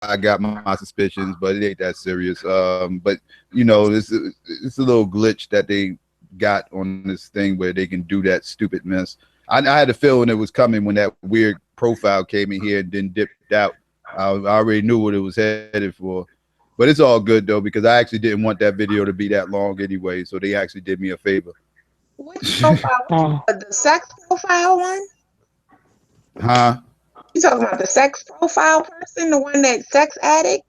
I got my suspicions, but it ain't that serious. But you know, it's a little glitch that they got on this thing where they can do that stupid mess. I had a feeling it was coming when that weird profile came in here and then dipped out. I already knew what it was headed for. But it's all good though because I actually didn't want that video to be that long anyway. So they actually did me a favor. Which profile? The sex profile one? Huh? You talking about the sex profile person, the one that sex addict?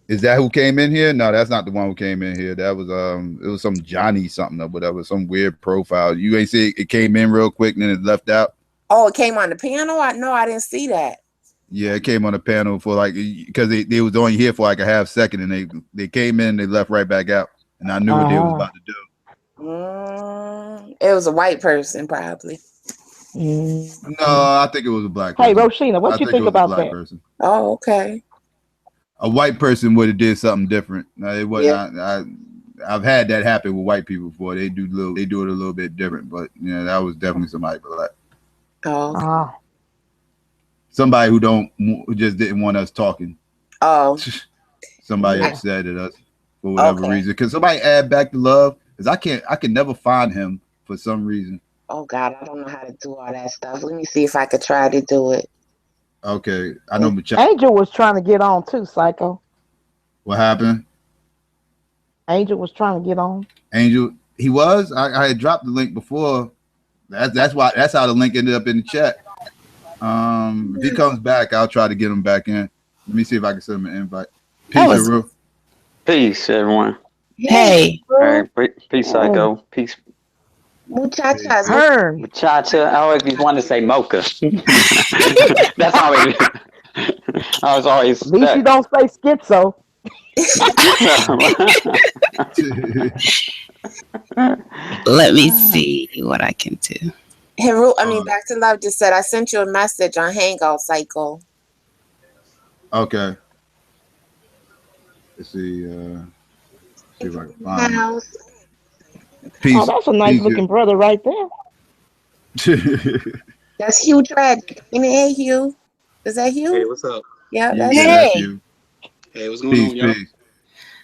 Is that who came in here? No, that's not the one who came in here. That was it was some Johnny something or whatever, some weird profile. You ain't see it came in real quick and then it left out. Oh, it came on the panel? I didn't see that. Yeah, it came on the panel for like because they was only here for like a half second and they came in, they left right back out, and I knew what they was about to do. It was a white person, probably. No, I think it was a black person. Hey, Roshina, what you think about that? Person. Oh, okay. A white person would have did something different. It wasn't. Yeah. I've had that happen with white people before. They do it a little bit different, but you know that was definitely somebody black. Oh. Okay. Somebody who just didn't want us talking. Oh. Somebody upset at us for whatever reason. Cause somebody add back the love. Cause I can never find him for some reason. Oh God, I don't know how to do all that stuff. Let me see if I could try to do it. Okay, I know. Angel was trying to get on too, Psycho. What happened? Angel was trying to get on. Angel, he was. I had dropped the link before. That's how the link ended up in the chat. If he comes back, I'll try to get him back in. Let me see if I can send him an invite. Peace, Peace, everyone. Hey. All right, peace, Psycho. Peace. Muchachas. Muchacha. I always want to say mocha. That's always. I was always. At least you don't say schizo. Let me see what I can do. Back to Love just said I sent you a message on Hangout, Psycho. Okay. Let's see. See if I can find him. Peace. Oh, that's a nice looking brother right there. That's Hugh Tragic. Hey, Hugh. Is that Hugh? Hey, what's up? Yeah, that's Hugh. Hey, what's going on, y'all?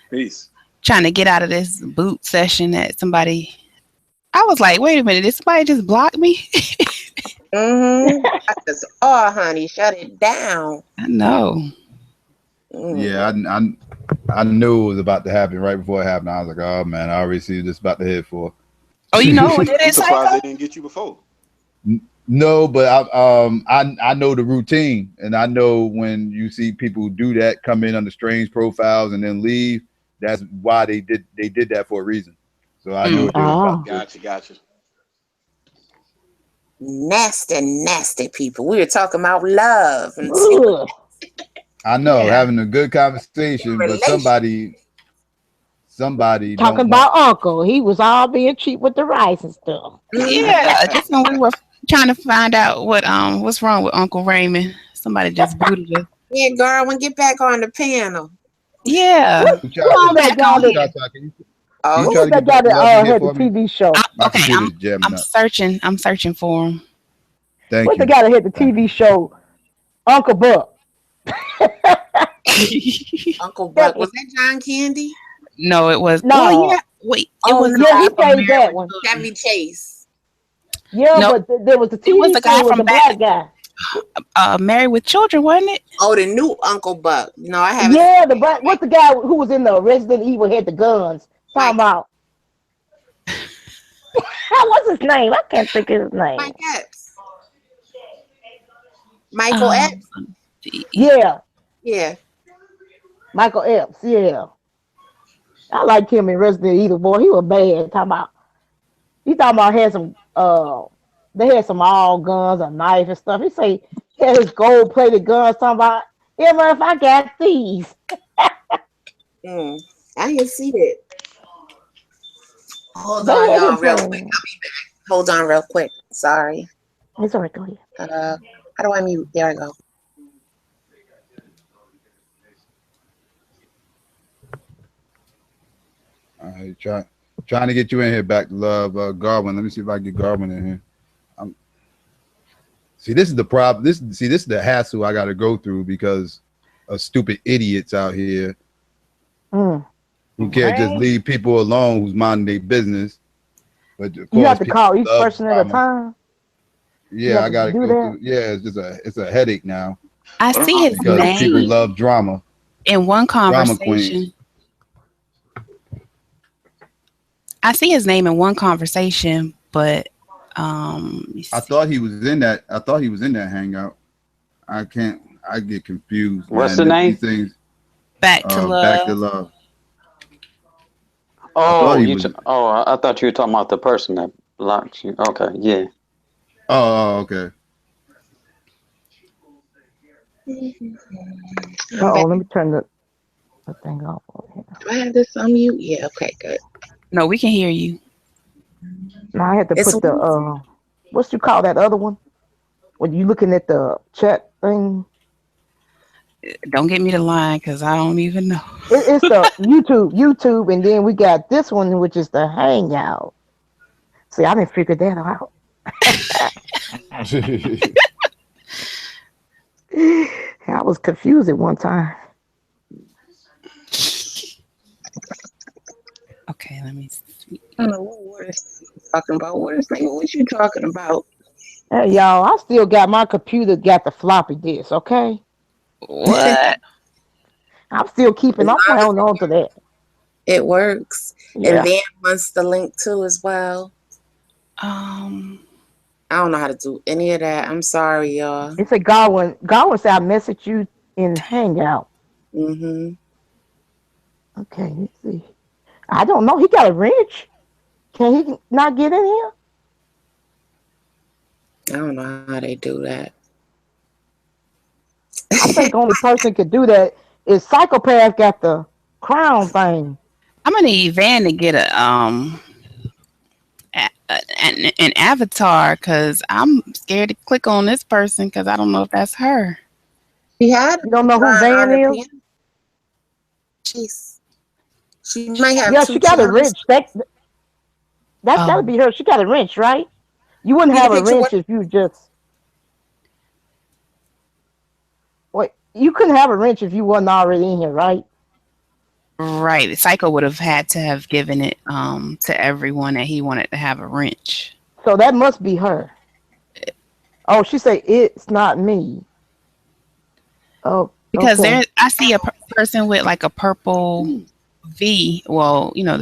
Peace. Trying to get out of this boot session that somebody. I was like, wait a minute, did somebody just block me? Oh, honey, shut it down. I know. Yeah, I knew it was about to happen right before it happened. I was like, oh man, I already see this about to head for. Oh, you know what it is? I'm surprised they didn't get you before. No, but I know the routine, and I know when you see people do that, come in under strange profiles and then leave. That's why they did that for a reason. So I know what they was about to do. Gotcha. Nasty people. We were talking about love. I know, having a good conversation, but somebody talking about Uncle. He was all being cheap with the rice and stuff. Yeah, just when we were trying to find out what's wrong with Uncle Raymond. Somebody just booted us. Yeah, Garwin, get back on the panel. Yeah. Who was that guy that had the TV show? I'm searching for him. What's the guy that had the TV show? Uncle Buck. Uncle Buck. Was that John Candy? No, it was. No. Oh, yeah. Wait. It was he played that one. Chevy Chase. Yeah, nope. But there was the TV show with the black guy. Married with Children, wasn't it? Oh, the new Uncle Buck. No, I haven't. Yeah, what's the guy who was in the Resident Evil had the guns? Talking about. What's his name? I can't think of his name. Mike Epps. Michael Epps. Yeah. Yeah. Michael Epps. Yeah. I like him in Resident Evil. Boy, he was bad. He talking about had some. They had some all guns, a knife and stuff. He say he had his gold plated guns. Talking about, yeah, but if I got these. I didn't see that. Hold on, y'all, real quick. I'll be back. Hold on, real quick. Sorry. It's all right. Go ahead. How do I mute? There I go. All right, trying to get you in here back to Love, Garwin. Let me see if I can get Garwin in here. See, this is the problem. This is the hassle I got to go through because of stupid idiots out here Mm. who can't just Man. leave people alone who's minding their business. But of You have course, to people call each love person at a drama. time. You Yeah, have I to gotta do go that. through. Yeah, it's a headache now I see his because people name love drama. in one Drama queens. conversation. I see his name in one conversation, but let me I see. thought he was in that. I thought he was in that hangout. I can't. I get confused, What's man. the name? These things. Back to Back to Love. love. Oh, he was. I thought you were talking about the person that blocked you. Okay, yeah. Okay. I'm back. Let me turn the thing off. Do I have this on mute? Yeah, okay, good. No, we can hear you. Now I had to It's put the what you call that other one? When you looking at the chat thing, Don't get me the line because I don't even know. it's the YouTube, and then we got this one, which is the Hangout. See, I didn't figure that out. I was confused at one time. Okay, let me see. I don't know what is talking about. What you talking about? Hey, y'all, I still got my computer got the floppy disk. Okay, What? I'm still keeping. As I'm long as holding on to that. it works. Yeah. And Van wants the link too as well. Um, I don't know how to do any of that. I'm sorry, y'all. It's a Godwin. Godwin said I messaged you in Hangout. Mm-hmm. Okay, let's see. I don't know. He got a wrench. Can he not get in here? I don't know how they do that. I think only person could do that is Psychopath got the crown thing. I'm gonna need Van to get an avatar because I'm scared to click on this person because I don't know if that's her. She had You don't know who on Van her is? piano. Jeez. She might have Yeah, two she got a channels. wrench. That's got to be her. She got a wrench, right? You wouldn't See the have a picture? wrench if you just wait. You couldn't have a wrench if you wasn't already in here, right? Right. Psycho would have had to have given it to everyone that he wanted to have a wrench. So that must be her. Oh, she said it's not me. Oh, Because okay. I see a person with like a purple V. Well, you know,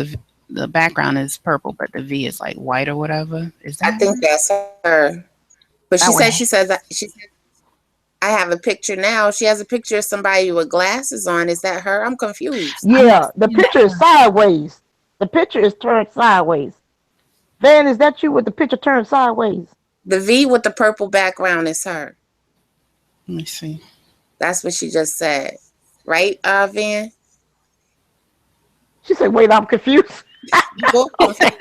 the background is purple, but the V is like white or whatever. Is that I think that's her. But that she way? said I have a picture now. She has a picture of somebody with glasses on. Is that her? I'm confused. Yeah, the picture is sideways. The picture is turned sideways. Van, is that you with the picture turned sideways? The V with the purple background is her. Let me see. That's what she just said. Right, Van? She said, wait, I'm confused. Both confused.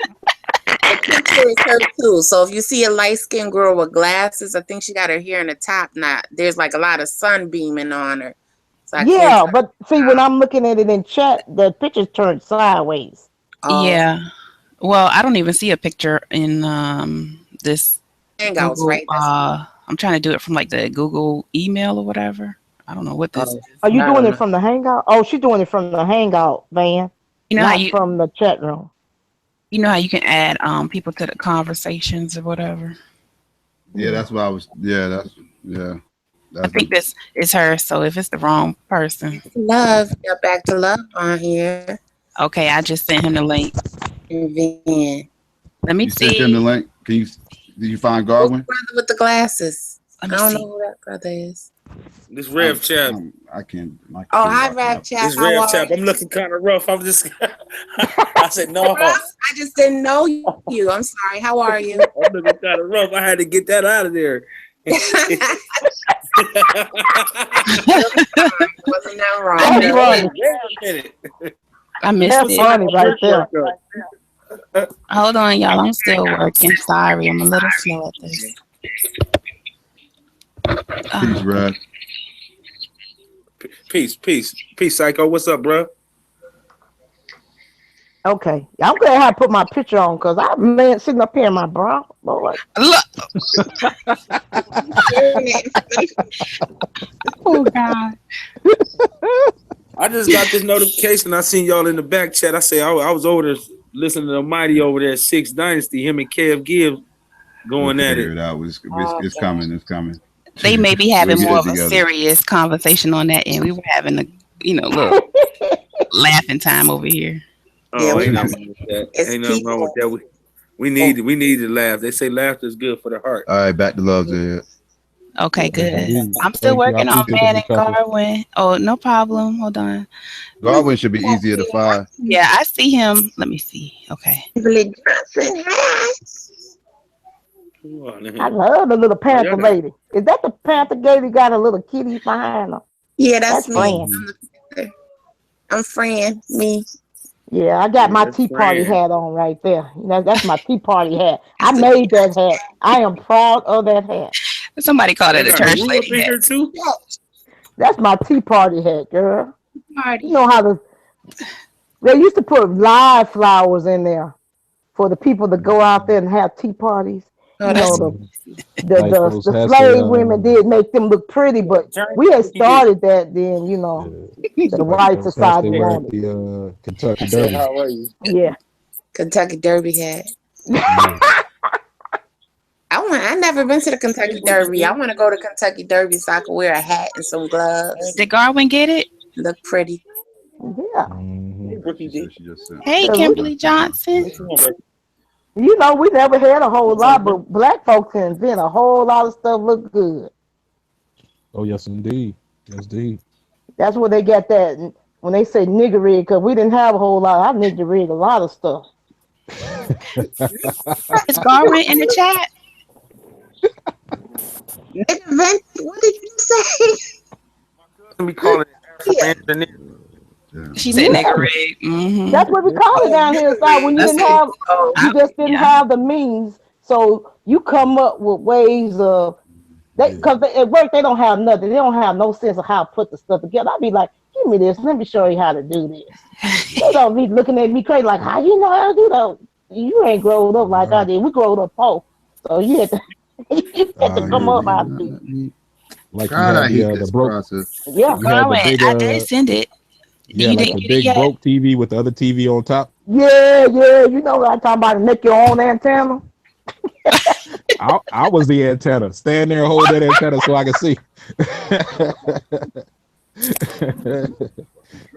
The picture is her too. So if you see a light-skinned girl with glasses, I think she got her hair in the top knot. There's like a lot of sun beaming on her. So I can't Yeah, tell. but see, when I'm looking at it in chat, the picture's turned sideways. Oh, Yeah. Well, I don't even see a picture in this Hangouts, Google. right? I'm trying to do it from like the Google email or whatever. I don't know what this is. Are you I doing don't it know. from the Hangout? Oh, she's doing it from the Hangout, Van. You know how Not from the chat room. you know how you can add people to the conversations or whatever. Yeah, that's what I was. Yeah, I think this is her. So if it's the wrong person, Love. Got back to love on here. okay, I just sent him the link. Van. Let me You see. sent him the link. Did you find Who's the Godwin? brother with the glasses? I Let me don't see. know who that brother is. This Rev Chap. I can't. Oh, hi, Rev Chap. This How Rev are Chap. you? I'm looking kind of rough. I'm just. I said no. Rough? I just didn't know you. I'm sorry. How are you? I'm looking kind of rough. I had to get that out of there. Wasn't that wrong? That's funny. Wait a minute. I missed That's it. funny right there. Hold on, y'all. I'm still working. Sorry, I'm a little slow at this. Peace, Rev. Peace, Psycho. What's up, bro? Okay. I'm glad I put my picture on because I'm laying sitting up here in my bra. Lord. Look. Oh God. I just got this notification. I seen y'all in the back chat. I say I was over there listening to the Mighty over there, Six Dynasty. Him and Kev Gibbs We'll going at figure it. it out. It's coming. It's coming. They may be having We'll get more it of a together. serious conversation on that end. We were having a little laughing time over here. Oh, Yeah, ain't nothing wrong with that. it's Ain't nothing wrong with people. that. We need to laugh. They say laughter is good for the heart. All right, back to Love's Head. Okay, Yes, good. indeed. I'm still Thank you. I working on appreciate Man the and discussion. Garwin. Oh, no problem. Hold on. Garwin should be easier to find. Yeah, I see him. Let me see. Okay. Beverly Johnson. I love the little panther lady. Is that the panther lady got a little kitty behind her? Yeah, that's That's me. Fran. I'm Fran. Me. Yeah, I got my That's Tea Party Fran. hat on right there. That's my Tea Party hat. I made that hat. I am proud of that hat. Somebody called They it a got a church rule up lady in hat. here too. That's my Tea Party hat, girl. Party. You know how they used to put live flowers in there for the people to go out there and have tea parties. Oh, You that's know, Like those the has slave women did make them look pretty, but we had He did. started that then, you know, the like white those hats society they wear at wanted. the Kentucky I said, Derby. how are you? Yeah. Kentucky Derby hat. Yeah. I never been to the Kentucky Derby. I want to go to Kentucky Derby so I can wear a hat and some gloves. Did Garwin get it? Look pretty. Yeah. Mhm. She said she just sent. Hey, Kimberly Johnson. You know, we never had a whole lot, but black folks can invent a whole lot of stuff look good. Oh yes, indeed. Yes, indeed. That's where they got that when they say nigger rig, because we didn't have a whole lot. I nigger rig a lot of stuff. Is Garwin in the chat? What did you say? We call it Afro-engineer. She said Yeah. nigger rig. Mm-hmm. That's what we call it down here inside. When you That's didn't it. have, you just didn't have the means, so you come up with ways of because at work they don't have nothing. They don't have no sense of how to put the stuff together. I'd be like, give me this. Let me show you how to do this. They don't be looking at me crazy like, how you know how to do that? You ain't growed up like I did. We growed up poor, so you had to you had to come up how to do it. Like you God, I had hate the this broke. process. Yeah, You had the Garwin, big I did send it. yeah, You like didn't the get it big yet? broke TV with the other TV on top. yeah. You know what I'm talking about? Make your own antenna. I was the antenna. Stand there and hold that antenna so I can see.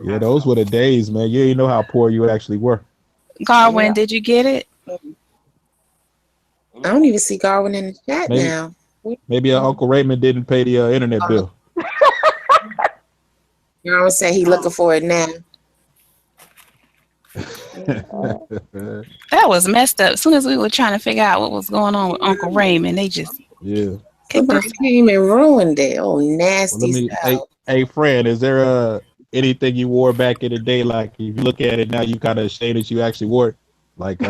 Yeah, those were the days, man. You didn't know how poor you actually were. Garwin, did you get it? I don't even see Garwin in the chat Maybe- now. Maybe Uncle Raymond didn't pay the internet bill. Garwin said he looking for it now. That was messed up. As soon as we were trying to figure out what was going on with Uncle Raymond, they just Yeah. kicked us. Somebody came and ruined it. Oh, Well, nasty let me. stuff. Hey, friend, is there anything you wore back in the day? Like, if you look at it now, you kind of ashamed that you actually wore it. Like,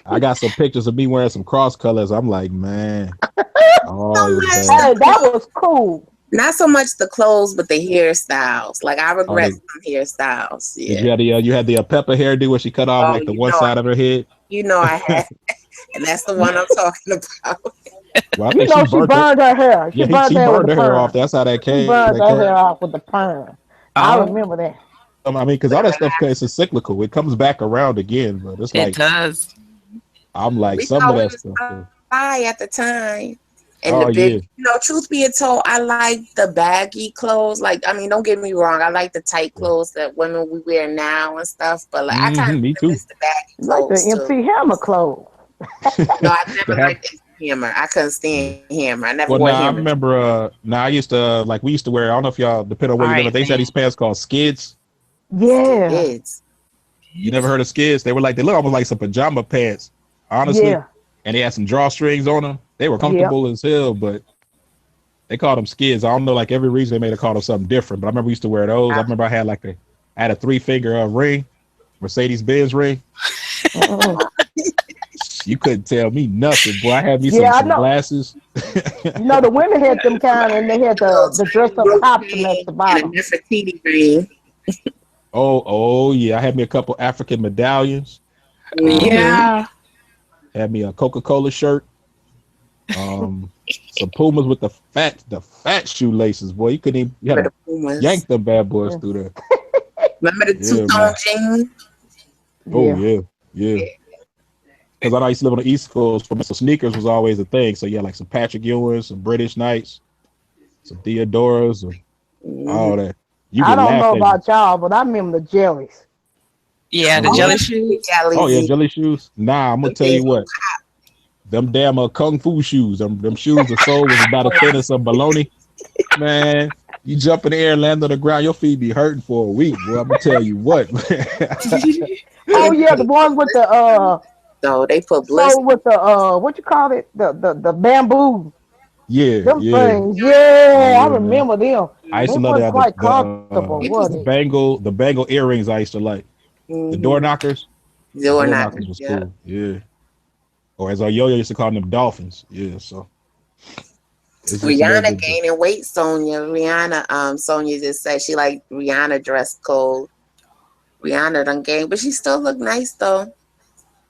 I got some pictures of me wearing some cross colors. I'm like, man, oh, it was Hey, bad. that was cool. Not so much the clothes, but the hairstyles. Like I regret they- some hairstyles. Did Yeah. you have the Pepper hairdo where she cut off Oh, like the you one know side of her head? You know I had, and that's the one I'm talking about. Well, I You think know she burned her hair. She Yeah, burned she her hair with burned the her hair perm. off. That's how that She came. burned her hair off with the perm. I Oh, remember that. I mean, because all that stuff is cyclical. It comes back around again, but it's it like does. I'm like We some thought of we that was stuff. high at the time. And Oh, the big, yeah. truth be told, I like the baggy clothes. Like, I mean, don't get me wrong. I like the tight clothes that women we wear now and stuff. But like, I kind of Me too. miss the baggy Like the clothes too. MC Hammer clothes. No, I never liked Hammer. I couldn't stand Hammer. I never Well, wore now I Hammer. remember. Now I used to we used to wear. I don't know if y'all depend on where you live. Alright, But they had these pants called skids. Yeah. Kids. You never heard of skids? They look almost like some pajama pants, honestly. Yeah. And they had some drawstrings on them. They were comfortable as hell, but they called them skids. I don't know, like every reason they made it call them something different. But I remember we used to wear those. I remember I had I had a 3-finger ring, Mercedes-Benz ring. You couldn't tell me nothing, boy. I had me some glasses. You know, the women had them kind, and they had the dress up tops at the And a bottom. Nefertiti ring. Oh yeah. I had me a couple African medallions. Yeah. Had me a Coca-Cola shirt. Some Pumas with the fat shoelaces, boy. You couldn't even you had to yank them bad boys through there. Remember the two-tone jeans? Oh yeah. Because I used to live on the East Coast, so sneakers was always a thing. So yeah, like some Patrick Ewings, some British Knights, some Theodoras, all that. I don't know about y'all, but I remember the jellies. Yeah, the jelly shoes. Oh yeah, jelly shoes. Nah, I'm gonna tell you what. Them damn kung fu shoes. Them shoes the sole was about a thin as some baloney. Man, you jump in the air, land on the ground, your feet be hurting for a week. Boy, I'm gonna tell you what. Oh yeah, the ones with the So they put bliss with the what you call it? The bamboo. Yeah, them yeah. things. Yeah, I remember them. I used they to love weren't quite comfortable, was it? the bangle earrings I used to like. The door knockers. Door knockers was cool. Yeah. Or as our yo-yo used to call them, dolphins. Yeah, so. Rihanna gaining weight, Sonya. Sonya just said she like Rihanna dress code. Rihanna done gained, but she still look nice though.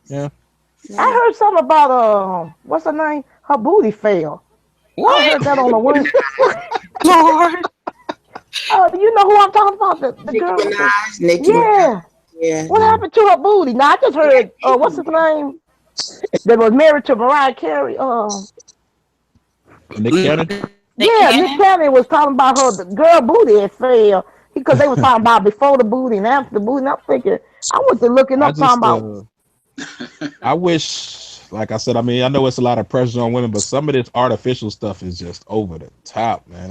Yeah. I heard something about what's her name? Her booty fell. What? I heard that on the one. Lord. You know who I'm talking about? The girl. Nicki Minaj. Yeah. What happened to her booty? Now I just heard what's his name? That was married to Mariah Carey. Nick Cannon? Nick Cannon was talking about her. The girl booty had fell because they was talking about before the booty and after the booty. And I'm thinking, I went to looking up talking about. I wish, like I said, I mean, I know it's a lot of pressure on women, but some of this artificial stuff is just over the top, man.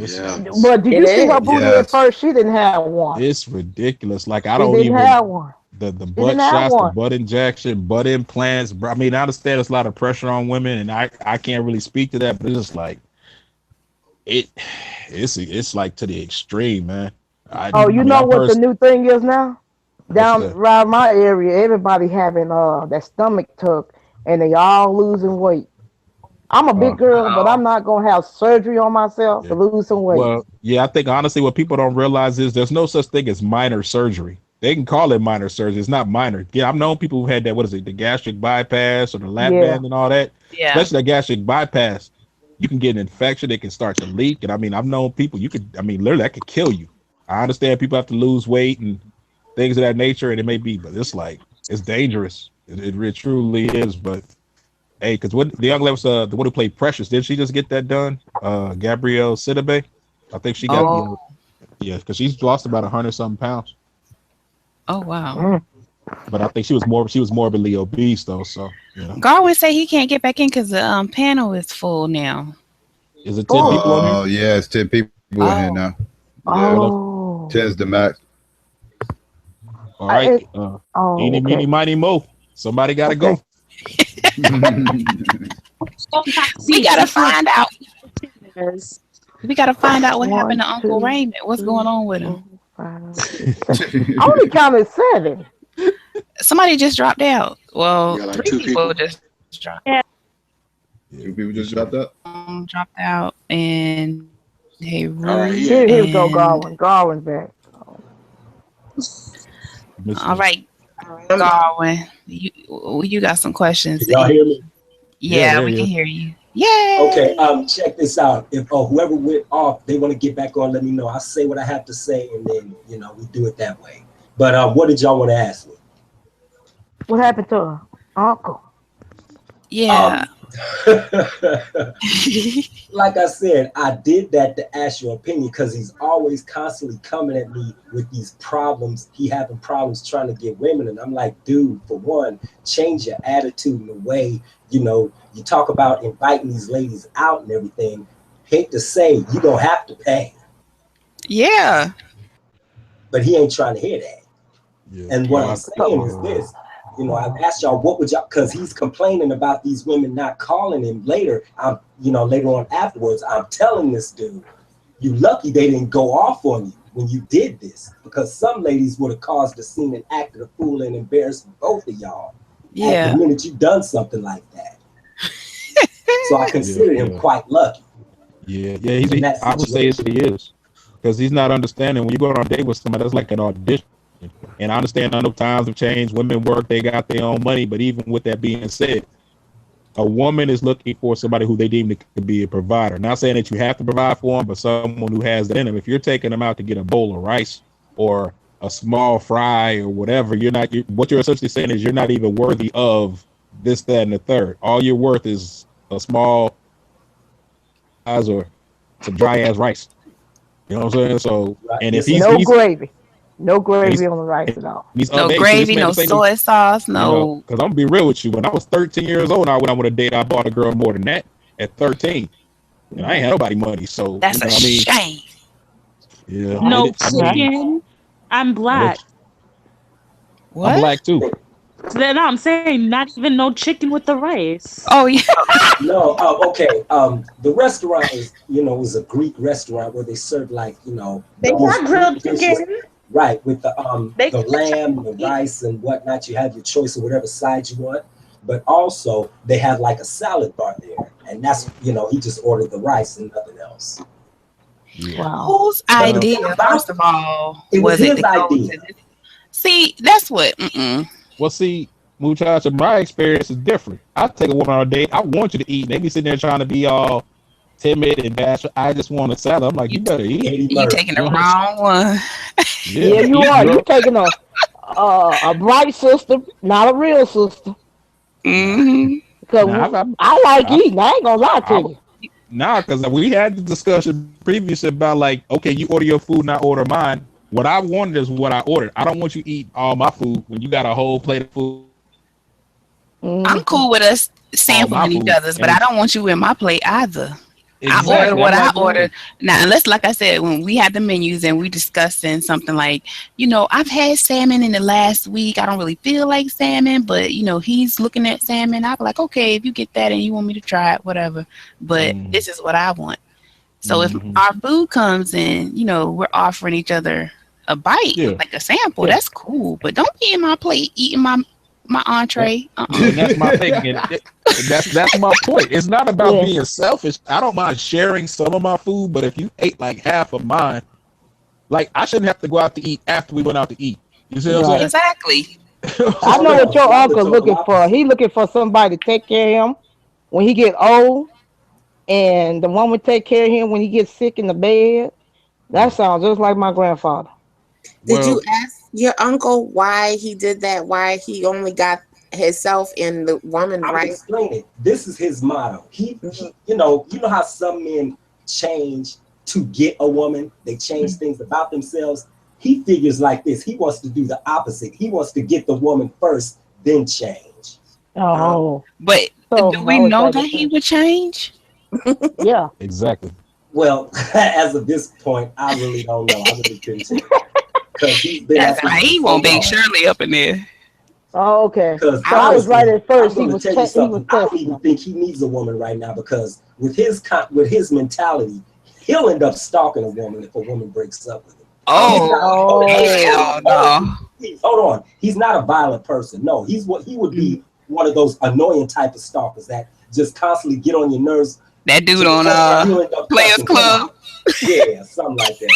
But did you see her booty at first? She didn't have one. It's ridiculous. Like she didn't have one. The butt shots, the butt injection, butt implants. I mean, I understand there's a lot of pressure on women, and I can't really speak to that, but it's just like it's like to the extreme, man. You know what the new thing is now? Down around my area, everybody having that stomach tuck, and they all losing weight. I'm a big girl, but I'm not gonna have surgery on myself to lose some weight. Well, yeah, I think honestly, what people don't realize is there's no such thing as minor surgery. They can call it minor surgery. It's not minor. Yeah, I've known people who had that. What is it? The gastric bypass or the lap band and all that. Yeah. Especially the gastric bypass, you can get an infection. It can start to leak. And I mean, I've known people. Literally, that could kill you. I understand people have to lose weight and things of that nature, and it may be, but it's like it's dangerous. It truly is. But hey, because what the young lady was the one who played Precious, didn't she just get that done? Gabrielle Sidibe, I think she got because she's lost about 100-something pounds. Oh wow! But I think she was morbidly obese though. So Garwin say he can't get back in because the panel is full now. Is it 10 people on here? Oh yeah, it's 10 people in here now. Oh, 10's the max. All right. Eeny, meeny, miny, mo. Somebody got to go. We gotta find out. We gotta find out what happened to Uncle Raymond. What's going on with him? I only counted 7. Somebody just dropped out. Well, like 3 people just dropped out. 2 people just dropped out. Dropped out, and hey, here we go, Garwin. Garwin's back. All right, Garwin, you got some questions. Can y'all hear me? Yeah, we can hear you. Yay! Okay, check this out. If whoever went off, they want to get back on, let me know. I'll say what I have to say, and then we do it that way. But what did y'all want to ask me? What happened to her uncle? Yeah. Like I said, I did that to ask your opinion because he's always constantly coming at me with these problems. He having problems trying to get women, and I'm like, dude, for one, change your attitude in the way you talk about inviting these ladies out and everything. Hate to say, you gonna have to pay. Yeah, but he ain't trying to hear that. Yeah. And what I'm saying is this. I've asked y'all what would y'all, because he's complaining about these women not calling him later. Later on afterwards, I'm telling this dude, you lucky they didn't go off on you when you did this, because some ladies would have caused a scene and acted a fool and embarrassed both of y'all. Yeah. At the minute you done something like that. So I consider him quite lucky. Yeah. I would say he is, because he's not understanding when you go on a date with somebody. That's like an audition. And I understand I know times have changed. Women work, they got their own money. But even with that being said, a woman is looking for somebody who they deem to be a provider. Not saying that you have to provide for them, but someone who has that in them. If you're taking them out to get a bowl of rice or a small fry or whatever, what you're essentially saying is you're not even worthy of this, that, and the third. All you're worth is a small eyes or some dry ass rice. You know what I'm saying? So, and if he's gravy. No gravy on the rice at all. No gravy, no soy sauce, no. Because I'm gonna be real with you. When I was 13 years old, I went on a date. I bought a girl more than that at 13, and I ain't had nobody money. So that's a shame. Yeah. No chicken. I'm black. What? I'm black too. Then I'm saying not even no chicken with the rice. Oh yeah. No. Okay. The restaurant is, was a Greek restaurant where they serve they got grilled chicken. Right, with the lamb, the rice, and whatnot. You have your choice of whatever side you want, but also they have like a salad bar there, and that's he just ordered the rice and nothing else. Wow. Whose idea, first of all, was his idea? See, that's what. Well, see, muchacha, my experience is different. I take a woman on a date. I want you to eat. They be sitting there trying to be all timid and bashful. I just want a salad. I'm like, you better eat. You taking the wrong one. Yeah, you are. You taking a bright sister, not a real sister. Because I like eating. I ain't gonna lie to you. Nah, because we had the discussion previously about okay, you order your food, not order mine. What I wanted is what I ordered. I don't want you to eat all my food when you got a whole plate of food. I'm cool with us sampling each other's, but I don't want you in my plate either. Exactly. I ordered what I ordered. Now, unless, like I said, when we had the menus and we discussing something like, I've had salmon in the last week. I don't really feel like salmon, but, he's looking at salmon. I'll be like, okay, if you get that and you want me to try it, whatever. But this is what I want. So if our food comes in, we're offering each other a bite, like a sample, that's cool. But don't be in my plate eating my entree. And that's my thing. And that's my point. It's not about being selfish. I don't mind sharing some of my food, but if you ate like half of mine, I shouldn't have to go out to eat after we went out to eat. You see what I'm saying? Exactly. I know what your uncle's looking for. He looking for somebody to take care of him when he get old, and the one would take care of him when he gets sick in the bed. That sounds just like my grandfather. Did you ask your uncle why he did that? Why he only got himself and the woman right? Explain it. This is his motto. He you know how some men change to get a woman. They change things about themselves. He figures like this. He wants to do the opposite. He wants to get the woman first, then change. But do we know that he would change? Yeah. Exactly. Well, as of this point, I really don't know. I really couldn't tell. That's right. He won't Big Shirley up in there. Oh, okay. Because I was right at first. He was I don't even think he needs a woman right now, because with his mentality, he'll end up stalking a woman if a woman breaks up with him. Hell no. Hold on. He's not a violent person. No, he would be one of those annoying type of stalkers that just constantly get on your nerves. That dude on Players Club. Yeah, something like that.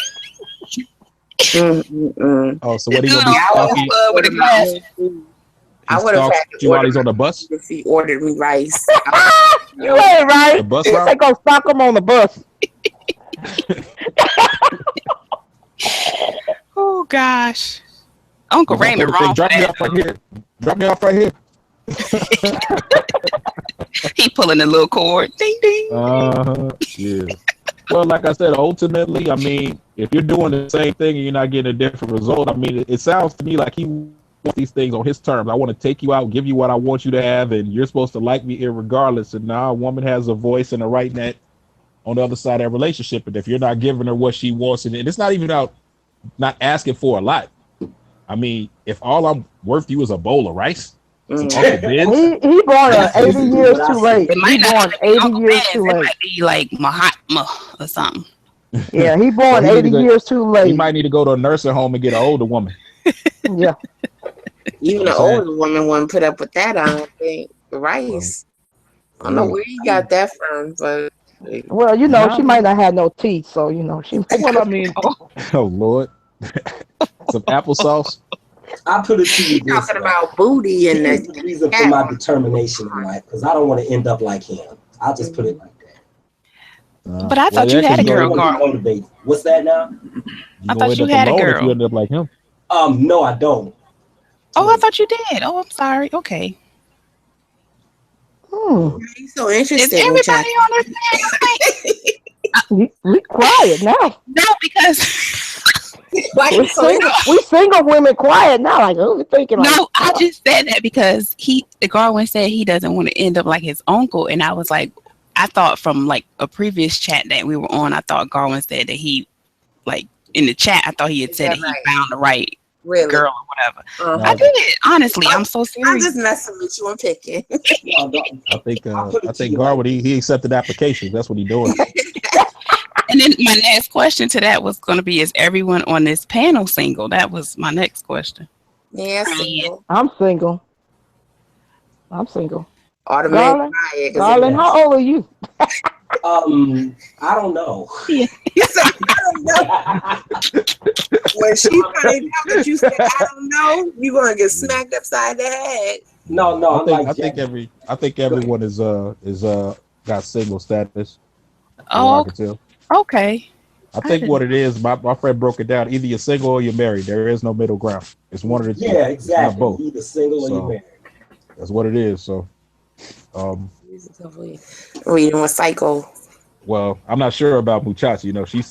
Oh, so what he gonna be stalking? With a glass. I would have had you while he's on the bus. If he ordered me rice. You ain't right. The bus they gonna stalk him on the bus. Oh gosh, Uncle Raymond wrong. Drop me off right here. Drop me off right here. He pulling a little cord. Ding ding. Yeah. Well, like I said, ultimately, I mean, if you're doing the same thing and you're not getting a different result, I mean, it sounds to me like he wants these things on his terms. I want to take you out, give you what I want you to have, and you're supposed to like me irregardless. And now a woman has a voice and a right net on the other side of that relationship. And if you're not giving her what she wants, and it's not even out not asking for a lot. I mean, if all I'm worth you is a bowl of rice, he born 80 years too late. He born 80 years too late. It might be like Mahatma or something. Yeah, he born 80 years too late. He might need to go to a nursing home and get an older woman. Yeah. Even an older woman wouldn't put up with that, I don't think. Rice. I don't know where you got that from, but well, she might not have no teeth, so she might. Well, I mean, oh Lord. Some applesauce. I put it to you this Talking way. about booty and Here's the reason for my determination in life, because I don't want to end up like him. I'll just put it like that. But I thought you had a girl, Gar. Motivated. What's that now? I thought you had a girl. If you end up like him. No, I don't. Oh, I thought you did. Oh, I'm sorry. Okay. He's so interested. Is everybody on this? We quiet now. No, because we single women quiet now. Like, who we thinking? Like, no, I just said that because the Garwin said he doesn't want to end up like his uncle, and I was like, I thought from like a previous chat that we were on, I thought Garwin said that he, like in the chat, I thought he had said that he found the right girl or whatever. I did, honestly. I'm so serious. I'm just messing with you. I'm picking. I think Garwood, he accepted applications. That's what he doing. And then my next question to that was going to be: is everyone on this panel single? That was my next question. Yeah, single. I'm single. Automatic. Darling, how old are you? I don't know. You said, I don't know. When she finds out that you said, I don't know, you're going to get smacked upside the head. No. I think everyone is got single status. Oh, I can tell. Okay. I think what it is, my friend broke it down. Either you're single or you're married. There is no middle ground. It's one of the two. Yeah, exactly. Not both. Either single or you're married. That's what it is. So, reading with Psycho. Well, I'm not sure about Muchacha. You know, she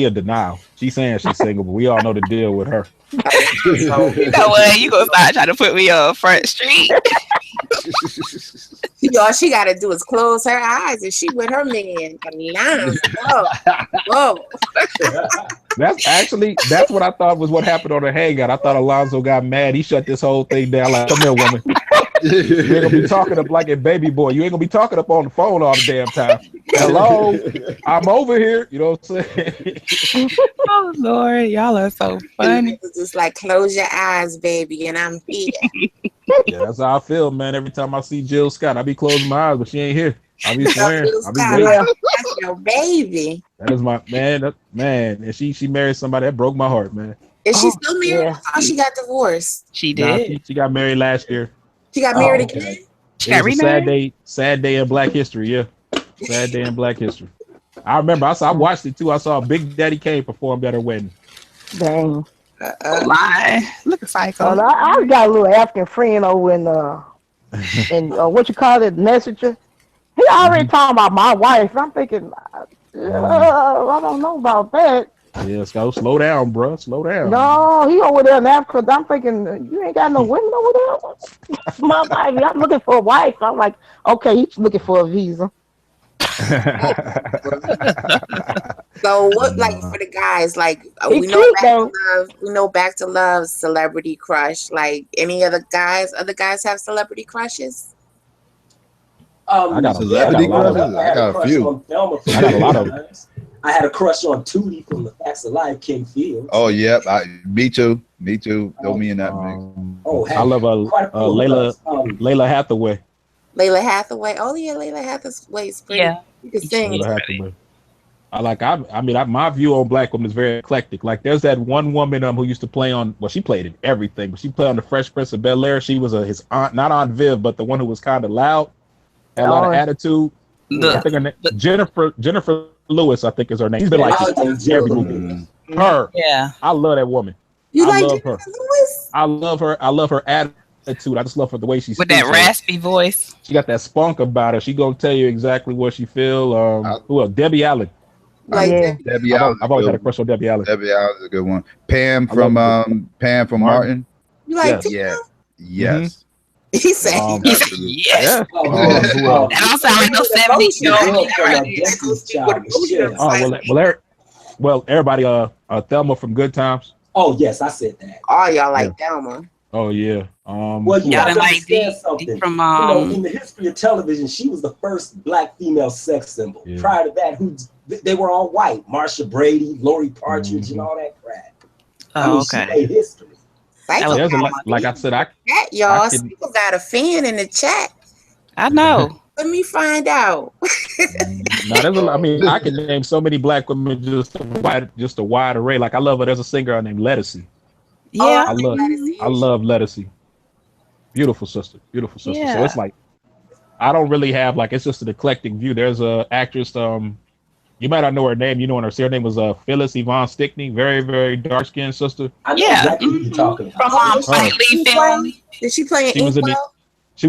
in denial. She's saying she's single, but we all know the deal with her. You know what? You gonna start trying to put me on Front Street? All she got to do is close her eyes and she with her man. Whoa. That's what I thought was what happened on the hangout. I thought Alonzo got mad. He shut this whole thing down. Like, come here, woman. You ain't gonna be talking up like a baby boy. You ain't gonna be talking up on the phone all the damn time. Hello, I'm over here. You know what I'm saying? Oh Lord, y'all are so funny. Just like close your eyes, baby, and I'm here. Yeah, that's how I feel, man. Every time I see Jill Scott, I be closing my eyes, but she ain't here. I be swearing. I be waiting. That's your baby. That is my man. And she married somebody that broke my heart, man. Is she still married? Yeah. Oh, she got divorced. She did. Nah, she got married last year. She got married again. She got remarried. Sad day in Black History. Yeah, sad day in Black History. I remember. I watched it too. I saw Big Daddy Kane performed at her wedding. Dang. Lie. Look at Psycho. I got a little African friend over in what you call it, Messenger. He already talking about my wife. I'm thinking, I don't know about that. Yeah, so slow down, bro. Slow down. No, he over there in Africa. I'm thinking, you ain't got no women over there. My wife, I'm looking for a wife. I'm like, okay, he's looking for a visa. So what, like for the guys, like we know Back to Love celebrity crush. Like any other guys have celebrity crushes? I got a few. I got a lot of them. I had a crush on Tootie from The Facts of Life, King Fields. Oh, yep. Me too. Throw me in that mix. I love Layla Hathaway. Layla Hathaway. Oh, yeah, Layla Hathaway is pretty. Yeah. You can sing. My view on black women is very eclectic. Like, there's that one woman who used to play on, well, she played in everything, but she played on The Fresh Prince of Bel-Air. She was his aunt, not Aunt Viv, but the one who was kind of loud, had a lot of attitude. I think her name, Jennifer Lewis, I think is her name. She's been like every movie. Her, yeah, I love that woman. You like Jennifer Lewis? I love her attitude. I just love her the way she speaks. With that raspy voice. She got that spunk about her. She gonna tell you exactly what she feel. Who else? Debbie Allen. Debbie Allen. I've always had a crush on Debbie Allen. Debbie Allen is a good one. Pam from Martin. You like Yes. Mm-hmm. He said, yes. Yeah. That don't sound like no 70s. Well, everybody, Thelma from Good Times. Oh yes, I said that. Oh, y'all like Thelma. Oh yeah. Well, you gotta understand something. From in the history of television, she was the first black female sex symbol. Yeah. Prior to that, they were all white. Marsha Brady, Lori Partridge, and all that crap. Oh, okay. She made history. Like I said, y'all people got a fan in the chat. I know. Let me find out. I can name so many black women, just a wide array. Like I love her. There's a singer named Lettucey. Yeah. I love Lettucey. Beautiful sister. Beautiful sister. Yeah. So it's like I don't really have like it's just an eclectic view. There's a actress, you might not know her name, you know her name was Phyllis Yvonne Stickney, very, very dark skinned sister. I know exactly who you're talking about. From Spike Lee film. Did she play in Inkwell? She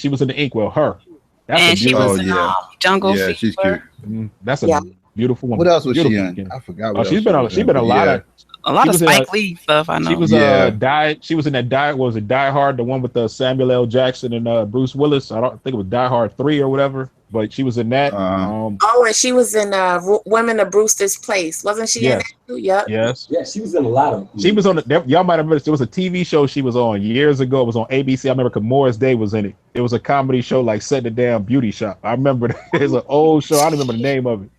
was in the Inkwell. Her. That's And a she beautiful. was in Jungle Yeah, Fever. she's cute. That's a beautiful woman. What else was she Beautiful in? skin. I forgot. What she's else been a lot of A lot of Spike Lee stuff. I know. She was She was in that was it Die Hard, the one with Samuel L. Jackson and Bruce Willis. I don't think it was Die Hard 3 or whatever, but she was in that. And she was in Women of Brewster's Place, wasn't she? Yes. In that too? Yep. Yes. Yeah, she was in a lot of. She was on y'all might have remember. There was a TV show she was on years ago. It was on ABC. I remember because Morris Day was in it. It was a comedy show like Set It Down Beauty Shop. I remember there's an old show. I don't remember the name of it,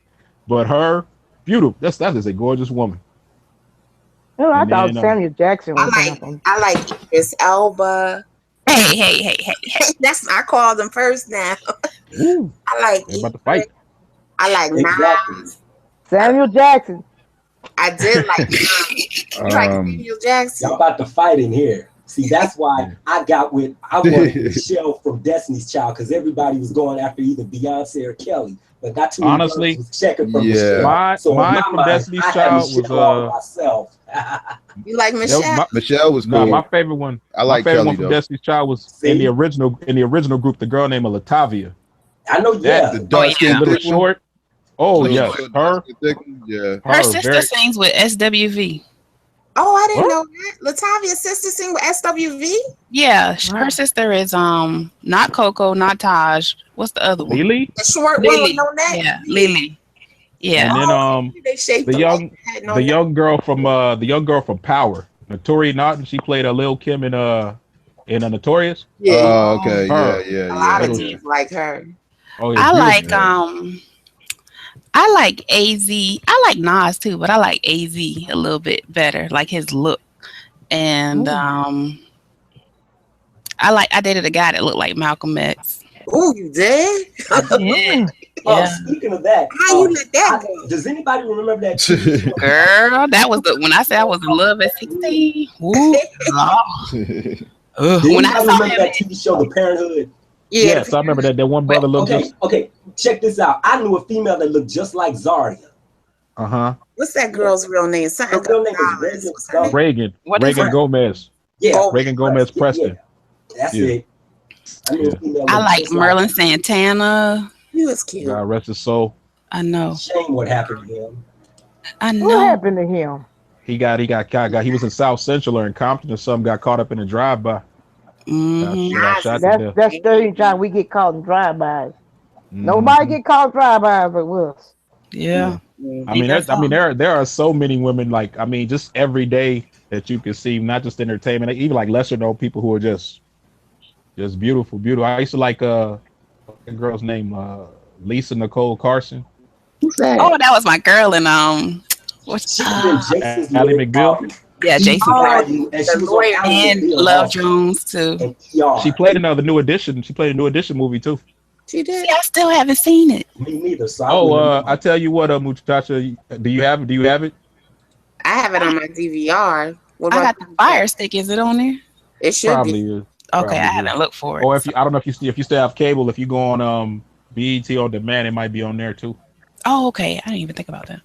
but her beautiful. That is a gorgeous woman. Oh, I thought Samuel Jackson was I like Idris Elba. Hey. That's I called them first now. I like They're about to fight. I like Nas. Samuel Jackson. I did like Nas. You like Samuel Jackson. Y'all about to fight in here. See, that's why I wanted Michelle from Destiny's Child because everybody was going after either Beyonce or Kelly, but not too many honestly was checking for Michelle. So mine from Destiny's Child was myself. You like Michelle? Michelle was cool. My favorite one. I like my favorite Kelly, one from though. Destiny's Child was in the original group. The girl named Latavia. I know. Yeah, the dark skin, little short. Oh yes, her. Yeah, her sister sings with SWV. Oh, I didn't know that. Latavia's sister sing with SWV? Yeah, her sister is not Coco, not Taj. What's the other one? Lily? The short one with no neck? Yeah, Lily. Yeah. And then the young girl from Power, Notori Naughton, she played a Lil Kim in a Notorious. Yeah. Oh, okay. Her. Yeah. A lot of dudes like her. Oh, yeah, I like AZ. I like Nas too, but I like AZ a little bit better, like his look. And I dated a guy that looked like Malcolm X. Oh, you did? Yeah. Speaking of that, how you let that go? Does anybody remember that? Girl, that was when I said I was in love at 16. Ooh, When I remember that TV show, The Parenthood. Yes, I remember that one brother looked Okay, check this out. I knew a female that looked just like Zaria. What's that girl's real name? Something her real name is Reagan. Reagan Gomez. Yeah, Reagan Gomez Preston. That's it. I like Merlin Santana. He was cute. God rest his soul. I know. Shame what happened to him. I know. What happened to him? He was in South Central or in Compton or something, got caught up in a drive-by. That's the time we get caught in drive-bys. Nobody get caught drive-bys but us. Yeah. I mean, there are so many women, like, I mean, just every day that you can see, not just entertainment, even like lesser known people who are just beautiful. I used to like the girl's name, Lisa Nicole Carson. Who's that? Oh, that was my girl in what's Ally McBeal. Yeah, Jason the lawyer and Love Jones too. She played another New Edition. She played a New Edition movie too. She did. See, I still haven't seen it. Me neither. So I tell you what, muchacha, do you have it? I have it on my DVR. I got the Fire Stick. Is it on there? It should Probably be. is. Okay, I haven't looked for it. Or if you, I don't know if you still have cable. If you go on BET on demand, it might be on there too. Oh, okay. I didn't even think about that.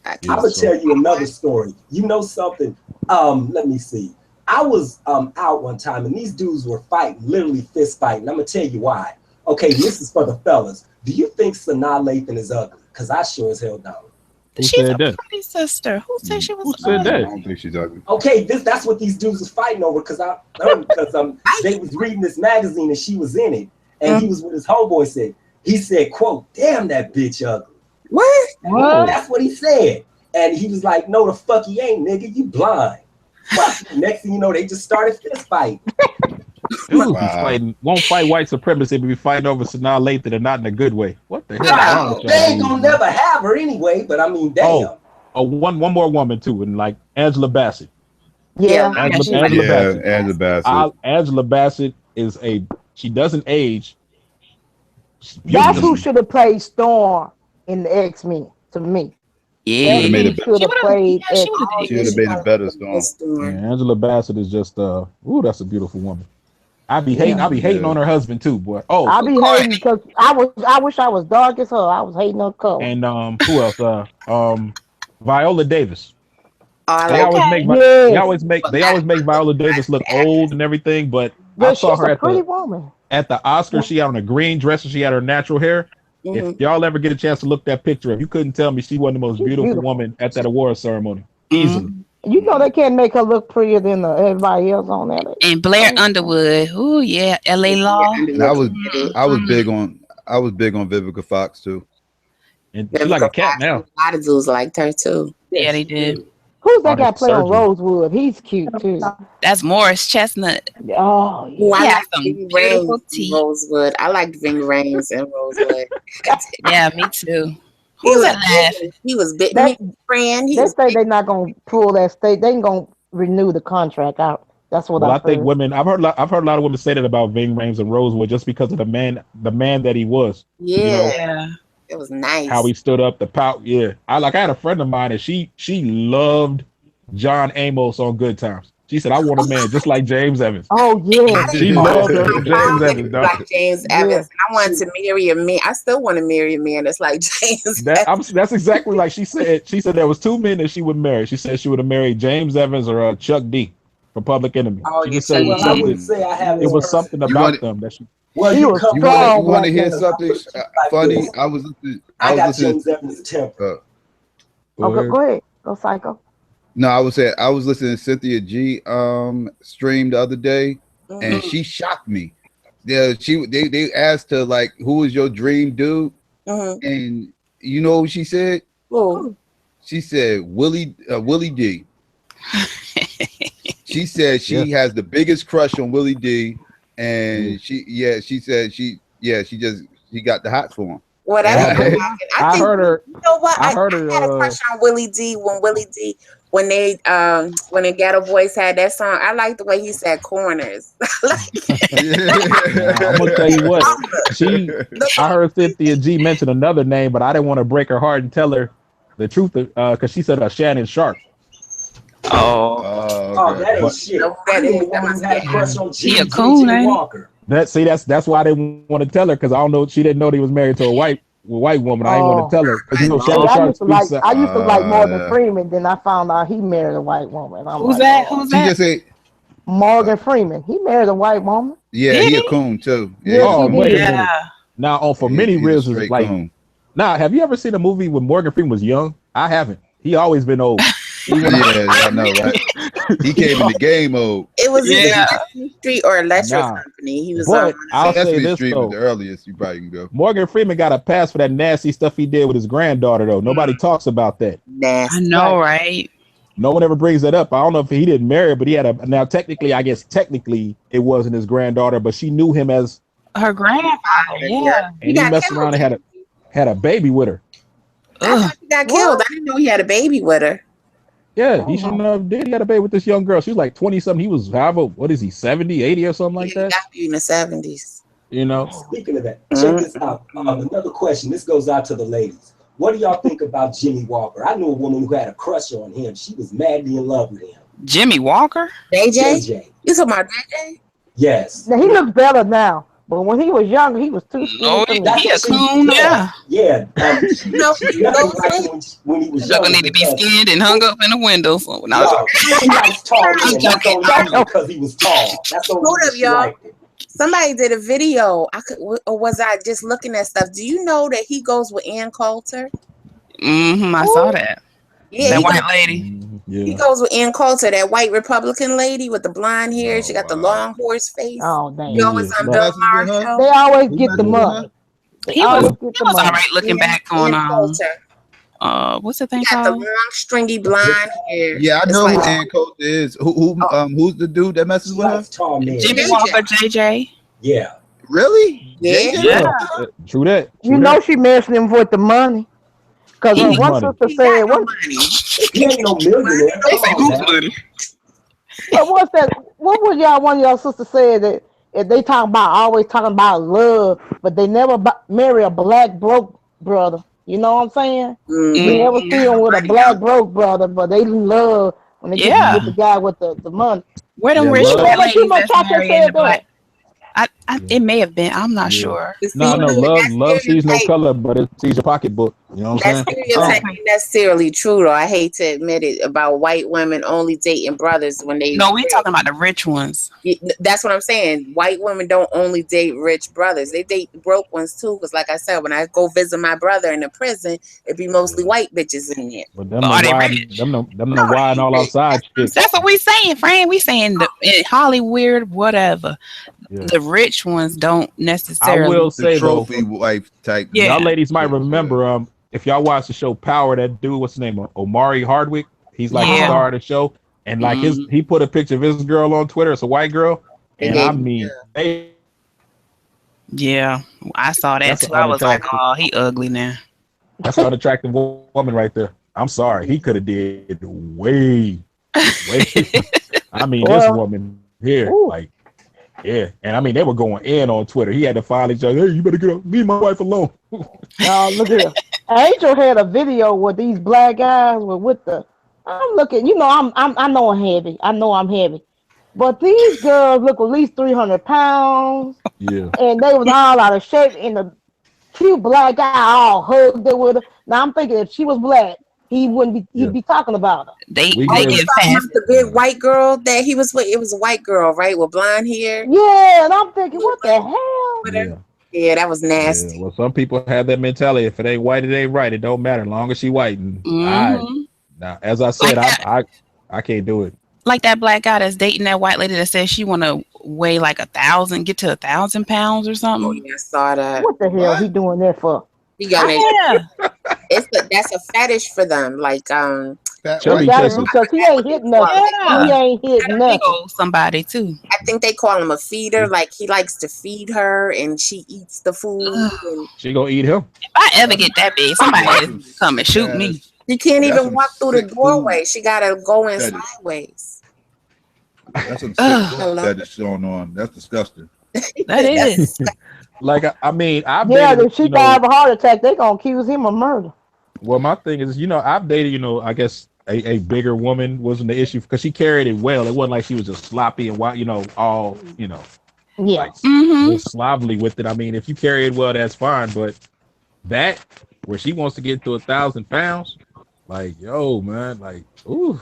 I'm gonna tell you another story. You know something? Let me see. I was out one time and these dudes were fighting, literally fist fighting. I'm gonna tell you why. Okay, this is for the fellas. Do you think Sanaa Lathan is ugly? Because I sure as hell don't. She's a pretty sister. Who said she was ugly? I don't think she's ugly. Okay, that's what these dudes was fighting over because they was reading this magazine and she was in it, and he was with his homeboy. He said, "quote Damn, that bitch ugly." What? That's what he said, and he was like, "No, the fuck he ain't, nigga. You blind." But next thing you know, they just started fist fighting. Dudes be fighting, won't fight white supremacy, but be fighting over Sanaa Lathan and not in a good way. What the hell? They ain't gonna never have her anyway, but I mean, damn. One more woman too, and like Angela Bassett. Yeah, Angela Bassett. Angela Bassett she doesn't age. That's who should have played Storm in the X-Men to me. Yeah. She would have made it. Should have played. She would have made it better. Yeah, Angela Bassett is just that's a beautiful woman. I be hating on her husband too, boy. Oh, I be hating because I wish I was dark as her. I was hating her color. And who else? Viola Davis. They always make Viola Davis look old and everything, but I saw her at the Oscars. She had on a green dress and she had her natural hair. Mm-hmm. If y'all ever get a chance to look that picture up, you couldn't tell me she wasn't the most beautiful woman at that award ceremony. Easily. You know they can't make her look prettier than everybody else on that. And Blair Underwood. Oh yeah, L.A. Law. And I was big on Vivica Fox too. And she's like a cat now. A lot of dudes liked her too. Yeah, they did. Who's that guy playing on Rosewood? He's cute too. That's Morris Chestnut. Oh, yeah. I like some beautiful Rosewood. I liked Ving Rhames and Rosewood. Yeah, me too. Who's that laughing? He was big. Friend. They say they're not gonna pull that state. They ain't gonna renew the contract out. That's what I think. Women. I've heard a lot of women say that about Ving Rhames and Rosewood just because of the man that he was. Yeah. You know? It was nice how he stood up, the pout. Yeah, I had a friend of mine and she loved John Amos on Good Times. She said, "I want a man just like James Evans." Oh yeah, she loved James Evans. Like James Evans. I wanted to marry a man. I still want to marry a man that's like James. That's exactly like she said. She said there was two men that she would marry. She said she would have married James Evans or Chuck D from Public Enemy. Oh, you said it was something about them that she. Well, you want to hear something funny? I was listening. Go ahead. Go Psycho. No, I was listening to Cynthia G stream the other day, and she shocked me. Yeah, they asked her like, "Who is your dream dude?" And you know what she said? Oh, she said Willie D. She said she has the biggest crush on Willie D. And she said she got the hot for him. Well, that's I heard her. You know what? I heard her. I had a crush on Willie D when they Ghetto Boys had that song. I like the way he said corners. I'm gonna tell you what. I heard Cynthia G mention another name, but I didn't want to break her heart and tell her the truth because she said Shannon Sharp. That ain't shit. She a coon, ain't That's why I didn't want to tell her because I don't know. She didn't know he was married to a white woman. I didn't want to tell her because you know Shannon Sharp. I used to like Morgan Freeman. Then I found out he married a white woman. Who's that? Who's that? She just said Morgan Freeman. He married a white woman. Yeah, he a coon too. Now, for many reasons, like have you ever seen a movie when Morgan Freeman was young? I haven't. He always been old. I know, right? He came in the game mode. It was either Sesame Street or Electric Company. He was on. I'll say this Street though, was the earliest you probably can go. Morgan Freeman got a pass for that nasty stuff he did with his granddaughter, though. Nobody talks about that. Nasty. I know, right? No one ever brings that up. I don't know if he didn't marry her, but he had now technically it wasn't his granddaughter, but she knew him as her grandfather. Yeah, and he messed around and had a baby with her. He got killed. I didn't know he had a baby with her. Yeah, he shouldn't have did. He had a baby with this young girl. She was like 20-something. He was, what is he, 70, 80 or something like that? He got to be in the 70s. You know? Speaking of that, check this out. Another question. This goes out to the ladies. What do y'all think about Jimmy Walker? I knew a woman who had a crush on him. She was madly in love with him. Jimmy Walker? JJ? You talking about JJ? Yes. Now, he looks better now. But when he was younger, he was too skinny. He a coon, yeah. When he was younger, need to be skinned and hung up in the window. So when because he was tall. That's the y'all. Somebody did a video. Or was I just looking at stuff? Do you know that he goes with Ann Coulter? I saw that. Yeah, that white lady. Yeah. He goes with Ann Coulter, that white Republican lady with the blonde hair. She got the long horse face. Oh, dang. He always on Bill Maher show. They always get the money. He was all right looking back on what's the thing got called? The long stringy blonde hair. Yeah, I know who Ann Coulter is. Who's the dude that messes with her? Tall man. Jimmy Walker, JJ. Yeah. Really? Yeah. True that. You know she messing him with the money. Because one sister said, he ain't no millionaire. But what was one of y'all sisters said that if they always talking about love, but they never marry a black broke brother. You know what I'm saying? Mhm. You never see them with a black broke brother, but they love when they get with the guy with the money. Where them Yeah, rich love- white Remember Too ladies Much that's Chocolate marrying said the black? that. It may have been. I'm not Yeah. sure. The No, see, love sees no stereotype- color, but it sees your pocketbook. You know what I'm That saying? stereotype ain't necessarily true, though. I hate to admit it about white women only dating brothers when they. No, we talking about the rich ones. That's what I'm saying. White women don't only date rich brothers; they date broke ones too. Because, like I said, when I go visit my brother in the prison, it'd be mostly white bitches in there. But them Are the they wide, rich? them the wide and all outside chicks. That's what we saying, friend. We saying in Hollywood, whatever. Yeah. The rich ones don't I necessarily. will The say though, trophy wife type. Yeah. y'all ladies might remember if y'all watch the show Power, that dude, what's his name, Omari Hardwick, he's like the Yeah. star of the show, and like he put a picture of his girl on Twitter. It's a white girl, and I mean, Yeah, I saw that That's too. I was like, unattractive. oh, he ugly now. that's an unattractive woman right there. I'm sorry, he could have did way. I mean, this Well, woman here, ooh. like, yeah, and I mean, they were going in on Twitter. He had to file each other. Hey, you better get up, leave my wife alone. Now look here. Angel had a video with these black guys with the. I'm looking. You know, I know I'm heavy. I know I'm heavy, but these girls look at least 300 pounds, Yeah, and they was all out of shape. And the cute black guy all hugged her with her. Now I'm thinking if she was black, he wouldn't be. He'd be talking about her. They We they give- get Talking fast. about the big white girl that he was with. It was a white girl, right, with blonde hair. Yeah, and I'm thinking, what the hell? yeah. Yeah, that was nasty. Yeah, well, some people have that mentality. If it ain't white, it ain't right. It don't matter as long as she white. And now, as I said, I can't do it. Like that black guy that's dating that white lady that says she want to weigh like 1,000, get to 1,000 pounds or Oh something. yeah, I saw that. What the hell he doing that for? He got Yeah, that's a fetish for them. Like Chubby That is chested. because he ain't hit nothing. Yeah. He ain't hit big nothing. old somebody too. I think they call him a feeder. Like he likes to feed her, and she eats the food. And She gonna eat him. If I ever get that big, somebody is come and shoot me. she can't That's even some walk through the sick doorway. She gotta go in Fetish. sideways. That's some Ugh. sick that is going on. That's disgusting. That is. Like I mean, I've Yeah, dated, if she die of a heart attack, they gonna accuse him of murder. well, my thing is, I've dated, I guess a bigger woman wasn't the issue because she carried it well. It wasn't like she was just sloppy and all, Yeah. like Mm-hmm. just slovenly with it. I mean, if you carry it well, that's fine. But that where she wants to get to 1,000 pounds, like, yo, man, like, ooh,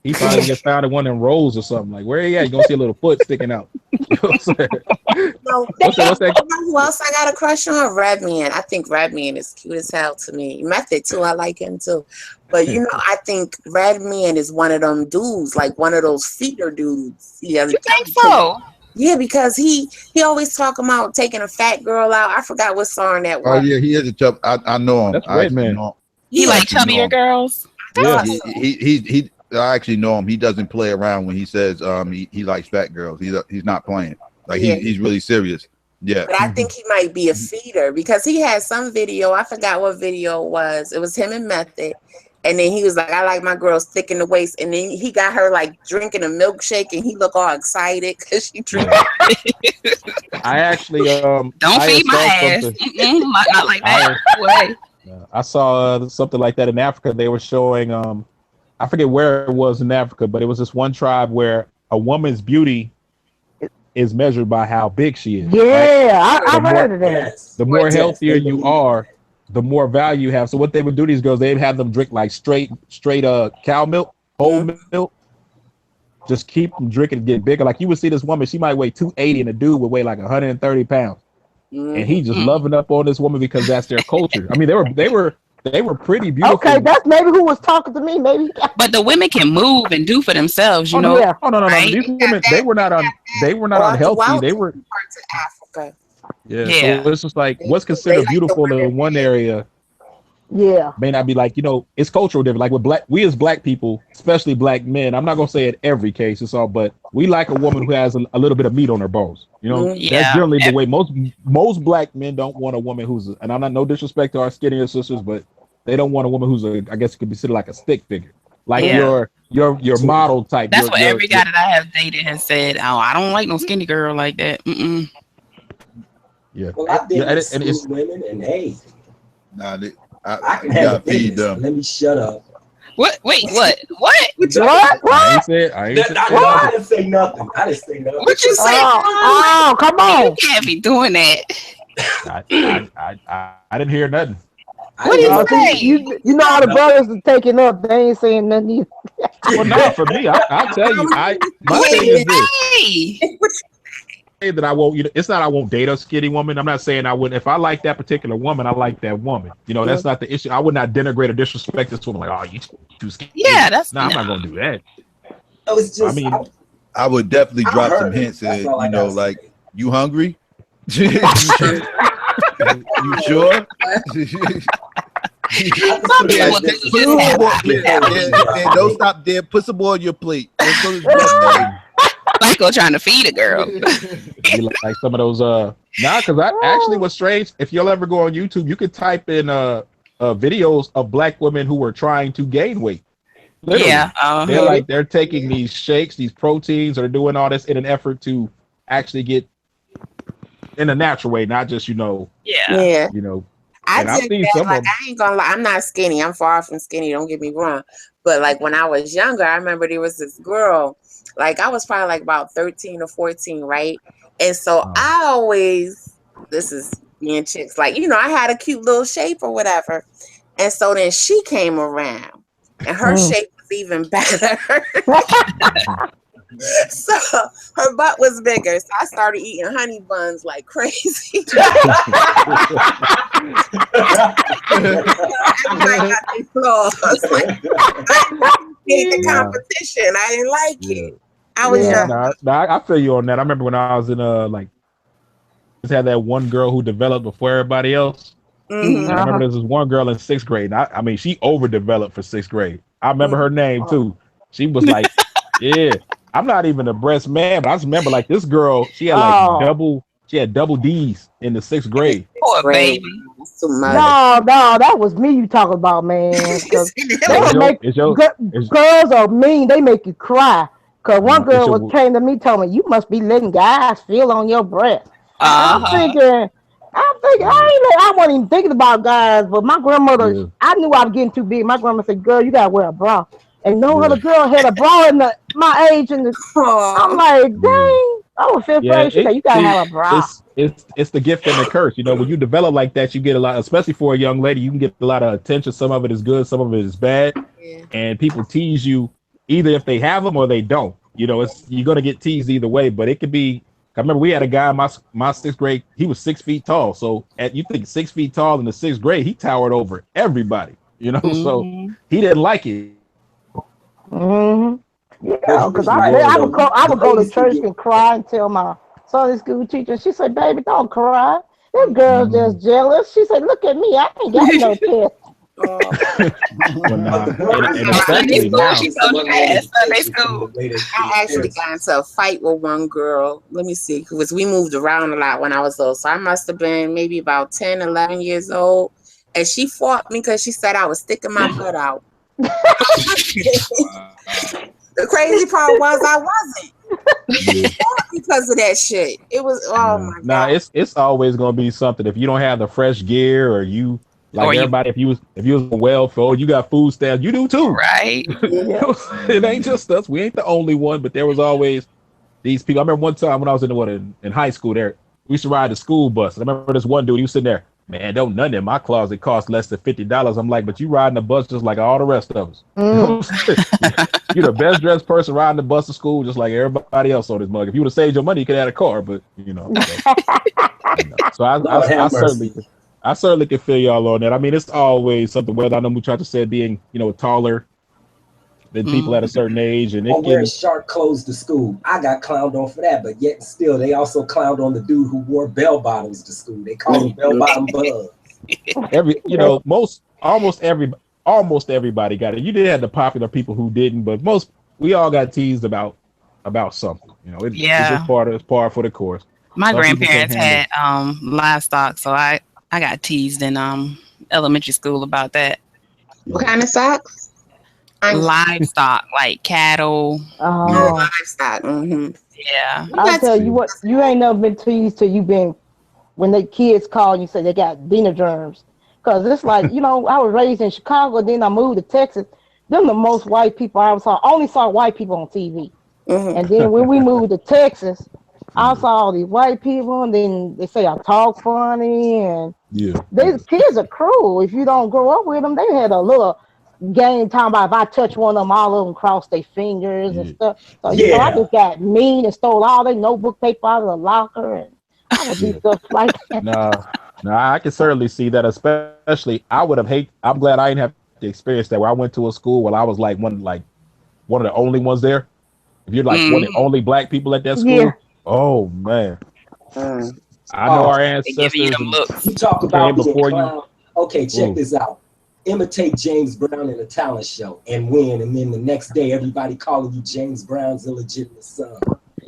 he probably just found in one of them rolls or something. Like, where he at? You gonna see a little foot sticking out. You know what I'm saying? No, What's that? you know who else I got a crush on? Redman. I think Redman is cute as hell to me. Method too. I like him too. But I think Redman is one of them dudes, like one of those feeder dudes. Yeah, You think so? Yeah, because he always talking about taking a fat girl out. I forgot what song that Oh was. yeah, he is a chub. I know him. That's I actually Redman. know him. He Yeah, like actually know chubbier him. girls. Yeah. He I actually know him. He doesn't play around when he says he likes fat girls. He's not playing. Like Yeah. he's really serious. Yeah. But I think he might be a feeder because he had some video. I forgot what video it was. It was him and Method. And then he was like, I like my girls thick in the waist. And then he got her like drinking a milkshake and he looked all excited because she drinking. I actually Don't I feed my saw ass. something. Not like that. Way. I saw something like that in Africa. They were showing I forget where it was in Africa, but it was this one tribe where a woman's beauty is measured by how big she is. Yeah, right? I've heard of that. The more Yes, healthier they you believe are, the more value you have. So what they would do, these girls, they'd have them drink like straight cow milk, whole milk. Just keep them drinking, get bigger. Like you would see this woman, she might weigh 280, and the dude would weigh like 130 pounds. And he just loving up on this woman because that's their culture. I mean, they were pretty beautiful. Okay, that's maybe who was talking to me. Maybe. But the women can move and do for themselves, you know. Yeah. Oh no. Right? These women, they were not unhealthy. They were parts of Africa. yeah. So it's just like what's considered beautiful in one area Yeah. may not be like, it's cultural different. Like with we as black people, especially black men, I'm not gonna say in every case it's all, but we like a woman who has a little bit of meat on her bones. Yeah. That's generally the way most black men don't want a woman who's, and I'm not no disrespect to our skinnier sisters, but they don't want a woman who's I guess could be considered like a stick figure, like your model type. That's what every guy that I have dated has said. Oh, I don't like no skinny girl like that. Mm-mm. Yeah. Well, I did Yeah, and school women, and hey, Nah, I can have a business. Let me shut up. What? Wait, what? What? I ain't said. I didn't say nothing. I didn't say nothing. What you say? Oh, come on! You can't be doing that. I didn't hear nothing. What did you say? You know how the brothers are taking up. They ain't saying nothing either. Well, no, for me, I'll tell you. My thing is this. Say that I won't. It's not I won't date a skinny woman. I'm not saying I wouldn't. If I like that particular woman, I like that woman. That's not the issue. I would not denigrate or disrespect this woman. Like, oh, you too skinny. Yeah, that's. I'm not gonna do that. It's just, I would definitely drop some hints. Like, you hungry? You sure? Don't stop there. Put some more on your plate. Let's go to the Psycho trying to feed a girl. Like some of those because I actually was strange. If you'll ever go on YouTube, you could type in videos of black women who were trying to gain weight. Literally. Yeah, they're taking these shakes, these proteins, or doing all this in an effort to actually get in a natural way, not just I take that, like, I ain't gonna lie, I'm not skinny. I'm far from skinny, don't get me wrong. But like when I was younger, I remember there was this girl, like I was probably like about 13 or 14, right? And so I always, this is being chicks, like, I had a cute little shape or whatever. And so then she came around and her shape was even better. So her butt was bigger, so I started eating honey buns like crazy. Everybody got their flaws. Like, I didn't the competition. I didn't like it. I was young. I feel you on that. I remember when I was in just had that one girl who developed before everybody else. Mm-hmm. I remember there was this one girl in 6th grade. I mean, she overdeveloped for 6th grade. I remember her name too. She was like, yeah. I'm not even a breast man, but I just remember like this girl, she had like double D's in the 6th grade. Poor baby. No, that was me you talking about, man. Girls are mean. They make you cry. Cause one girl came to me, told me, you must be letting guys feel on your breast. I'm thinking, I wasn't even thinking about guys, but my grandmother, I knew I was getting too big. My grandma said, girl, you gotta wear a bra. And no other girl had a bra in my age. I'm like, dang. I was 5th grade. She said, you gotta have a bra. It's the gift and the curse. When you develop like that, you get a lot, especially for a young lady, you can get a lot of attention. Some of it is good, some of it is bad. Yeah. And people tease you either if they have them or they don't. You're gonna get teased either way, but it could be. I remember we had a guy in my 6th grade, he was 6 feet tall. So you think 6 feet tall in the 6th grade, he towered over everybody, so he didn't like it. Yeah, because I would go to church and cry and tell my Sunday school teacher. She said, "Baby, don't cry. That girl's just jealous." She said, "Look at me. I ain't got no test." I actually got into a fight with one girl. Let me see, because we moved around a lot when I was little. So I must have been maybe about 10, 11 years old. And she fought me because she said I was sticking my butt out. The crazy part was I wasn't. Because of that shit. It was my God. It's always gonna be something. If you don't have the fresh gear or you everybody, if you was well-fed, you got food stamps, you do too. Right. It ain't just us. We ain't the only one, but there was always these people. I remember one time when I was in high school there, we used to ride the school bus. I remember this one dude, he was sitting there. Man, don't nothing in my closet cost less than $50. I'm like, but you riding the bus just like all the rest of us. You're the best dressed person riding the bus to school, just like everybody else on this mug. If you would have saved your money, you could have had a car, but So I certainly can feel y'all on that. I mean, it's always something. Whether I know Muchacha said being, taller than people at a certain age, and wearing sharp clothes to school. I got clowned on for that, but yet still, they also clowned on the dude who wore bell bottoms to school. They call him bell bottom bug. Almost everybody got it. You did have the popular people who didn't, but we all got teased about something. It's just part for the course. My grandparents had livestock, so I got teased in elementary school about that. What kind of socks? Livestock, like cattle. Livestock. Mm-hmm. Yeah. I'll tell you what, you ain't never been teased till you been when the kids call and you say they got dinner germs. Because it's like, you know, I was raised in Chicago, then I moved to Texas. Them the most white people I ever saw. I only saw white people on TV. And then when we moved to Texas, I saw all these white people, and then they say I talk funny, and these kids are cruel. If you don't grow up with them, they had a little game talking about if I touch one of them, all of them cross their fingers and stuff. So you know, I just got mean and stole all their notebook paper out of the locker, and I would do stuff like that. No, I can certainly see that. Especially, I would have hate. I'm glad I didn't have to experience that. Where I went to a school where I was like one of the only ones there. If you're like one of the only black people at that school, oh man. I know our ancestors. You talk about being clown. Okay, check this out. Imitate James Brown in a talent show and win, and then the next day everybody calling you James Brown's illegitimate son,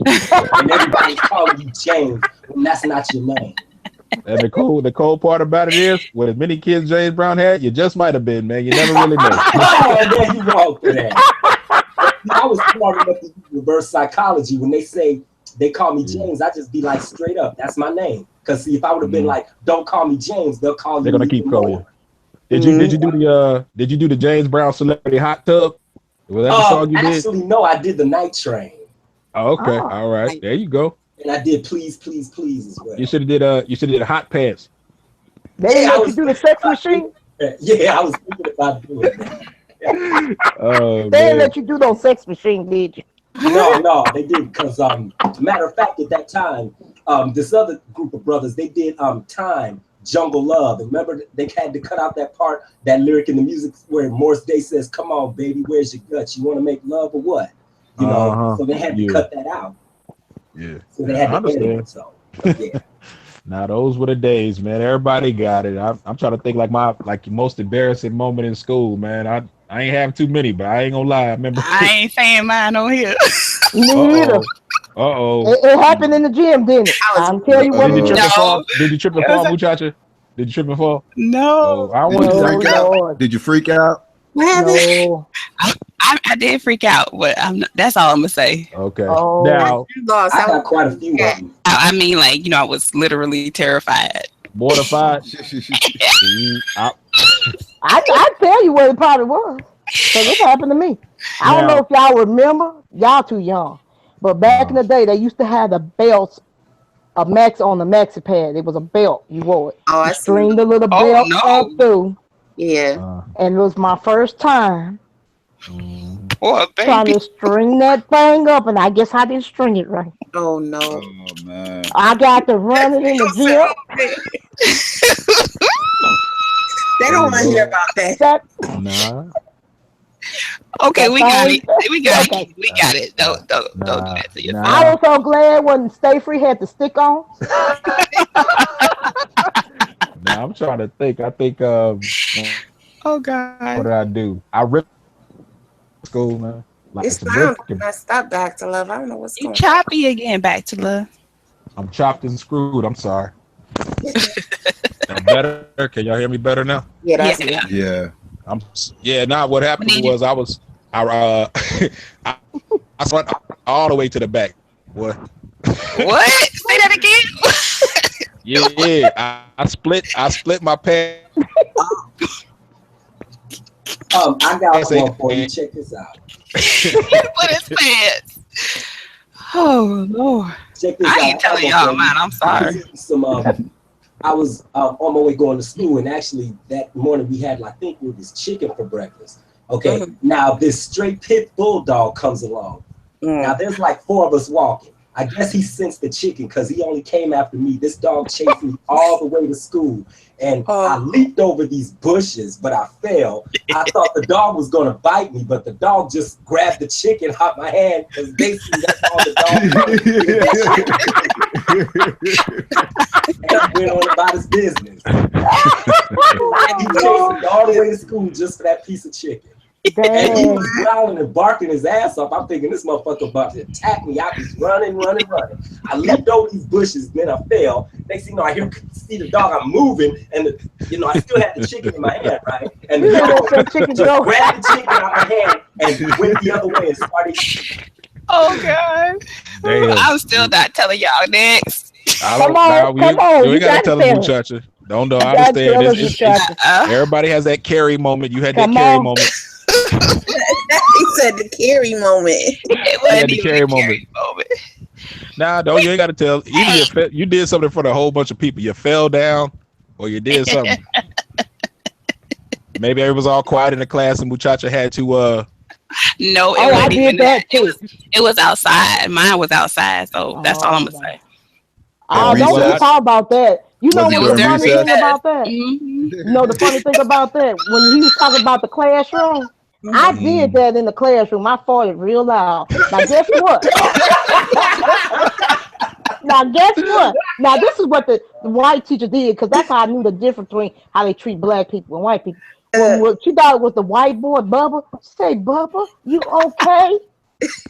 and everybody's calling you James when that's not your name. And the cool part about it is, with as many kids James Brown had, you just might have been, man. You never really know. Oh, there you go for that. I was smart enough to reverse psychology. When they say they call me James, I just be like, straight up, that's my name. Because see, if I would have been like, don't call me James, they'll call you. They're gonna keep calling you. Did you do the James Brown Celebrity Hot Tub? Was that the song you did? Actually, no, I did the Night Train. Oh, okay, all right, there you go. And I did Please, Please, Please as well. You should have did Hot Pants. They didn't let you do the Sex Machine? Yeah, I was thinking about doing that. They didn't let you do those Sex Machine, did you? No, they didn't. Because matter of fact, at that time, this other group of brothers, they did Time, Jungle Love. And remember, they had to cut out that part, that lyric in the music where Morris Day says, "Come on, baby, where's your guts? You want to make love or what?" You know, so they had to cut that out. Yeah. So they had to edit it. So yeah. Now those were the days, man. Everybody got it. I'm trying to think like my most embarrassing moment in school, man. I ain't having too many, but I ain't gonna lie. I remember. I ain't saying mine on here. Me either. It happened in the gym, didn't it? I'm telling you what. Did you trip and fall, muchacha? Did you trip and fall? No. I want to freak out. Did you freak out? No. I did freak out, but that's all I'm gonna say. Okay. Oh. Now I got quite a few of them. I mean, like, I was literally terrified. Mortified. I tell you what it probably was. Because it happened to me. I don't know if y'all remember. Y'all too young. But back in the day, they used to have the belts on the maxi pad. It was a belt. You wore it. Oh, I stringed the little belt up through. Yeah. And it was my first time Poor baby. trying to string that thing up, and I guess I didn't string it right. Oh no. Oh man. I got to run it in the gym. They don't want to hear about that. Nah. Okay, we got it. We got it. Don't do that to yourself. I was so glad when Stay Free had the stick on. Now I'm trying to think. I think oh God. What did I do? I ripped school, man. Like It's not messed up. Back to Love. I don't know what's You going on. choppy again, Back to Love. I'm chopped and screwed. I'm sorry. Better? Can y'all hear me better now? Yeah, that's Yeah. What happened was I went all the way to the back. What? What? Say that again. Yeah. I split my pants. I got one for you. Check this out. Put his pants. Oh Lord. Check this I out. ain't telling y'all, man. I'm sorry. I was on my way going to school, and actually that morning we had, I think it was chicken for breakfast. Okay, now this straight pit bulldog comes along. Now there's like 4 of us walking. I guess he sensed the chicken because he only came after me. This dog chased me all the way to school, and I leaped over these bushes, but I fell. I thought the dog was going to bite me, but the dog just grabbed the chicken out my hand because basically that's all the dog and went on about his business. And he chased me all the way to school just for that piece of chicken. And he was growling and barking his ass off. I'm thinking this motherfucker about to attack me. I was running. I leaped over these bushes, then I fell. Next thing you know, I see the dog. I'm moving, and I still had the chicken in my hand, right? And the dog just grabbed the chicken out of my hand and went the other way and started. Oh God! Damn. I'm still not telling y'all next. Come on. We gotta tell the muchacha. Don't know. I understand. Everybody has that Carrie moment. You had that Carrie moment. He said the Carrie moment. It wasn't the even Carrie a moment. moment. Nah, no, you ain't got to tell. Either you did something in front of a whole bunch of people. You fell down, or you did something. Maybe it was all quiet in the class, and Muchacha had to. No, I did that too. It was outside. Mine was outside, so that's all I'm gonna say. Don't even talk about that. You know what's the funny thing about that? Mm-hmm. You know the funny thing about that? When he was talking about the classroom, I did that in the classroom. I farted real loud. Now guess what? Now this is what the white teacher did, because that's how I knew the difference between how they treat black people and white people. When she thought it was the white boy, Bubba. She said, Bubba, you okay?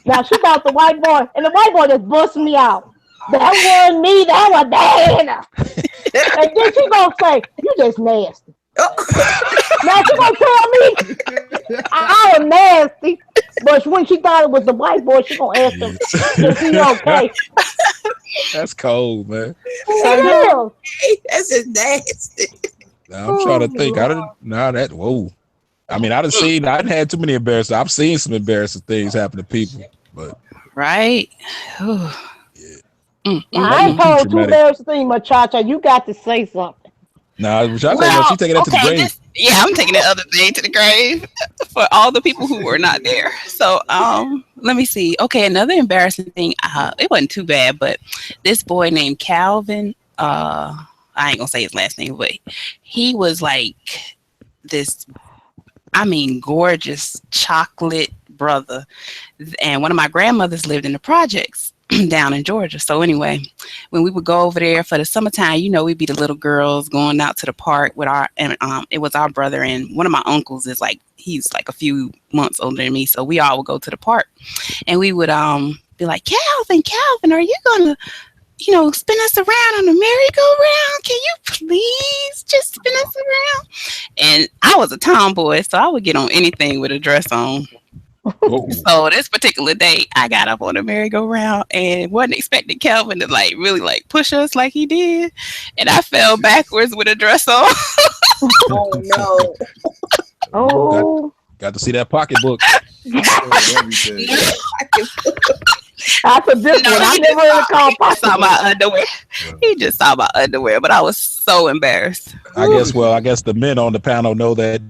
Now she thought the white boy, and the white boy just busted me out. That wasn't me, that was Diana. And then she gonna say, you just nasty. Now she gonna tell me I am nasty. But when she thought it was the white boy, she gonna ask him, is he okay? That's cold, man. That's just nasty. Now, I'm trying to think. Whoa. I mean, I done had too many embarrassing. I've seen some embarrassing things happen to people, but right. I ain't told too embarrassing thing, Muchacha. You got to say something. Nah, Muchacha, she's taking that to the grave. I'm taking the other thing to the grave for all the people who were not there. So, let me see. Okay, another embarrassing thing. It wasn't too bad, but this boy named Calvin. I ain't gonna say his last name, but he was like this, gorgeous chocolate brother. And one of my grandmothers lived in the projects down in Georgia. So anyway, when we would go over there for the summertime, we'd be the little girls going out to the park with it was our brother, and one of my uncles he's like a few months older than me. So we all would go to the park, and we would be like, Calvin, are you gonna spin us around on the merry-go-round? Can you please just spin us around? And I was a tomboy, so I would get on anything with a dress on. So this particular day, I got up on the merry-go-round and wasn't expecting Calvin to really push us like he did, and I fell backwards with a dress on. Oh no! Got to see that pocketbook. That's a different one. I never really called saw my underwear. He just saw my underwear, but I was so embarrassed. I guess the men on the panel know that,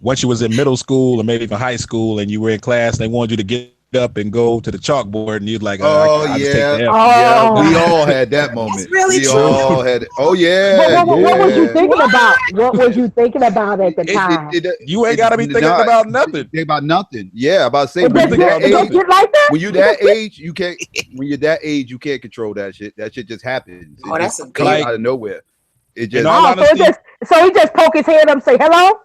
once you was in middle school or maybe even high school and you were in class, they wanted you to get up and go to the chalkboard, and you'd like, yeah, we all had that moment. That's really true. All had it. Oh yeah. What was you thinking about? What was you thinking about at the time? You ain't gotta be thinking about nothing. Think about nothing. Yeah, about to say when you're that age, you can't. When you're that age, you can't control that shit. That shit just happens. It that's just comes out of nowhere. It just. So he just poke his head up and say hello.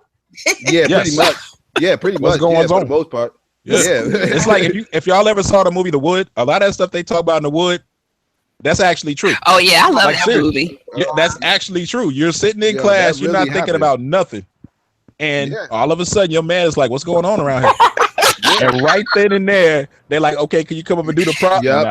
Yeah, pretty much. Yeah, pretty much. Going on? For the most part. Yeah. It's like if y'all ever saw the movie The Wood, a lot of that stuff they talk about in The Wood, that's actually true. Oh yeah, I love that movie. Yeah, that's actually true. You're sitting in class, you're not thinking about nothing, and all of a sudden your man is like, "What's going on around here?" And right then and there, they're like, "Okay, can you come up and do the prop?" Yeah,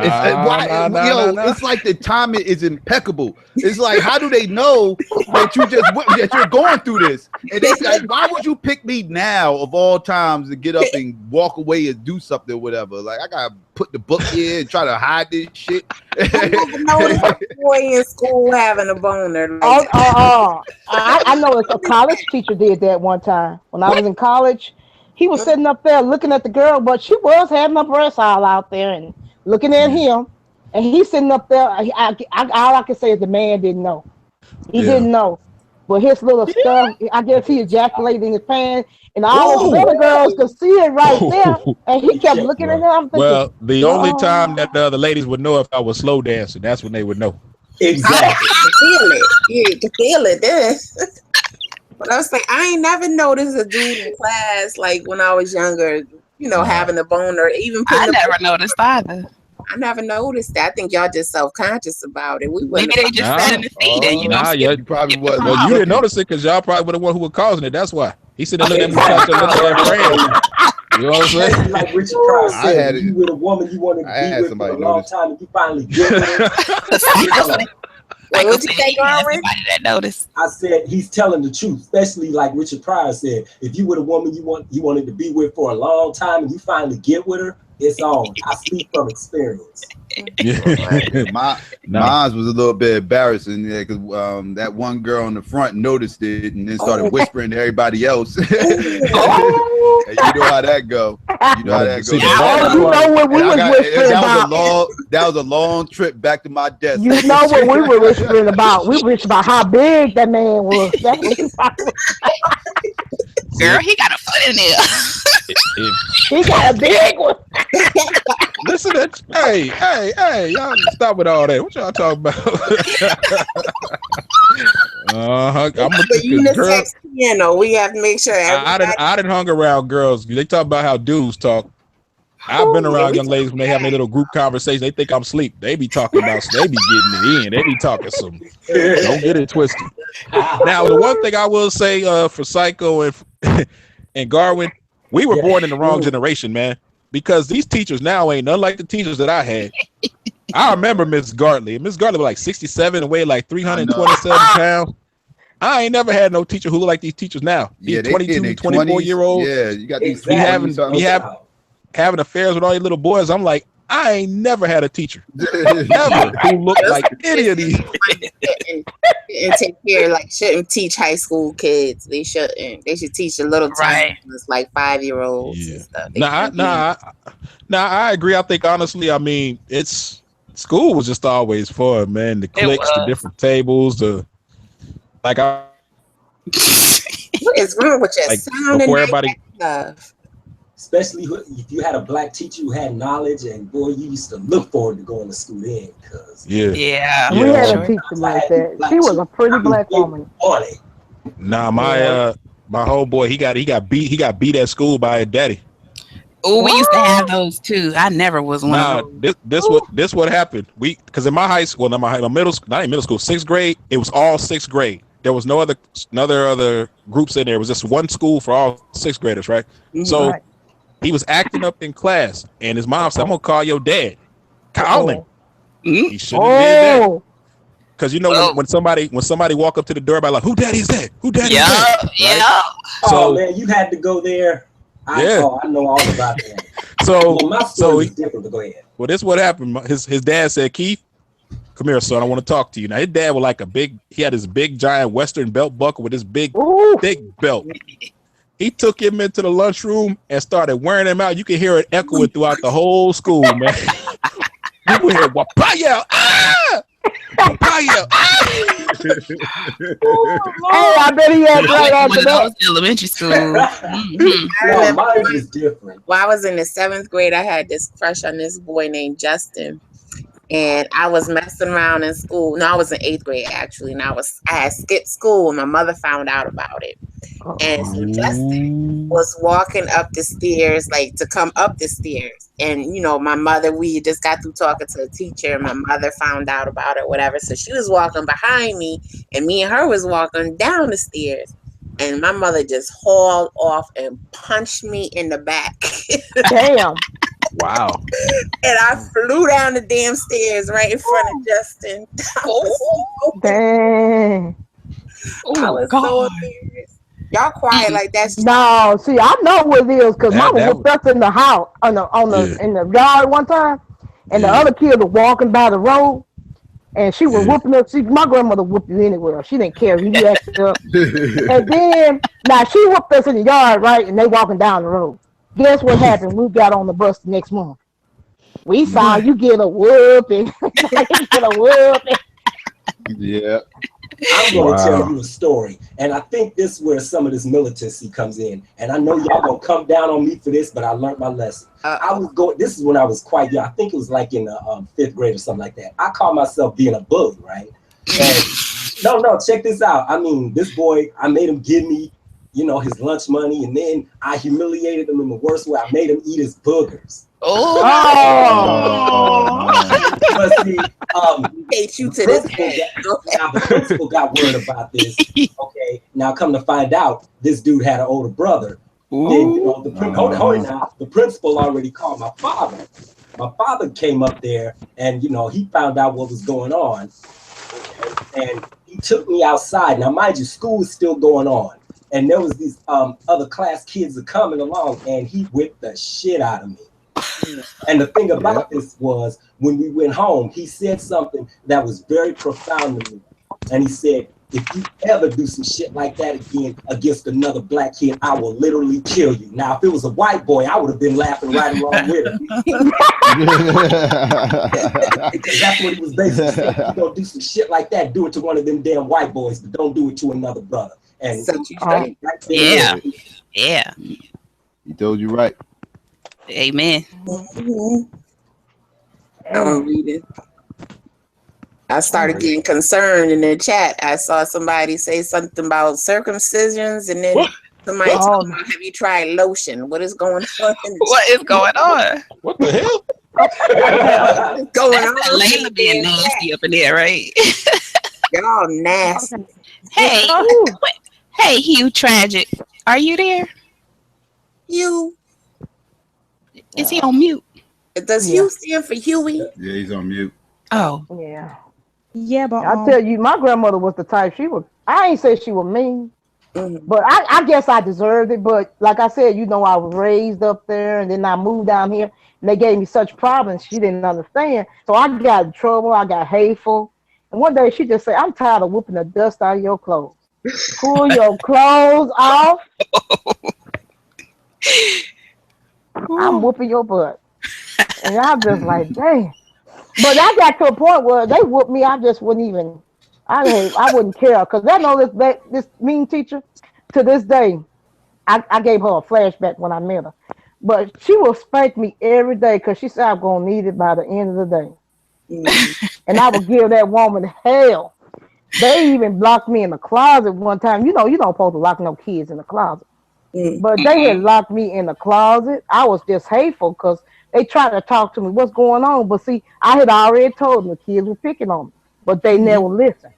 it's like the timing is impeccable. It's like, how do they know that you're going through this? And it's like, why would you pick me now of all times to get up and walk away and do something or whatever? Like, I gotta put the book here and try to hide this shit. I never noticed a boy in school having a boner. I know a college teacher did that one time when I was in college. He was sitting up there looking at the girl, but she was having her breasts all out there and looking at him. And he's sitting up there. All I can say is the man didn't know. He didn't know. But his little stuff, I guess he ejaculated in his pants. And all the other girls could see it right there. And he kept looking at him. Well, the only time that the ladies would know if I was slow dancing, that's when they would know. Exactly. You can feel it then. But I was like, I ain't never noticed a dude in class, like when I was younger, having a boner. I never noticed either. I never noticed that. I think y'all just self-conscious about it. Maybe they just sat in the feet and you probably was. Well, you didn't notice it because y'all probably were the one who was causing it. That's why. He said, "Look at me, looking at friends." You know what I'm saying? Like Richard Pryor said, you with a woman you wanted to be with for a long time, and you finally get with her. Well, what you say, Garwin? That notice. I said he's telling the truth, especially like Richard Pryor said. If you were the woman you wanted to be with for a long time and you finally get with her, it's on. I speak from experience. Mine was a little bit embarrassing, because that one girl in the front noticed it and then started whispering to everybody else. And you know how that go. You know how that goes. You know what we was whispering about. That was a long trip back to my desk. You know what we were whispering about. We whispered about how big that man was. That's what we talking. Girl, he got a foot in there. He got a big one. Listen, hey, y'all stop with all that. What y'all talking about? I'm the unisex piano. We have to make sure. I didn't hung around girls. They talk about how dudes talk. I've been around young ladies when they have their little group conversation. They think I'm asleep. They be talking about, they be getting it in. They be talking some. Don't get it twisted. Now, the one thing I will say for Psycho and Garwin, we were born in the wrong generation, man. Because these teachers now ain't none like the teachers that I had. I remember Miss Gartley. Miss Gartley was like 67 and weighed like 327 pounds. I ain't never had no teacher who look like these teachers now. These 22, 24-year-olds. Yeah, you got these having affairs with all these little boys. I'm like, I ain't never had a teacher ever who looked like any of these. And take care, like, shouldn't teach high school kids. They shouldn't. They should teach the little teenagers, like 5-year-olds and stuff. I agree. I think honestly, I mean, school was just always fun, man. The cliques, the different tables, what is wrong with your sound and everybody stuff? Especially if you had a black teacher who had knowledge, and boy, you used to look forward to going to school then. We had a teacher like that. She was a pretty black woman. Nah, my homeboy, he got beat at school by his daddy. Oh, we used to have those too. I never was one of those. This what happened. Because in my high school, not middle school, 6th grade, it was all 6th grade. There was no other groups in there. It was just one school for all 6th graders, right? So he was acting up in class, and his mom said, "I'm gonna call your dad." Call him. He shouldn't have did that. Because you know when somebody walk up to the door by like, "Who daddy is that? Who daddy is that?" Yeah. Right? Oh man, you had to go there. I know all about that. So my story is different, but go ahead. Well, this is what happened. His dad said, "Keith, come here, son. I want to talk to you." Now his dad was like he had this big giant Western belt buckle with this big thick belt. He took him into the lunchroom and started wearing him out. You could hear it echoing throughout the whole school, man. You could hear Wapaya, Wapaya. Oh, I bet he had right after that. Elementary school. Mine is different. When I was in the 7th grade, I had this crush on this boy named Justin. And I was messing around in school. No, I was in 8th grade actually. And I had skipped school, and my mother found out about it. And so Justin was walking up the stairs, like to come up the stairs. And you know, my mother, we just got through talking to the teacher, and my mother found out about it, whatever. So she was walking behind me, and me and her was walking down the stairs. And my mother just hauled off and punched me in the back. Damn. Wow. And I flew down the damn stairs right in front of Justin. Dang. I was so embarrassed. Y'all quiet like that. No, see, I know what it is because mama was us in the house in the yard one time, and the other kid was walking by the road, and she was whooping us. My grandmother whooped you anywhere. She didn't care. You acted up. And then now she whooped us in the yard, right? And they walking down the road. Guess what happened? We got on the bus the next morning. We saw you get a whooping. Yeah. I'm going to tell you a story, and I think this is where some of this militancy comes in. And I know y'all gonna come down on me for this, but I learned my lesson. This is when I was quite young. I think it was like in the 5th grade or something like that. I called myself being a bully, right? And no, check this out. I mean, this boy, I made him give me, his lunch money, and then I humiliated him in the worst way. I made him eat his boogers. But see, hate you to this day. Now the principal got word about this. Okay, now come to find out, this dude had an older brother. Then, hold on now. The principal already called my father. My father came up there, and he found out what was going on. Okay. and he took me outside. Now, mind you, school is still going on, and there was these other class kids are coming along, and he whipped the shit out of me. And the thing about this was, when we went home, he said something that was very profound to me, and he said, if you ever do some shit like that again against another black kid, I will literally kill you. Now, if it was a white boy, I would have been laughing right along with him. Because that's what he was basically saying. If you're going to do some shit like that, do it to one of them damn white boys, but don't do it to another brother. And right there, yeah. He told you right. Amen. I'm gonna read it. I started getting concerned in the chat. I saw somebody say something about circumcisions, and then somebody told me, have you tried lotion? What is going on? What is going on? What the hell? What's going on? Layla being nasty up in there, right? Y'all nasty. Hey, hey, Hugh Tragic. Are you there? Hugh. Is he on mute? Does Hugh stand for Huey? Yeah, he's on mute. Oh. Yeah. Yeah, but I tell you, my grandmother was the type. I ain't say she was mean, but I guess I deserved it. But like I said, you know, I was raised up there, and then I moved down here, and they gave me such problems she didn't understand. So I got in trouble. I got hateful. And one day she just said, I'm tired of whooping the dust out of your clothes. Pull your clothes off. I'm whooping your butt. And I'm just like, dang. But I got to a point where they whooped me. I just wouldn't even, I wouldn't care. Because I know this mean teacher, to this day, I gave her a flashback when I met her. But she will spank me every day because she said I'm going to need it by the end of the day. And I would give that woman hell. They even blocked me in the closet one time. You know, you don't supposed to lock no kids in the closet. But they had locked me in the closet. I was just hateful because they tried to talk to me, what's going on? But see, I had already told them the kids were picking on me, but they never listened.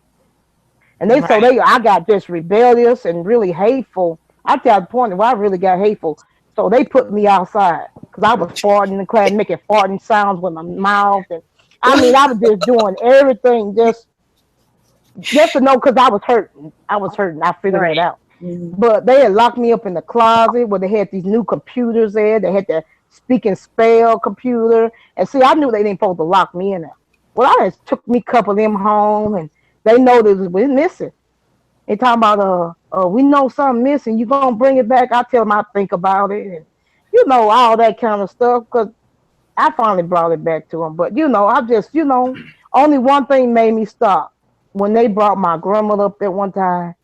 And I got just rebellious and really hateful. I got to the point where I really got hateful. So they put me outside because I was farting in the class, making farting sounds with my mouth. And I mean, I was just doing everything just to know, because I was hurting. I figured it out. But they had locked me up in the closet where they had these new computers there. They had the speak and spell computer. And see, I knew they didn't supposed to lock me in there. Well, I just took me a couple of them home, and they know that we're missing. They talking about, we know something missing. You gonna bring it back? I tell them I think about it, and you know, all that kind of stuff. Because I finally brought it back to them. But you know, I just, you know, only one thing made me stop. When they brought my grandmother up there one time,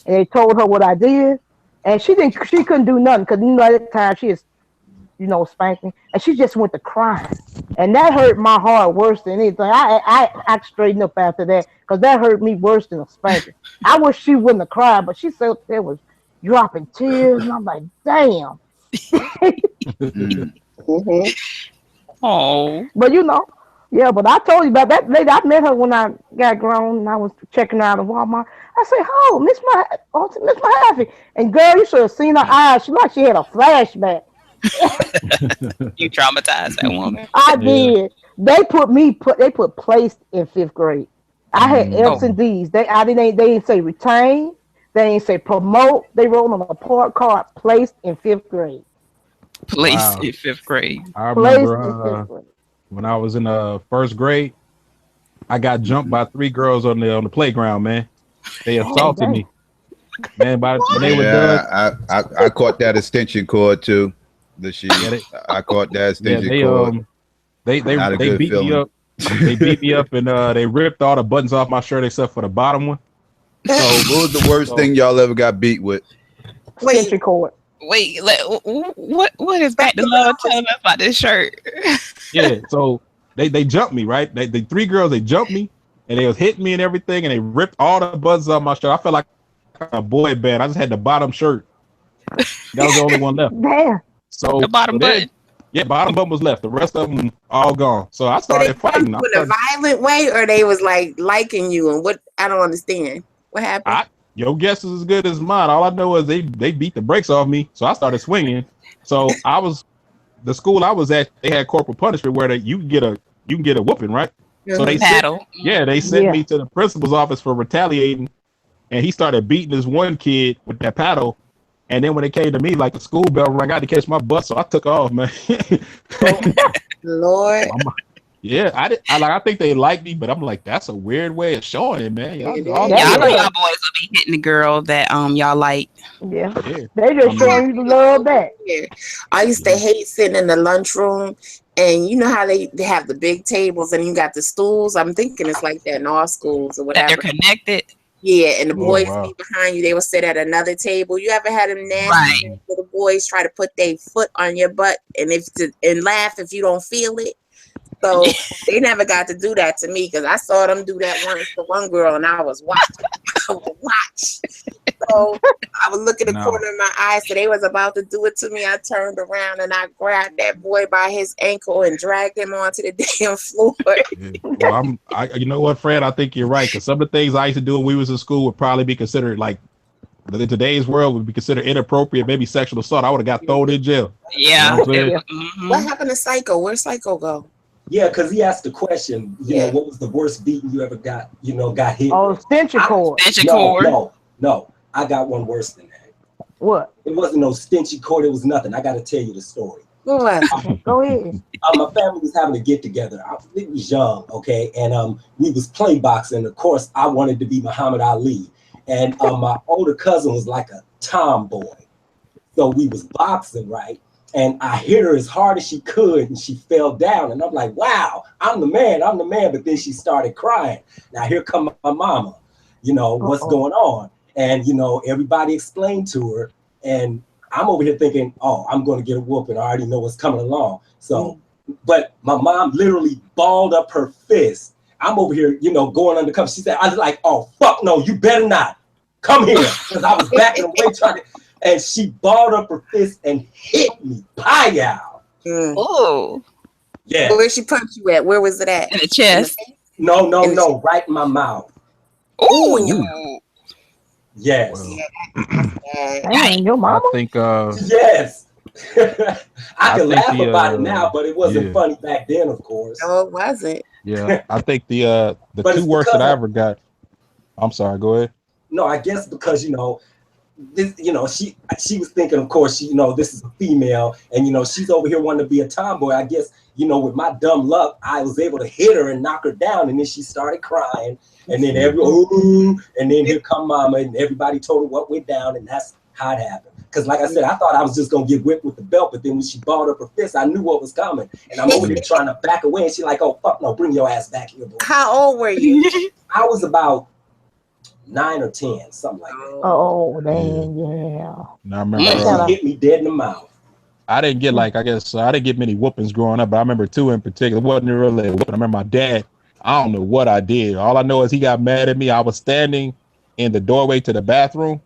and they told her what I did, and she couldn't do nothing because, you know, at the time she is, you know, spanked me, and she just went to crying, and that hurt my heart worse than anything. I straightened up after that because that hurt me worse than a spanking. I wish she wouldn't have cried, but she said there was dropping tears, and I'm like, damn. Oh, but you know. Yeah, but I told you about that lady. I met her when I got grown and I was checking her out of Walmart. I said, oh, Miss Mahaffey. And girl, you should have seen her eyes. She had a flashback. You traumatized that woman. I did. They put placed in 5th grade. I had F's and D's. They didn't say retain. They didn't say promote. They wrote on a report card, placed in 5th grade. Placed in 5th grade. I remember when I was in 1st grade, I got jumped by 3 girls on the playground, man. They assaulted me. Man, when they were done. I caught that extension cord too. I caught that extension cord. They beat me up. They beat me up and they ripped all the buttons off my shirt except for the bottom one. So what was the worst thing y'all ever got beat with? Extension cord. Wait, what is back to love telling us about this shirt? Yeah, so they jumped me, right? The 3 girls, they jumped me and they was hitting me and everything, and they ripped all the buttons off my shirt. I felt like a boy band. I just had the bottom shirt. That was the only one left. Damn. So the bottom button. Yeah, bottom button was left. The rest of them all gone. So I started fighting. In a violent way, or they was like liking you, and what? I don't understand. What happened? Your guess is as good as mine. All I know is they beat the brakes off me, so I started swinging. So the school I was at, they had corporal punishment where you can get a whooping, right? So they paddle. they sent me to the principal's office for retaliating, and he started beating this one kid with that paddle. And then when it came to me, like the school bell rang, I had to catch my bus, so I took off, man. Lord. I think they like me, but I'm like, that's a weird way of showing it, man. I know y'all boys will be hitting the girl that y'all like. Yeah. They just showing you the love back. I used to hate sitting in the lunchroom, and you know how they have the big tables and you got the stools. I'm thinking it's like that in all schools or whatever. That they're connected. Yeah, and the boys be behind you. They will sit at another table. You ever had them nasty little boys try to put their foot on your butt and laugh if you don't feel it? So they never got to do that to me because I saw them do that once to one girl and I was watching. So I would look in the corner of my eye. So they was about to do it to me. I turned around and I grabbed that boy by his ankle and dragged him onto the damn floor. Well, you know what, Fred? I think you're right. Because some of the things I used to do when we was in school would probably be considered like in today's world would be considered inappropriate, maybe sexual assault. I would have got thrown in jail. Yeah. You know what, what happened to Psycho? Where'd Psycho go? Yeah, because he asked the question, you know, what was the worst beating you ever got, got hit? Oh, stench cord. No, I got one worse than that. What? It wasn't no stenchy cord, it was nothing. I got to tell you the story. What? Go ahead. My family was having a get together. We was young, okay, and we was play boxing. Of course, I wanted to be Muhammad Ali, and my older cousin was like a tomboy, so we was boxing, right? And I hit her as hard as she could, and she fell down. And I'm like, wow, I'm the man. But then she started crying. Now here come my mama, what's going on? And, everybody explained to her. And I'm over here thinking, oh, I'm going to get a whooping. I already know what's coming along. So, but my mom literally balled up her fist. I'm over here, going undercover. She said, I was like, oh, fuck no, you better not. Come here. Because I was backing away trying to. And she balled up her fist and hit me. Pow! Oh. Yeah. Where she punched you at? Where was it at? In the chest? No. Right in my mouth. Oh. Yes. Dang, your mama? I think yes. I can laugh about it now, but it wasn't funny back then, of course. No, it wasn't. Yeah. I think the two worst that I ever got. I'm sorry, go ahead. No, I guess because this, she was thinking, of course, this is a female, and she's over here wanting to be a tomboy. I guess, with my dumb luck, I was able to hit her and knock her down, and then she started crying, and then and then here come mama, and everybody told her what went down, and that's how it happened. Because, like I said, I thought I was just gonna get whipped with the belt, but then when she balled up her fist, I knew what was coming, and I'm over here trying to back away, and she's like, "Oh fuck no, bring your ass back here, boy." How old were you? I was about 9 or 10, something like that. Oh, dang, yeah. Now I remember she hit me dead in the mouth. I didn't get I didn't get many whoopings growing up, but I remember two in particular. It wasn't really a whooping. I remember my dad. I don't know what I did. All I know is he got mad at me. I was standing in the doorway to the bathroom,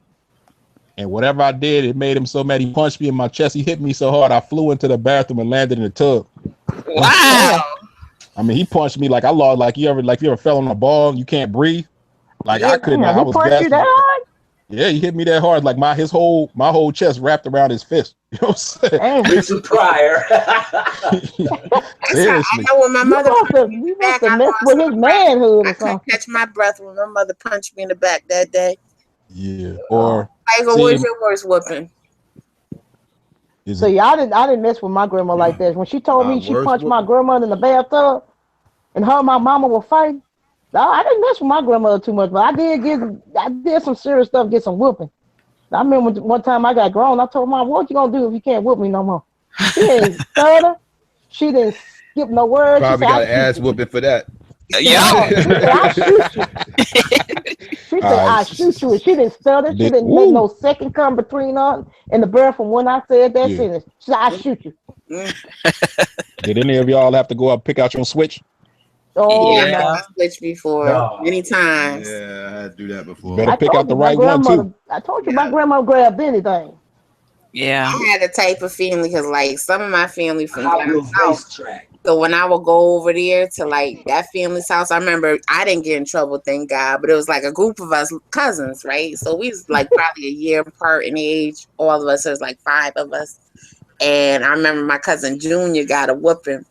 and whatever I did, it made him so mad. He punched me in my chest. He hit me so hard, I flew into the bathroom and landed in the tub. Wow. I mean, he punched me like I lost. Like you ever fell on a ball and you can't breathe. Like I couldn't. I was gasping. Yeah, he hit me that hard. Like my whole chest wrapped around his fist. You know what I'm saying? Richard Pryor. I know when my mother punched me in the back, I messed with his manhood. I couldn't catch my breath when my mother punched me in the back that day. Yeah. Or where's your worst whooping? So I didn't mess with my grandma like that. When she told me she punched my grandmother in the bathtub, and her and my mama were fighting. No, I didn't mess with my grandmother too much, but I did some serious stuff, get some whooping. I remember one time I got grown, I told Mom, what you gonna do if you can't whoop me no more? She didn't stutter. She didn't skip no words. Probably got an ass whooping for that. Yeah. She said, I shoot you. And she didn't stutter. She didn't let no second come between her and the breath from when I said that sentence. She said, I shoot you. Did any of y'all have to go up pick out your switch? Oh, yeah, no. I switched before many times. Yeah, I had to do that before. Better pick out the right one too. I told you my grandma grabbed anything. Yeah, I had a type of family because, like, some of my family from down south. So when I would go over there to like that family's house, I remember I didn't get in trouble, thank God. But it was like a group of us cousins, right? So we was like probably a year apart in age. All of us, there's like 5 of us. And I remember my cousin Junior got a whooping.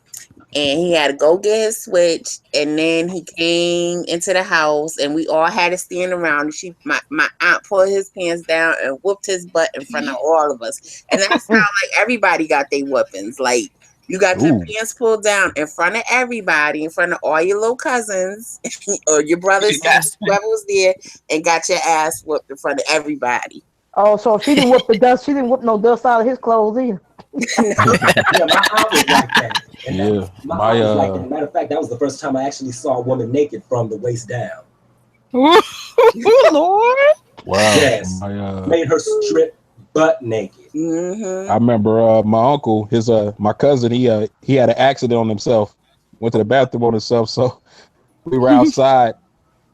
and he had to go get his switch, and then he came into the house, and we all had to stand around. And my aunt pulled his pants down and whooped his butt in front of all of us, and that's how like everybody got their whoopings. Like you got your pants pulled down in front of everybody, in front of all your little cousins or your brothers, whoever was there, and got your ass whooped in front of everybody. Oh, so she didn't whoop the dust. She didn't whoop no dust out of his clothes either. Yeah, my aunt was like that. And Yeah, my aunt was like that. Matter of fact, that was the first time I actually saw a woman naked from the waist down. Lord. Wow. Yes. Made her strip butt naked. I remember my uncle, my cousin, he had an accident on himself, went to the bathroom on himself. So we were outside.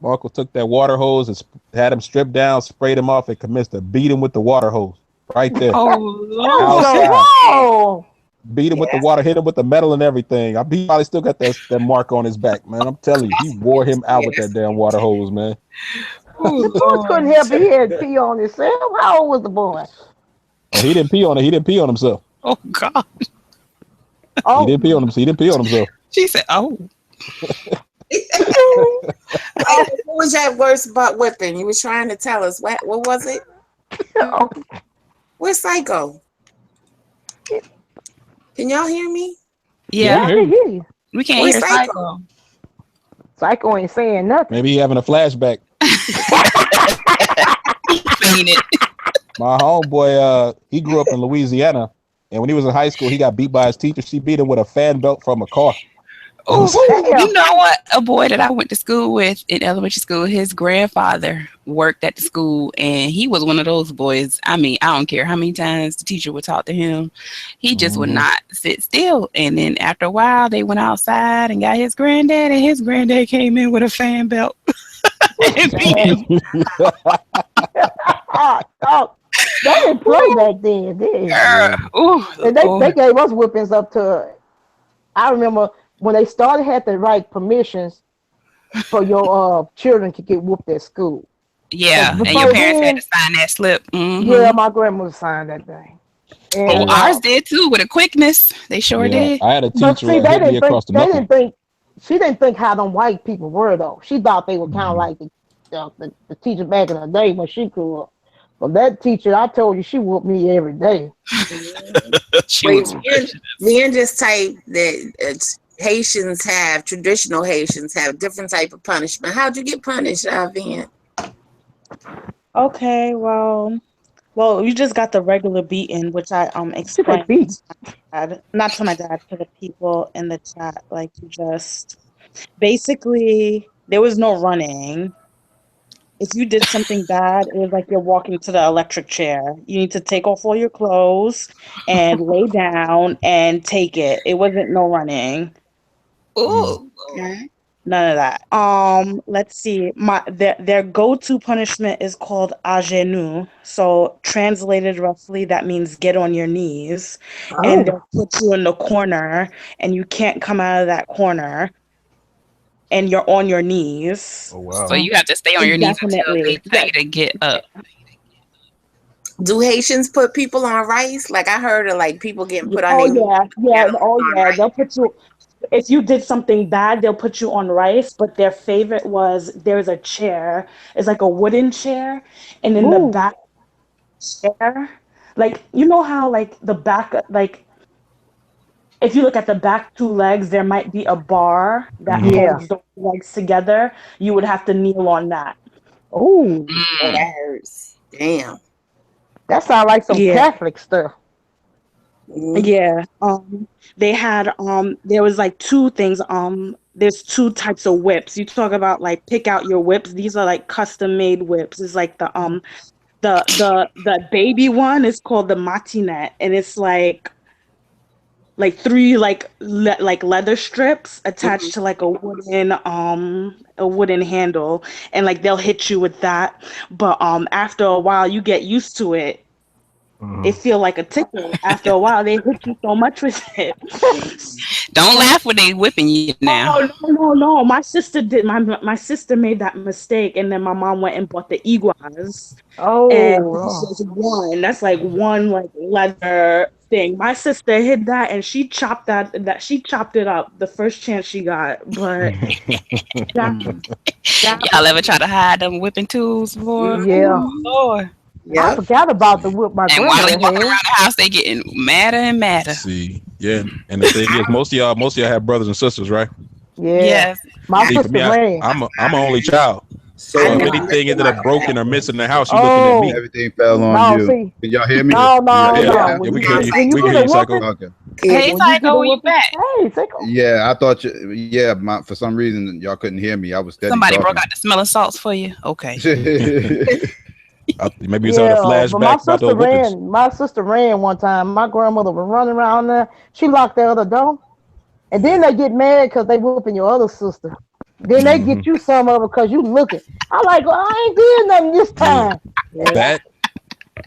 My uncle took that water hose and had him stripped down, sprayed him off, and commenced to beat him with the water hose right there. Oh, Lord. Beat him with the water, hit him with the metal and everything. He probably still got that mark on his back, man. I'm telling you, he wore him out with that damn water hose, man. The boy couldn't help it. He had to pee on himself. How old was the boy? Oh, he didn't pee on it. He didn't pee on himself. Oh God. Oh. He didn't pee on himself. He didn't pee on himself. She said, "Oh." What was that worst butt whipping? You was trying to tell us what was it? Where's Psycho? Can y'all hear me? Yeah, I can hear you. We can't hear Psycho. Psycho ain't saying nothing. Maybe he having a flashback. My homeboy, he grew up in Louisiana, and when he was in high school, he got beat by his teacher. She beat him with a fan belt from a car. Oh, you know what? A boy that I went to school with in elementary school, his grandfather worked at the school, and he was one of those boys. I mean, I don't care how many times the teacher would talk to him. He just would not sit still. And then after a while, they went outside and got his granddad, and his granddad came in with a fan belt. And beat him. They didn't play back then, did they? They gave us whippings up to, I remember when they started had to write permissions for your children to get whooped at school. Yeah, and your parents had to sign that slip. Yeah, my grandmother signed that thing. And, ours did too, with a quickness. They sure did. I had a teacher who hit me across the knuckle. She didn't think how them white people were though. She thought they were kind of like the teacher back in the day when she grew up. But that teacher, I told you, she whooped me every day. Leon just typed that traditional Haitians have different type of punishment. How'd you get punished, Vian? Okay, well, you just got the regular beating, which I explained. Not to my dad, to the people in the chat. Like, you just basically, there was no running. If you did something bad, it was like you're walking to the electric chair. You need to take off all your clothes and lay down and take it. It wasn't no running. Oh, okay. None of that. Let's see. Their go-to punishment is called à genoux. So translated roughly, that means get on your knees. And they'll put you in the corner, and you can't come out of that corner. And you're on your knees. Oh wow! So you have to stay on your knees until they tell you to get up. Do Haitians put people on rice? Like I heard of like people getting put on. They'll put you. If you did something bad, they'll put you on rice. But their favorite was there's a chair. It's like a wooden chair, and in the back chair, like you know how like the back like. If you look at the back two legs, there might be a bar that holds the legs together. You would have to kneel on that. Oh, that hurts. Damn. That sounds like some Catholic stuff. Yeah. They had there was like two things. There's two types of whips. You talk about like pick out your whips. These are like custom made whips. It's like the baby one is called the matinette, and it's like three leather strips attached to like a wooden handle, and like they'll hit you with that. But after a while you get used to it, it feel like a tickle. After a while, they hit you so much with it. Don't laugh when they whipping you now. Oh no! My sister did. My sister made that mistake, and then my mom went and bought the iguas. Oh, and this is one. That's like one like leather thing. My sister hid that, and she chopped that she chopped it up the first chance she got. But y'all ever try to hide them whipping tools before? Yeah. Lord. Yeah. I forgot about the whip my And while they grandmother walking had. around the house, they getting madder and madder. See, yeah, and the thing is, most of y'all have brothers and sisters, right? Yeah. Yes. My See, sister for me, ran. I'm an only child. So if anything ended up broken or missing in the house, you looking at me. Everything fell on No, you. see. Can y'all hear me? No. Yeah, When we you can get hear you. We can hear you, Psycho. Okay. Hey, when Psycho, you back? Hey, Psycho. Yeah, I thought you. Yeah, for some reason y'all couldn't hear me. I was steady Somebody talking. broke out the smelling salts for you. Okay. Maybe you saw the flashback but my about those sister whippings. ran. My sister ran one time. My grandmother was running around there. She locked the other door, and then they get mad because they whooping your other sister. Then they get you some of it because you looking. I'm like, well, I ain't did nothing this time.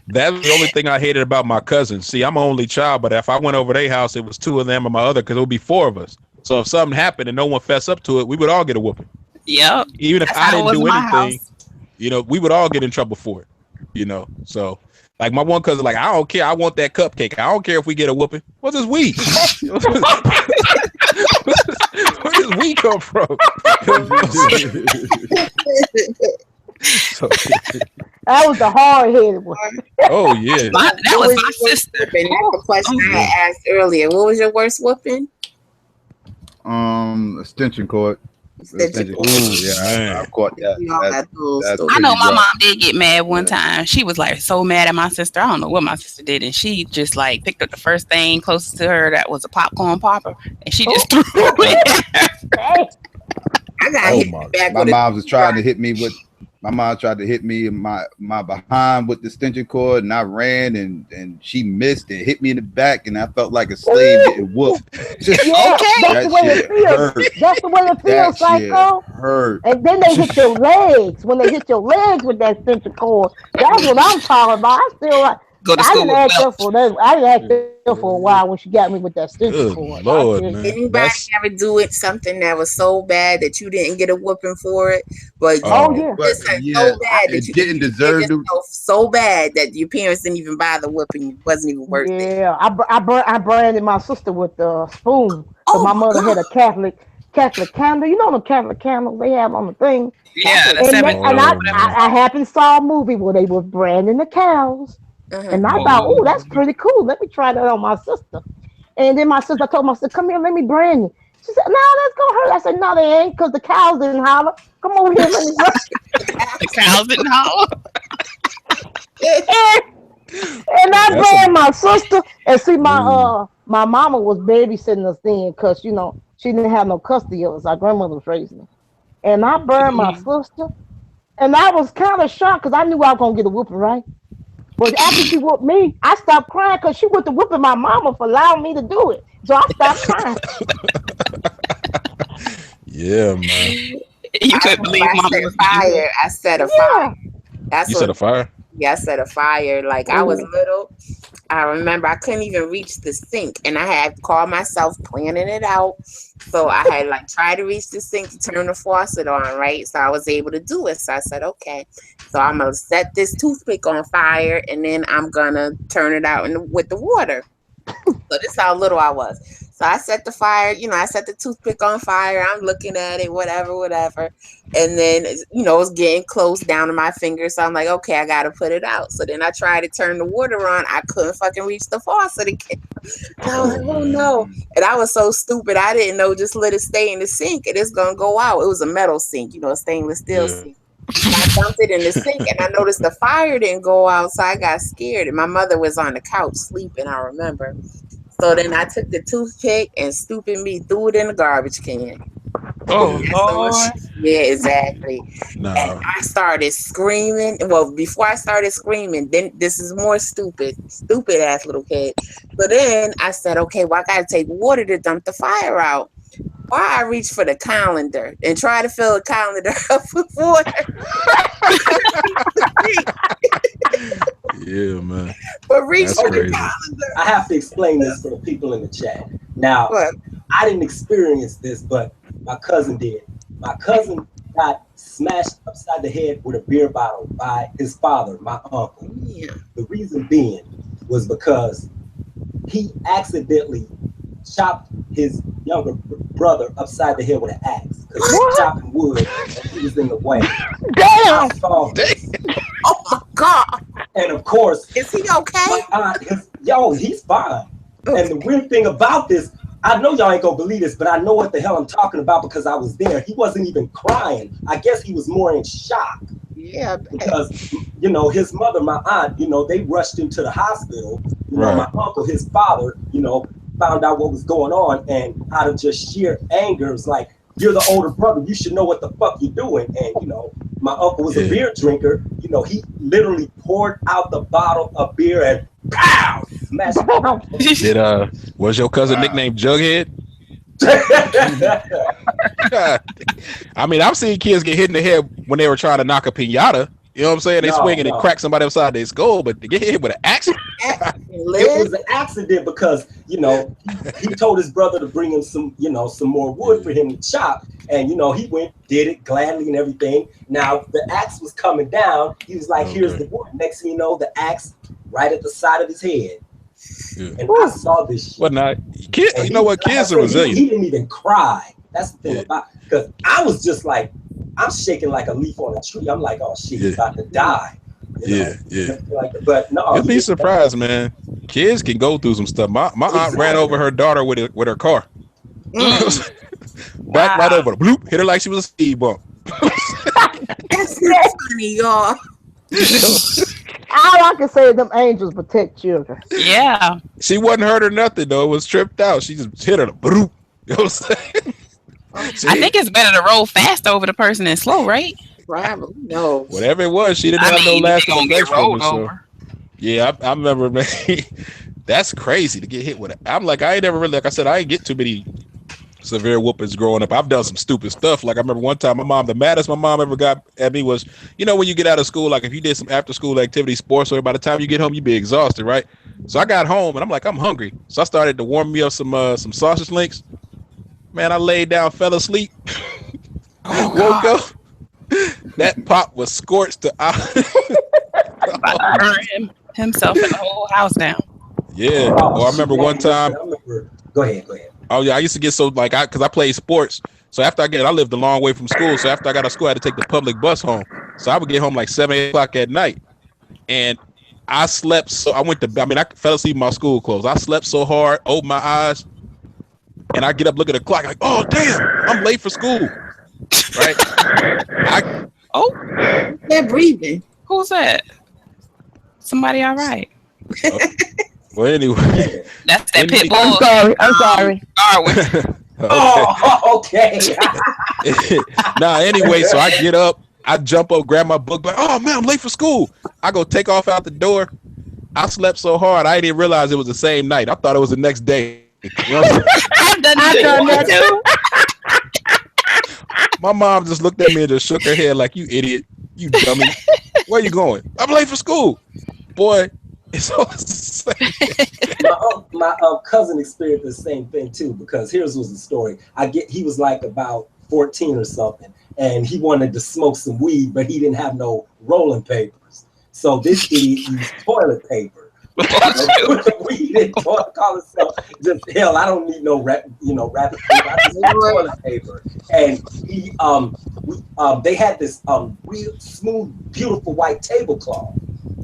That's the only thing I hated about my cousins. See, I'm an only child, but if I went over their house, it was two of them and my other, because it would be four of us. So if something happened and no one fess up to it, we would all get a whooping. Yep. Even if That's I how it didn't was do in my anything, house. we would all get in trouble for it. So like my one cousin, like, I don't care. I want that cupcake. I don't care if we get a whooping. What's this we? Where does we come from? That was the hard-headed one. Oh yeah, that was my sister. That's the question I asked earlier. What was your worst whooping? Extension cord. Extension cord. Yeah, I caught that. I know my mom did get mad one time. She was like so mad at my sister. I don't know what my sister did, and she just like picked up the first thing closest to her that was a popcorn popper, and she just threw it. I got hit back. My mom was trying to hit me with. My mom tried to hit me in my behind with the extension cord, and I ran, and she missed and hit me in the back, and I felt like a slave getting whooped. Yeah, that's the way it feels. That's the way it feels, Psycho. Hurt. And then they hit your legs. When they hit your legs with that extension cord, that's what I'm talking about. I still like. Go to I school didn't ask her for that. I didn't ask her for a while when she got me with that extension cord. Lord, man. Anybody ever do it something that was so bad that you didn't get a whooping for it? But so bad that you didn't deserve it. So bad that your parents didn't even bother whooping you. It wasn't even worth it. Yeah, I branded my sister with the spoon. So my mother had a Catholic candle. You know the Catholic candles they have on the thing. Yeah, I happened saw a movie where they was branding the cows. And I thought, oh, that's pretty cool. Let me try that on my sister. And then my sister told me, I said, come here, let me brand you. She said, no, that's going to hurt. I said, no, they ain't, because the cows didn't holler. Come over here, let me brand you. The cows didn't holler? and I brand my sister. And see, my mama was babysitting us then because, she didn't have no custody of us. Our grandmother was raising us. And I burned my sister. And I was kind of shocked because I knew I was going to get a whooping, right? But after she whooped me, I stopped crying because she went to whooping my mama for allowing me to do it. So I stopped crying. Yeah, man. You couldn't believe mama was fire. I set a fire. You set a fire? Yeah, I set a fire. Like I was little. I remember I couldn't even reach the sink, and I had called myself planning it out. So I had tried to reach the sink to turn the faucet on, right? So I was able to do it. So I said, okay. So I'm gonna set this toothpick on fire, and then I'm gonna turn it out with the water. So this is how little I was. So I set the fire, I set the toothpick on fire. I'm looking at it, whatever. And then, it's getting close down to my finger. So I'm like, okay, I got to put it out. So then I tried to turn the water on. I couldn't fucking reach the faucet again. And I was like, oh no. And I was so stupid. I didn't know, just let it stay in the sink and it's going to go out. It was a metal sink, a stainless steel sink. And I dumped it in the sink and I noticed the fire didn't go out. So I got scared. And my mother was on the couch sleeping, I remember. So then I took the toothpick and stupid me threw it in the garbage can. Oh, Lord. Yeah, exactly. No. And I started screaming. Well, before I started screaming, then this is more stupid ass little kid. So then I said, okay, well, I got to take water to dump the fire out. Why I reached for the colander and try to fill the colander up with water. Yeah, man. But reach That's for the crazy. calendar. I have to explain this for the people in the chat. Now, What? I didn't experience this, but my cousin did. My cousin got smashed upside the head with a beer bottle by his father, my uncle. Yeah. The reason being was because he accidentally chopped his younger brother upside the head with an axe because he was chopping wood and he was in the way. Damn! I saw this. Oh my God. And of course, Is he okay? my aunt, he's fine. Okay. And the weird thing about this, I know y'all ain't gonna believe this, but I know what the hell I'm talking about because I was there. He wasn't even crying. I guess he was more in shock. Yeah. Because, you know, his mother, my aunt, you know, they rushed him to the hospital. You know, Right. my uncle, his father, you know, found out what was going on, and out of just sheer anger, it was like, you're the older brother, you should know what the fuck you're doing. And, you know, my uncle was a beer drinker. You know, he literally poured out the bottle of beer and pow, smashed it. Was your cousin nicknamed Jughead? I mean, I've seen kids get hit in the head when they were trying to knock a pinata. You know what I'm saying? They swing and they crack somebody upside their skull, but to get hit with an axe? It was an accident because, you know, he told his brother to bring him some, you know, some more wood for him to chop. And, you know, he went, did it gladly and everything. Now, the axe was coming down. He was like, here's the wood. Next thing you know, the axe right at the side of his head. Yeah. And I saw this shit. Well, now, you know what? Kids are resilient. He didn't even cry. That's the thing about it. Because I was just like, I'm shaking like a leaf on a tree. I'm like, oh shit, he's about to die. You know? Like, but no, you'll be surprised, man. Kids can go through some stuff. My aunt ran over her daughter with her car. Back right over, bloop, hit her like she was a speed bump. That's funny, y'all. All I can say is them angels protect children. Yeah. She wasn't hurt or nothing though. It was tripped out. She just hit her. Bloop. You know what I'm saying? I think it's better to roll fast over the person than slow, right? Probably. No. Whatever it was, she didn't have no lasting effects from it. So. Yeah, I remember, man. That's crazy to get hit with it. I'm like, I ain't never really, like I said, I ain't get too many severe whoopings growing up. I've done some stupid stuff. Like I remember one time, the maddest my mom ever got at me was, you know, when you get out of school, like if you did some after school activity, sports, or by the time you get home, you be exhausted, right? So I got home and I'm like, I'm hungry. So I started to warm me up some sausage links. Man, I laid down, fell asleep. Woke up. That pop was scorched to burn himself and the whole house down. Yeah. Or I remember one time. Go ahead. Oh yeah, I used to get so like because I played sports. So after I lived a long way from school. So after I got out of school, I had to take the public bus home. So I would get home like 7, 8 o'clock at night, and I slept. So I fell asleep in my school clothes. I slept so hard, opened my eyes, and I get up, look at the clock, like, oh damn, I'm late for school. Right? They're breathing. Who's that? Somebody all right? Well, anyway. That's that pit bull. I'm sorry. Okay. Anyway, so I get up, I jump up, grab my book, like, oh man, I'm late for school. I go take off out the door. I slept so hard, I didn't realize it was the same night. I thought it was the next day. You know what I'm saying? I've done that too. My mom just looked at me and just shook her head like, you idiot, you dummy. Where you going? I'm late for school. Boy, it's all the same. My cousin experienced the same thing too, because here's was the story. He was like about 14 or something, and he wanted to smoke some weed, but he didn't have no rolling papers. So this idiot used toilet paper. Weed and call itself just hell. I don't need no wrapping paper. I just need toilet paper. And they had this real smooth, beautiful white tablecloth.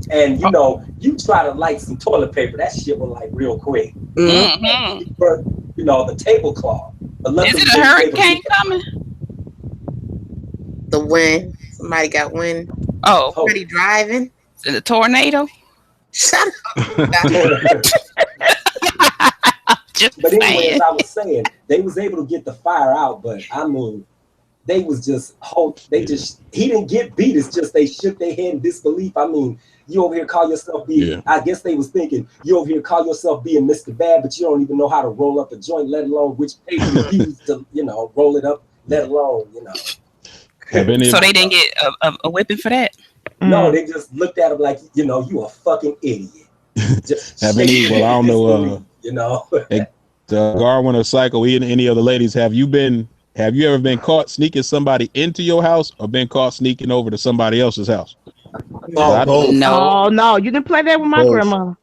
And you know, you try to light some toilet paper, that shit will light real quick. Mm-hmm. But, you know, the tablecloth. Is it a hurricane coming? The wind. Somebody got wind. Oh. Somebody driving. Is it a tornado? Shut up. But anyway, as I was saying, they was able to get the fire out, but I mean, they was just he didn't get beat. It's just they shook their head in disbelief. I mean, you over here call yourself being, I guess they was thinking, you over here call yourself being Mr. Bad, but you don't even know how to roll up a joint, let alone which paper you use to, you know, roll it up, let alone, you know. So they didn't get a whipping for that? No, they just looked at him like, you know, you a fucking idiot. Just have any? Well, I don't know. You know, Garwin or Psycho, any of the ladies, have you ever been caught sneaking somebody into your house or been caught sneaking over to somebody else's house? No. Oh no, you didn't play that with my grandma.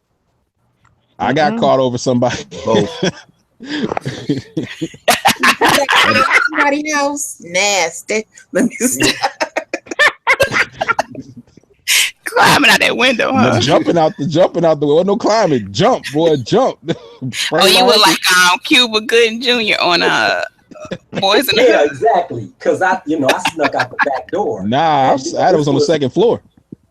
I got caught over somebody. Both. Somebody else nasty. Let me see. Climbing out that window, huh? Jumping out the way. No climbing. Jump, boy, jump. Oh, you were like Cuba Gooding Jr. on Boys in the yeah, exactly. Because I snuck out the back door. Nah, I was on the second floor.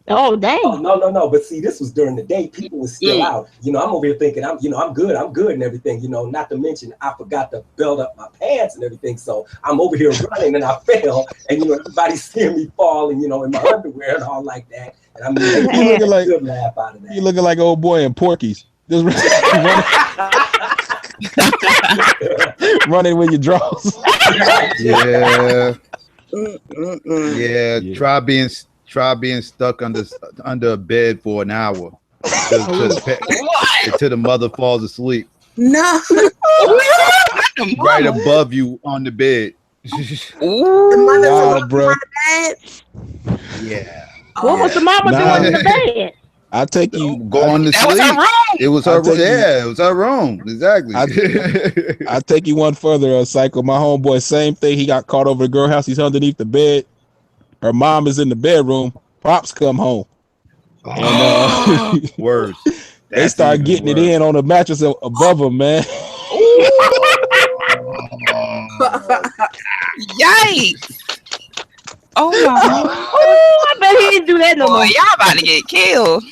Oh dang! Oh, no. But see, this was during the day. People were still out. You know, I'm over here thinking, I'm good and everything. You know, not to mention I forgot to belt up my pants and everything. So I'm over here running and I fell, and you know, everybody's seeing me fall, and you know, in my underwear and all like that. And I mean, you looking like good laugh out of that. You looking like old boy in Porky's, just running with your drawers. Yeah. Yeah. Try being stuck under a bed for an hour until the mother falls asleep. No. Right above you on the bed. The mother's bro. on the bed. Yeah. What was the mama doing in the bed? I take you going to sleep. Was her room. It was her room. Yeah, it was her room. Exactly. I take you one further, Psycho. My homeboy, same thing. He got caught over the girl house. He's underneath the bed. Her mom is in the bedroom. Pops come home. And, worse. They start getting it in on the mattress above him, man. Yikes! Oh my! Oh, I bet he didn't do that no more. Boy, y'all about to get killed.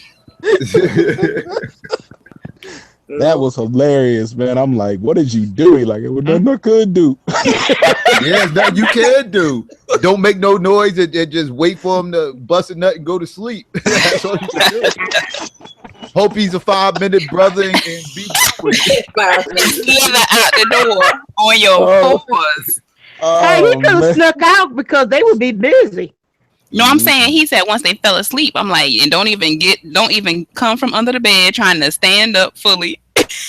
That was hilarious, man. I'm like, what did you do? He like, it was nothing I could do. Yeah, that you can do. Don't make no noise and just wait for him to bust a nut and go to sleep. That's all you can do. Hope he's a 5-minute brother and be out the door on your fours. Hey, he could have snuck out because they would be busy. No, I'm saying he said once they fell asleep, I'm like, and don't even come from under the bed trying to stand up fully.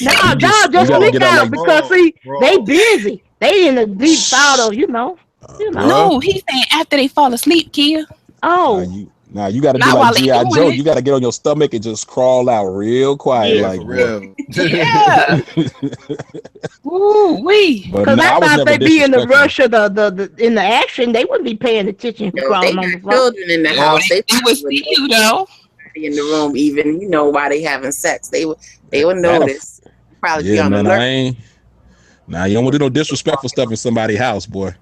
No, just sneak out because they busy. They in a deep thought of, you know. No, he's saying after they fall asleep, Kia. Oh. Now you got to do like G.I. Joe. You got to get on your stomach and just crawl out real quiet, like real. Yeah. Ooh wee. Because I thought they'd be in the rush of the in the action. They wouldn't be paying attention to crawling on the floor. Children in the house. They would see you though. In the room, even while they having sex, they would notice. Probably be on the alert. You don't want to do no disrespectful stuff in somebody's house, boy.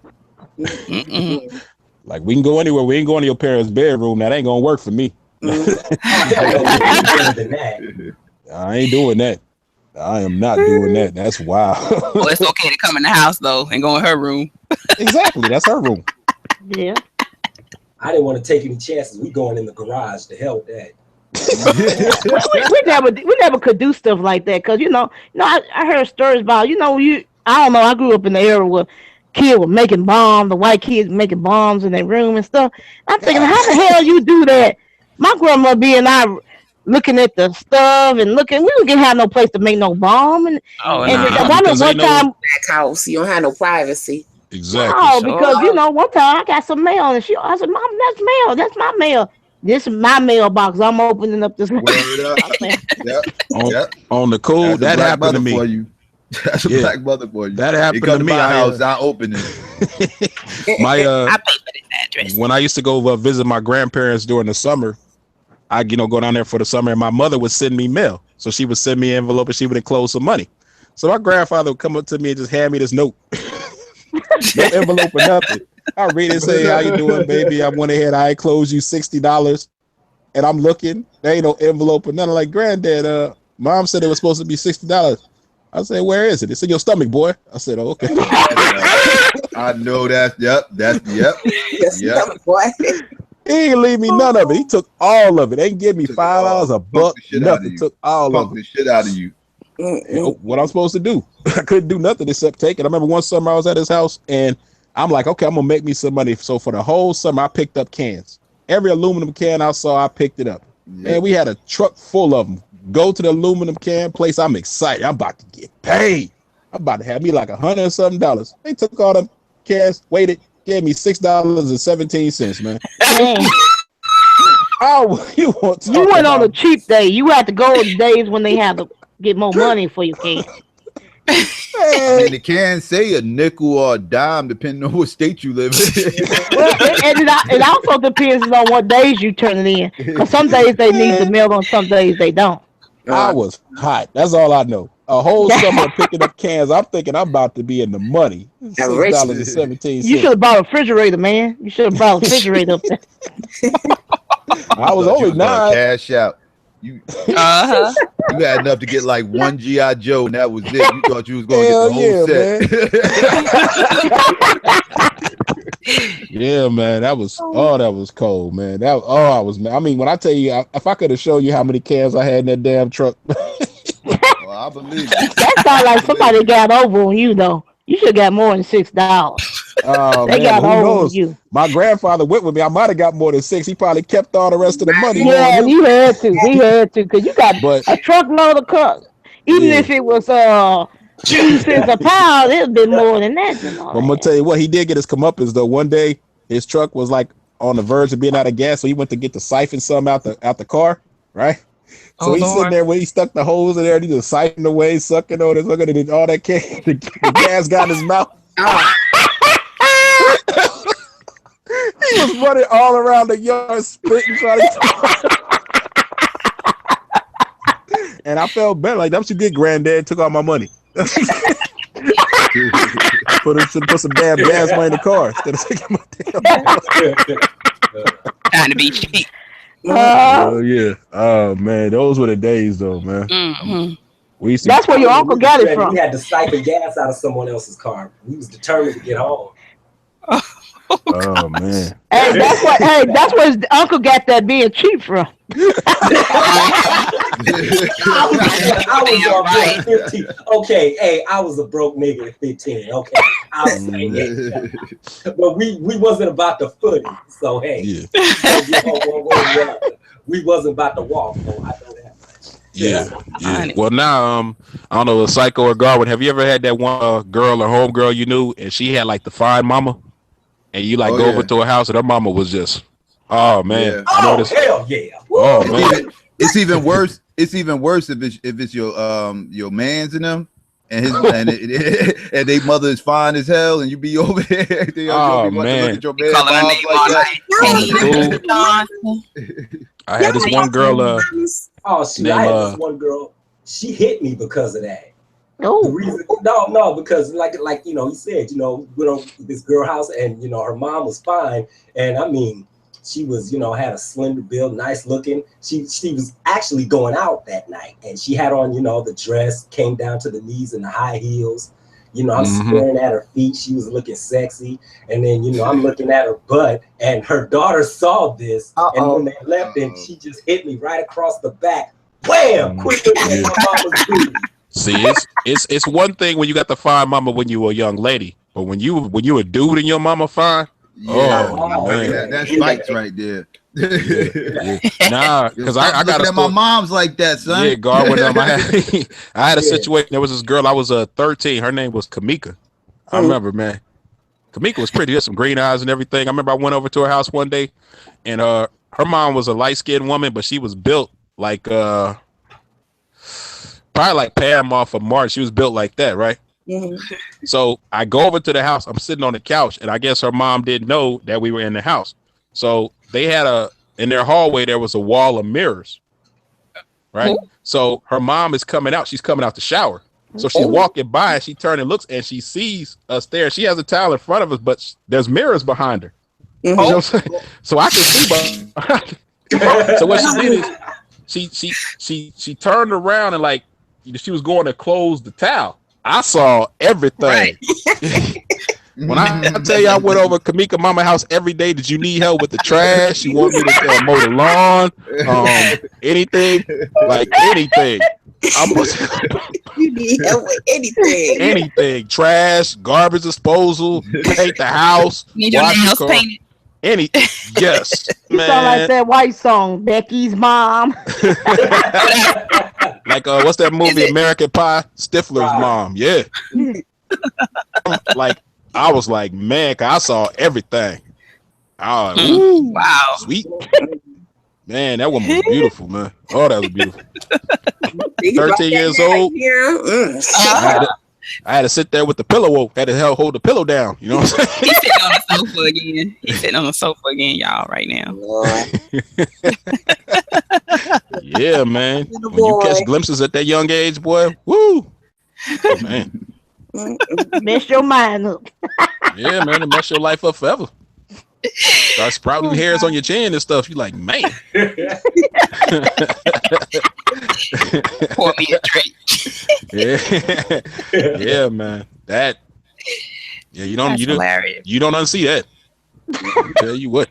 Like, we can go anywhere. We ain't going to your parents' bedroom. That ain't gonna work for me. I ain't doing that. I am not doing that. That's wild. Well, it's okay to come in the house though and go in her room. Exactly, that's her room. Yeah. I didn't want to take any chances. We going in the garage to hell with that. we never could do stuff like that because I heard stories about I don't know, I grew up in the era where kids were making bombs, the white kids making bombs in their room and stuff. I'm thinking, how the hell you do that? My grandma being looking at the stuff and we didn't have no place to make no bomb and one time back house, you don't have no privacy. Exactly. Oh, because one time I got some mail and I said, Mom, that's mail. That's my mail. This is my mailbox. I'm opening up this. On the cool, that happened to me. For you. That's a black mother for you. That happened to me. My house, I open it. I pay for this address. When I used to go visit my grandparents during the summer, I go down there for the summer, and my mother would send me mail. So she would send me an envelope, and she would enclose some money. So my grandfather would come up to me and just hand me this note. No envelope or nothing. I read it and say, how you doing, baby? I went ahead, I enclosed you $60. And I'm looking, there ain't no envelope or nothing. Like, Granddad, Mom said it was supposed to be $60. I said, where is it? It's in your stomach, boy. I said, oh, okay. I know that. Yep. Stomach, boy. He didn't leave me none of it. He took all of it. They didn't give me $5, a buck, nothing. Took all of it. The shit out of you. What I'm supposed to do? I couldn't do nothing except take it. I remember one summer I was at his house and I'm like, okay, I'm gonna make me some money. So for the whole summer I picked up cans every aluminum can I saw, I picked it up. Yeah. And we had a truck full of them. Go to the aluminum can place. I'm excited. I'm about to get paid. I'm about to have me like $100 or something. They took all the cans, waited, gave me $6.17, man. Oh, you went on a cheap day. You had to go on days when they had to get more money for your can. I mean, it can say a nickel or a dime depending on what state you live in. Well, it also depends on what days you turn it in. Because some days they need the mail on, some days they don't. I was hot. That's all I know. A whole summer picking up cans. I'm thinking I'm about to be in the money. $6.17. You should have bought a refrigerator, man. You should have bought a refrigerator up there. I was only 9. Cash out. You had enough to get like one G.I. Joe, and that was it. You thought you was gonna get the whole set. Yeah, man. That was cold, man. I mean, when I tell you, if I could have shown you how many cans I had in that damn truck. Well, I believe it. That sounds like somebody got over on you, though. You should have got more than $6. Oh, they man, got over on you. My grandfather went with me. I might have got more than 6. He probably kept all the rest of the money. Yeah, he had to. He had to, because you got a truckload of cups. Even if it was 2 cents a pound, it'd been more than that. I'm gonna tell you what, he did get his comeuppance though. One day his truck was like on the verge of being out of gas, so he went to get the siphon some out the car, right? So he's sitting there when he stuck the hose in there and he just siphoning away, sucking on it, looking at all that the gas got in his mouth. He was running all around the yard, spitting, trying to. And I felt better. Like, that was a good granddad. Took all my money. Put some damn gas money in the car instead of taking my damn money. Trying to be cheap. Oh yeah. Oh man, those were the days though, man. Mm-hmm. We used to. That's where your uncle got it from. We had to siphon gas out of someone else's car. We was determined to get home. Oh man. Hey, that's where his uncle got that being cheap from. I was 15. Okay, hey, I was a broke nigga at 15. Okay, I'll say that. But we wasn't about to footy, so hey, we wasn't about to walk. So I know that much. Yeah. Well, now I don't know, Psycho or Garwin, have you ever had that one girl or homegirl you knew, and she had like the fine mama, and you like go over to her house, and her mama was just, oh man, yeah. I know this. Hell yeah. Oh man. It's even worse. It's even worse if it's your man's in them, and his and they mother is fine as hell, and you be over there. Oh man! Look at your man I had this one girl. I had this one girl. She hit me because of that. No, because like you know, he said, you know, we went to this girl house, and you know, her mom was fine, and I mean, she was, you know, had a slender build, nice looking. She was actually going out that night, and she had on, you know, the dress came down to the knees and the high heels. You know, I'm staring at her feet. She was looking sexy, and then, you know, I'm looking at her butt, and her daughter saw this, and when they left, and she just hit me right across the back. Wham! Quicker than my mama's booty. See, it's one thing when you got the fine mama when you were a young lady, but when you a dude and your mama fine. Oh man, that's fights right there. Nah, because I got at my mom's like that, son. Yeah, Garwin. I had a situation. There was this girl. I was 13. Her name was Kamika. I remember, man. Kamika was pretty. She had some green eyes and everything. I remember I went over to her house one day, and her mom was a light skinned woman, but she was built like probably like Pam off of March. She was built like that, right? Mm-hmm. So I go over to the house. I'm sitting on the couch, and I guess her mom didn't know that we were in the house. So they had in their hallway there was a wall of mirrors, right? Mm-hmm. So her mom is coming out. She's coming out the shower. So she's walking by, and she turns and looks, and she sees us there. She has a towel in front of us, but there's mirrors behind her. Mm-hmm. You know what I'm saying? So I can see behind her. So what she did is she turned around and like she was going to close the towel. I saw everything. Right. When I tell you I went over Kamika mama house every day, did you need help with the trash? She want me to mow the lawn, anything, like anything. You need help with anything. Anything, trash, garbage disposal, paint the house, need your nails painted. Any yes, You man. sound like that white song, Becky's mom. Like what's that movie, American Pie? Stifler's mom. Yeah. Like I was like, man, 'cause I saw everything. Oh, ooh, wow, sweet. Man, that woman was beautiful, man. Oh, that was beautiful. 13 years old. I had to sit there with the pillow. Had to hold the pillow down. You know what I'm saying? He's sitting on the sofa again. He's sitting on the sofa again, y'all, right now. Yeah, man. When you catch glimpses at that young age, boy, woo, man. Mess your mind up. Yeah, man, it mess your life up forever. Start sprouting hairs on your chin and stuff. You like, man. Pour me a drink. Yeah, man. That. Yeah, you don't unsee that. I tell you what.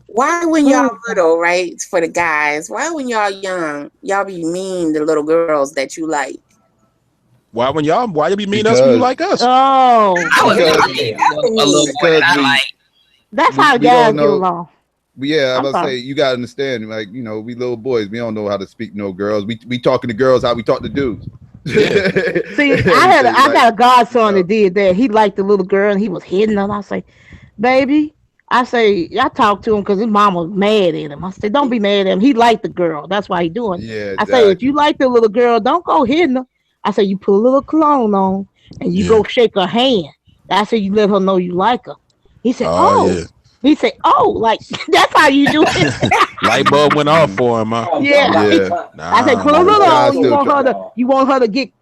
Why when y'all little, right? For the guys, why when y'all young, y'all be mean to little girls that you like? Why you be mean us when you like us? Oh, I was a little boy that I like. That's how guys get along. Yeah, I was about to say, you gotta understand, like, you know, we little boys, we don't know how to speak to no girls. We talking to girls how we talk to dudes. Yeah. See, I got a godson that did that. He liked the little girl and he was hitting her. And I say, baby, I talked to him because his mom was mad at him. I said, don't be mad at him. He liked the girl. That's why he doing it. Yeah, I say, if you like the little girl, don't go hitting her. I say, you put a little cologne on and you go shake her hand. I say, you let her know you like her. He said, yeah. He said, oh, like, that's how you do it. Light bulb went off for him, huh? Yeah. Nah, I said, put a little on. You want her to get.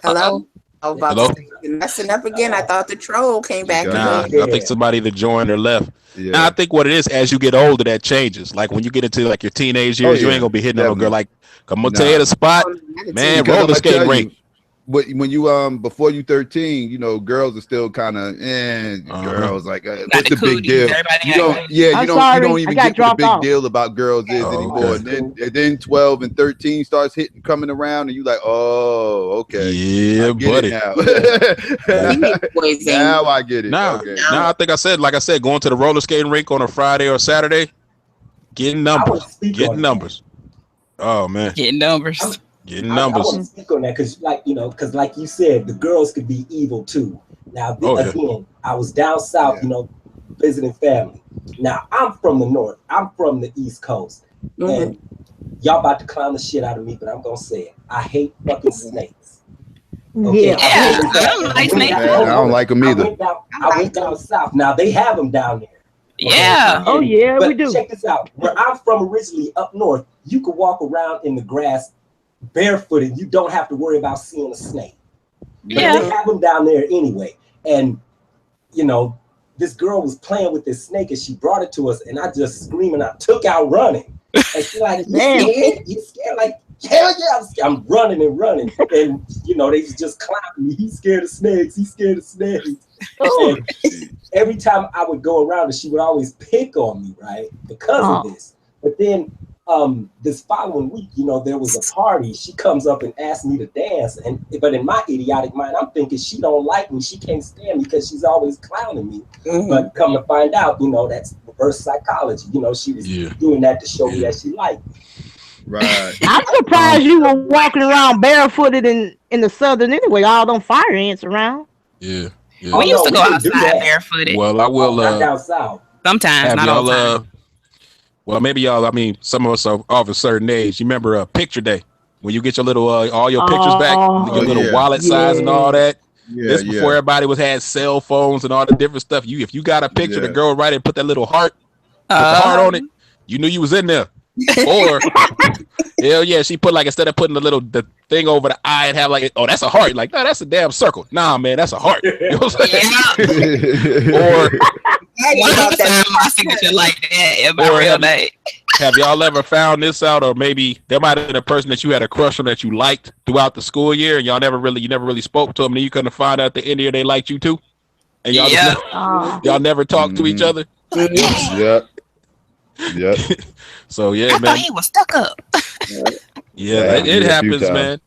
Hello? I was about to say, you're messing up again. I thought the troll came back. Nah, I think somebody either joined or left. Yeah. Now, I think what it is, as you get older, that changes. Like when you get into like your teenage years, you ain't gonna be hitting on a girl. Like, I'm gonna tell you the spot, man. Roller skate rink. But when you before you 13, you know, girls are still kind of girls like what's the big deal? You don't even get what the big deal about girls is anymore. Okay. And then 12 and 13 starts coming around, and you like, oh, okay, yeah, buddy. Now. Now I get it. Now I think I said going to the roller skating rink on a Friday or Saturday, getting numbers. Oh man, getting numbers. I want to speak on that because, like you said, the girls could be evil too. Now, again, I was down south, visiting family. Now, I'm from the north. I'm from the East Coast, and y'all about to clown the shit out of me, but I'm gonna say it. I hate fucking snakes. Okay? I don't like snakes. I don't like them either. I went down south. Now they have them down there. Yeah. Oh yeah, we do. Check this out. Where I'm from originally, up north, you could walk around in the grass barefooted. You don't have to worry about seeing a snake. But they have them down there anyway. And this girl was playing with this snake and she brought it to us, and I just screaming, I took out running. And she's like, you scared? Like, hell yeah, I'm running and running. And they just clowning me. He's scared of snakes. And every time I would go around and she would always pick on me, right? Because of this. But then this following week, there was a party. She comes up and asks me to dance, but in my idiotic mind, I'm thinking she don't like me. She can't stand me because she's always clowning me. Mm-hmm. But come to find out, that's reverse psychology. She was doing that to show me that she liked me. Right. I'm surprised you were walking around barefooted in the southern anyway. All them fire ants around. Yeah. We used to go outside barefooted. Well, I will. Down south. Sometimes, not all the time. Well, maybe y'all. I mean, some of us are of a certain age. You remember Picture Day when you get your little all your pictures back, your little wallet size and all that. Yeah, this before everybody had cell phones and all the different stuff. If you got a picture, the girl right and put that little heart, put the heart on it. You knew you was in there. Or hell yeah, she put like, instead of putting the thing over the eye and have like, oh, that's a heart. Like, no, that's a damn circle. Nah, man, that's a heart. You know what I'm saying? Or my signature like that in my real name. Have y'all ever found this out, or maybe there might have been a person that you had a crush on that you liked throughout the school year, and you never really spoke to them, and you couldn't find out at the end of the year they liked you too, and y'all never talked to each other. Yep. So yeah, I man. thought he was stuck up. It happens, man.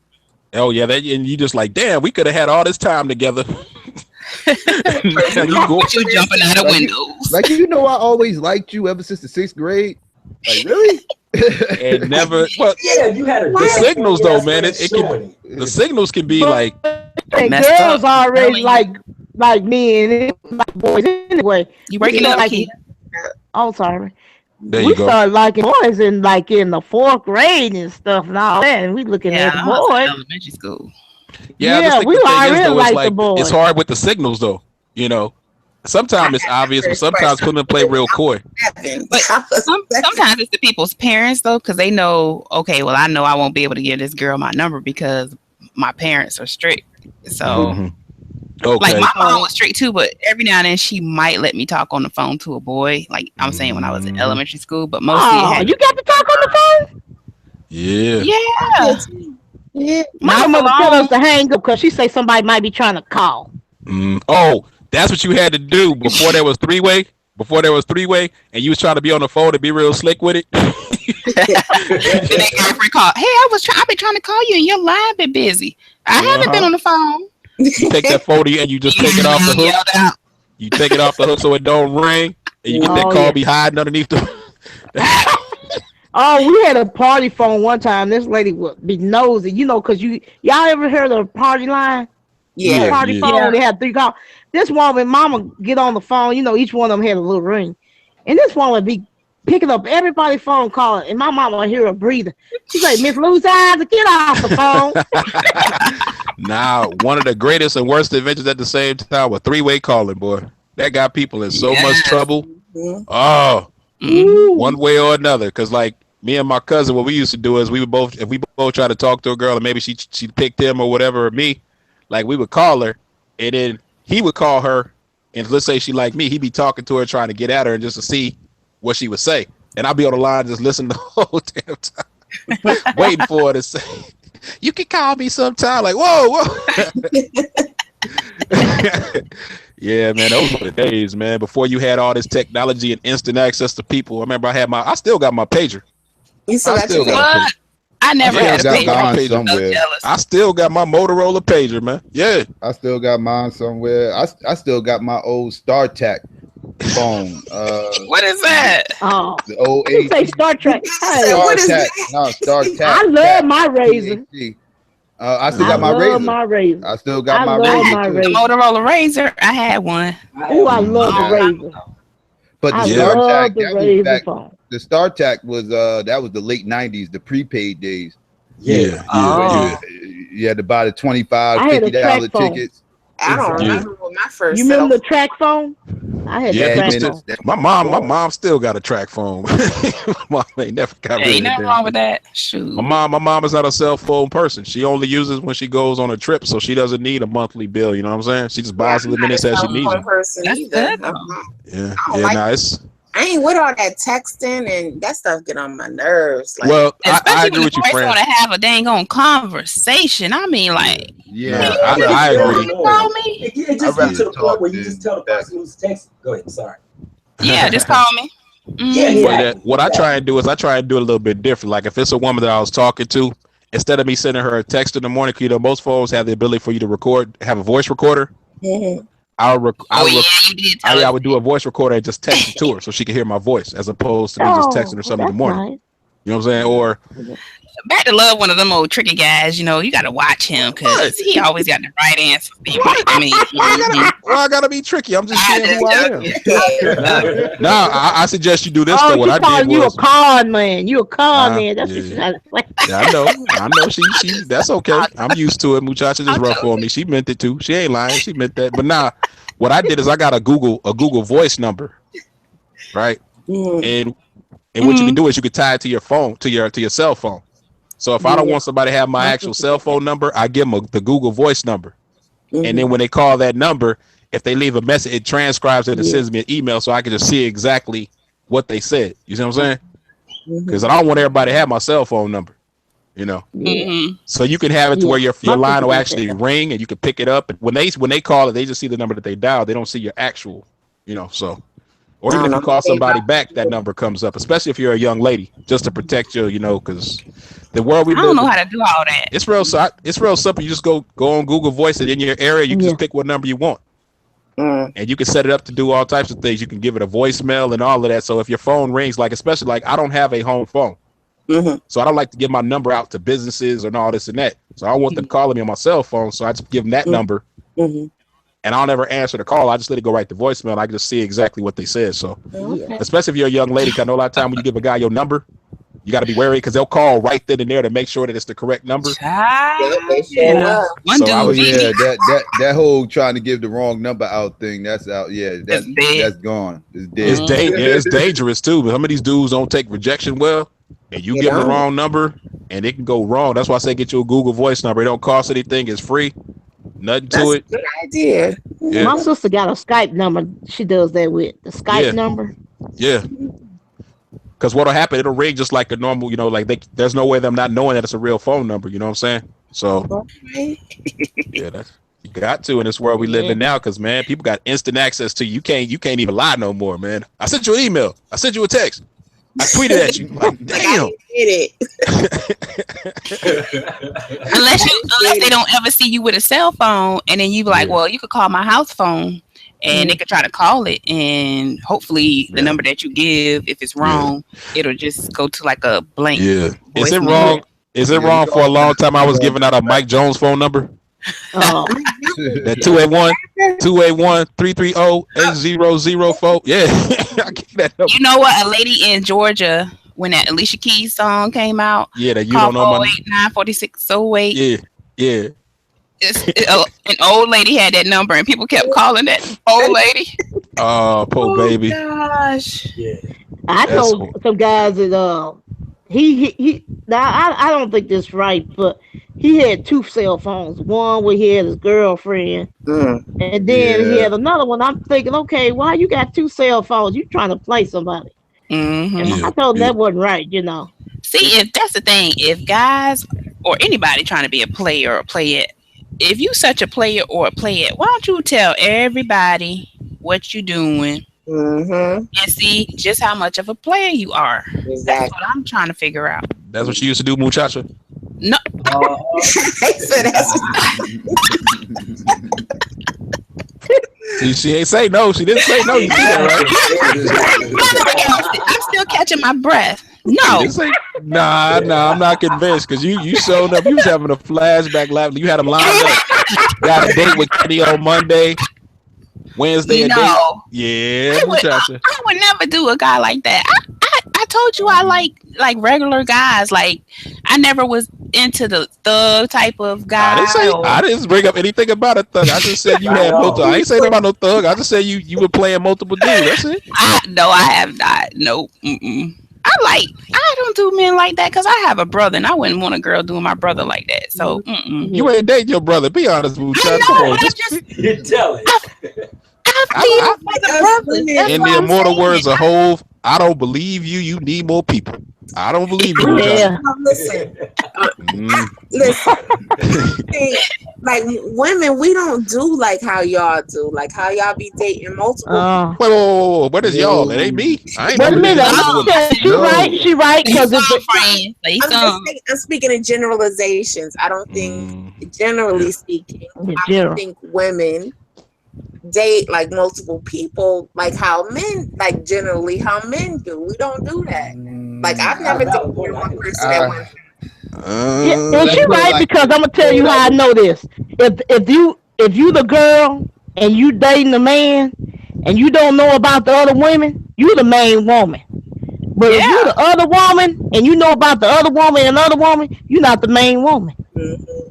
Oh yeah, and you just like, damn, we could have had all this time together. You jumping out of windows. Like I always liked you ever since the 6th grade. Like really? And never. Well, Yeah, you had the signals though, man. It can. The signals can be like. Girls already like men, like boys anyway. You breaking up, like, oh, sorry. There We started liking boys in the 4th grade and stuff and all that, and we looking at the boys. Elementary school. Yeah, we already like the boys. It's hard with the signals though. Sometimes it's obvious, but sometimes women play real coy. But sometimes it's the people's parents though, because they know. Okay, well, I know I won't be able to give this girl my number because my parents are strict. So, like my mom was strict too, but every now and then she might let me talk on the phone to a boy. Like I'm saying when I was in elementary school, but mostly you got to talk on the phone. Yeah. Yeah. My mother told us to hang up because she say somebody might be trying to call. Oh, that's what you had to do before there was three-way. Before there was three-way, and you was trying to be on the phone to be real slick with it. And that girlfriend called. Hey, I've been trying to call you, and your line been busy. I haven't been on the phone. You take that phone and you just take it off the hook. You take it off the hook so it don't ring, and you get that call be hiding underneath the. Oh, we had a party phone one time. This lady would be nosy, because y'all ever heard of a party line? Yeah. Party phone. They had 3 calls. This woman, mama, get on the phone. Each one of them had a little ring, and this one would be picking up everybody's phone calling, and my mama would hear her breathing. She's like, "Miss Lou's eyes, get off the phone." Now, one of the greatest and worst inventions at the same time was 3-way calling, boy. That got people in so much trouble. Mm-hmm. Oh, one way or another. Because like me and my cousin, what we used to do is if we both try to talk to a girl, and maybe she picked him or whatever, or me, like we would call her, and then he would call her, and let's say she liked me, he'd be talking to her, trying to get at her, and just to see what she would say. And I'd be on the line just listening the whole damn time, waiting for her to say, "You can call me sometime." Like, whoa. Yeah, man, those were the days, man. Before you had all this technology and instant access to people. I remember I still got my pager. You still got your pager? I never had a pager. Somewhere. I still got my Motorola pager, man. Yeah. I still got mine somewhere. I still got my old StarTAC phone. What is that? Oh, the old you say Star Trek. Hey, what is that? No, StarTAC. I love my Razor. I still got my Razor. I still got my Razor. The Motorola Razor. I had one. Oh, I love the Razor. But the StarTAC, the StarTAC was that was the late 90s, the prepaid days. Yeah. You had to buy the $25, $50 tickets. I don't remember what my first. You remember the track phone? I had the track phone. My mom still got a track phone. Mom ain't never got rid of it. Ain't nothing wrong with that. Shoot. My mom is not a cell phone person. She only uses when she goes on a trip, so she doesn't need a monthly bill. You know what I'm saying? She just buys the minutes as she needs them. Yeah. I ain't with all that texting and that stuff get on my nerves. Like, well, I agree with you, friend. Want to have a dang on conversation. I mean, like, I agree. It just gets to the point where you just tell the person who's texting. Go ahead. Sorry. Yeah, just call me. What I try and do is I try and do it a little bit different. Like if it's a woman that I was talking to, instead of me sending her a text in the morning, most phones have the ability for you to have a voice recorder. Mm-hmm. I would do a voice recorder and just text it to her so she can hear my voice, as opposed to me just texting her something in the morning. Nice. You know what I'm saying? Or back to love one of them old tricky guys. You got to watch him because he always got the right answer. I gotta be tricky. I'm just saying who I am. Now I suggest you do this. What I did was you a con man. You a con man. That's what I know. She. That's okay. I'm used to it. Muchacha just rough on me. She meant it too. She ain't lying. She meant that. But now, what I did is I got a Google voice number, right? And what you can do is you can tie it to your phone, to your cell phone. So if I don't want somebody to have my actual cell phone number, I give them the Google voice number. And then when they call that number, if they leave a message, it transcribes it and sends me an email so I can just see exactly what they said. You see what I'm saying? Because I don't want everybody to have my cell phone number, So you can have it to where your line will actually ring and you can pick it up. And when they call it, they just see the number that they dialed. They don't see your actual, so. Or even if you call somebody back, that number comes up, especially if you're a young lady, just to protect you, because the world we live in. I don't know how to do all that. It's real simple. You just go on Google Voice, and in your area, you can just pick what number you want. And you can set it up to do all types of things. You can give it a voicemail and all of that. So if your phone rings, like especially like I don't have a home phone. So I don't like to give my number out to businesses and all this and that. So I want them calling me on my cell phone. So I just give them that number. And I'll never answer the call. I just let it go right to voicemail. And I can just see exactly what they said. So especially if you're a young lady, 'cause I know a lot of time when you give a guy your number, you got to be wary because they'll call right then and there to make sure that it's the correct number. That whole trying to give the wrong number out thing, that's out. Yeah, that's gone. It's dead. It's dangerous too. But some of these dudes don't take rejection well, and you give them the wrong number, and it can go wrong. That's why I say get you a Google Voice number. It don't cost anything. It's free. Nothing to it. Good idea. Yeah. My sister got a Skype number. She does that with the Skype number. Yeah. Because what'll happen, it'll ring just like a normal, you know, like there's no way them not knowing that it's a real phone number. You know what I'm saying? So, yeah, you got to in this world we live in now. Because man, people got instant access to you. You can't even lie no more, man. I sent you an email. I sent you a text. I tweeted at you. Like, damn. Unless they don't ever see you with a cell phone, and then you be like, well, you could call my house phone. And they could try to call it, and hopefully the number that you give, if it's wrong, it'll just go to like a blank. Yeah. Is it wrong? Is it wrong? For a long time, I was giving out a Mike Jones phone number. That 281-330-800-4. Yeah. You know what? A lady in Georgia, when that Alicia Keys song came out. Yeah, that you don't know my 94608. Yeah. Yeah. An old lady had that number, and people kept calling that old lady. Oh, poor baby. Gosh. Yeah. I told some guys that he now I don't think this is right, but he had 2 cell phones. One where he had his girlfriend, and then he had another one. I'm thinking, okay, why you got 2 cell phones? You trying to play somebody? And I told him that wasn't right, you know. See, if that's the thing, if guys or anybody trying to be a player or play it. If you such a player or a play it, why don't you tell everybody what you're doing and see just how much of a player you are? Exactly. That's what I'm trying to figure out. That's what you used to do, muchacha? No. She ain't say no. She didn't say no. You did that, right? I'm still catching my breath. No. Nah, I'm not convinced because you showed up. You was having a flashback laugh. You had them lined up. Got a date with Kenny on Monday, Wednesday. No. Yeah, I would never do a guy like that. I told you I like regular guys. Like I never was into the thug type of guy. I didn't bring up anything about a thug. I just said you had multiple. I ain't saying about no thug. I just said you were playing multiple dudes. That's it. No, I have not. Nope. I don't do men like that because I have a brother and I wouldn't want a girl doing my brother like that. So you ain't dating your brother. Be honest with you. You're telling. In the immortal words of Hove, I don't believe you. You need more people. I don't believe you. Yeah. Listen. Like women, we don't do like how y'all do. Like how y'all be dating multiple. Wait. What is y'all? It ain't me. I ain't wait a minute. She right. Because I'm speaking in generalizations. I don't think, generally speaking, I don't think women date like multiple people like how men generally how men do. We don't do that. Like I've never dated one person at one time. And she right because I'm gonna tell you how I know this. If you the girl and you dating the man and you don't know about the other women, you the main woman. But if you the other woman and you know about the other woman and another woman, you're not the main woman.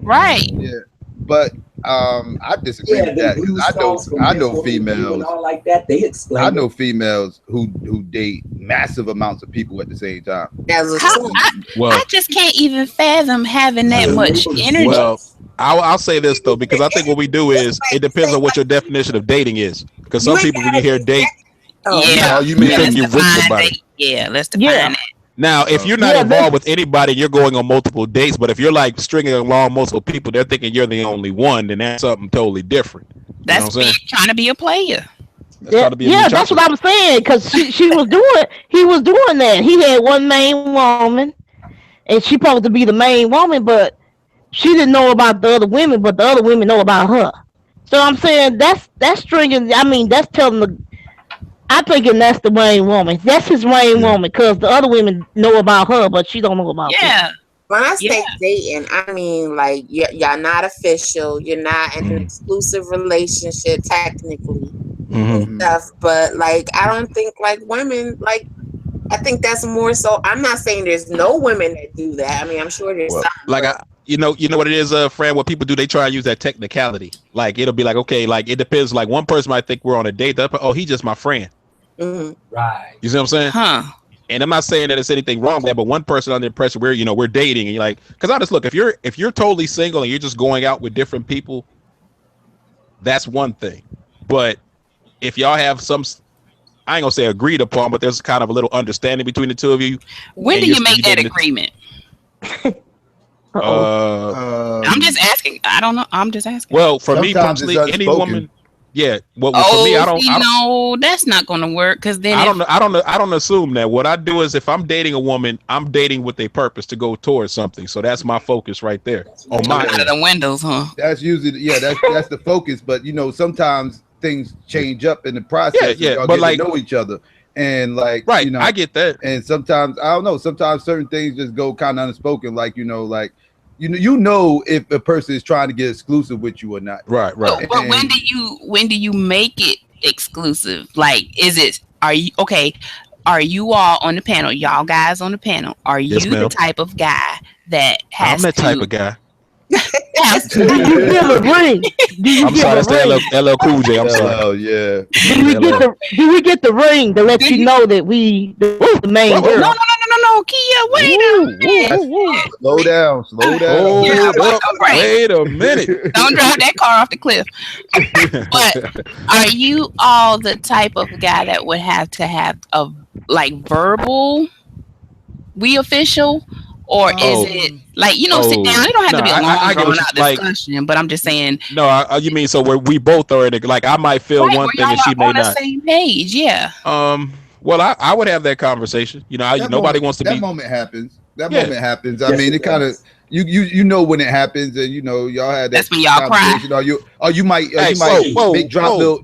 Right. Yeah. But I disagree with that because I know females and all like that. They explain. I know females who date massive amounts of people at the same time. I just can't even fathom having that much energy. Well, I'll say this though because I think what we do is it depends on what your definition of dating is. Because some people when you hear date, you may think you're with somebody. Yeah, let's define that. Now, if you're not involved with anybody, you're going on multiple dates. But if you're like stringing along multiple people, they're thinking you're the only one. Then that's something totally different. That's trying to be a player. That's what I'm saying. Because he was doing that. He had one main woman, and she supposed to be the main woman, but she didn't know about the other women. But the other women know about her. So I'm saying that's stringing. I mean, that's telling the. I'm thinking that's the main woman. That's his main woman because the other women know about her, but she don't know about him. When I say dating, I mean like y'all not official. You're not in an exclusive relationship technically, stuff. But like, I don't think like women like. I think that's more so. I'm not saying there's no women that do that. I mean, I'm sure there's some. Like you know what it is, Fran. What people do, they try to use that technicality. Like it'll be like, okay, like it depends. Like one person might think we're on a date. Oh, he's just my friend. Right. You see what I'm saying? Huh. And I'm not saying that there's anything wrong with that, but one person under the impression we're dating, and you're like, because I just look, if you're totally single and you're just going out with different people, that's one thing. But if y'all have some, I ain't gonna say agreed upon, but there's kind of a little understanding between the two of you. When do you make that agreement? I'm just asking. I don't know. I'm just asking. Well, for me personally, any woman. Yeah. Well, for me, I don't. No, that's not going to work because then I don't assume that. What I do is if I'm dating a woman, I'm dating with a purpose to go towards something. So that's my focus right there. On my out of the windows, huh? That's usually that's the focus. But you know, sometimes things change up in the process. Yeah. But like to know each other and like right, you know, I get that. And sometimes I don't know. Sometimes certain things just go kind of unspoken. Like you know, like. You know if a person is trying to get exclusive with you or not. Right. But when do you make it exclusive? Like, are you all on the panel? Y'all guys on the panel? Are you the type of guy that has? I'm that type of guy. Do you give a ring? I'm sorry, that's the LL Cool J. I'm sorry. Yeah. Do we get the ring to let you know that we the main girl? No, Kia, wait a minute. Slow down. Wait a minute. Don't drive that car off the cliff. But are you all the type of guy that would have to have a like verbal we official? Or is it like, you know, sit down? It don't have to be a long drawn out discussion, but I'm just saying. No, you mean so where we both are in it? Like I might feel one thing and she may on not. The same page, yeah. Well, I would have that conversation. You know, nobody wants to be. That moment happens. Moment happens. I mean, it kind of you know when it happens, and you know y'all had that. That's when y'all cry. You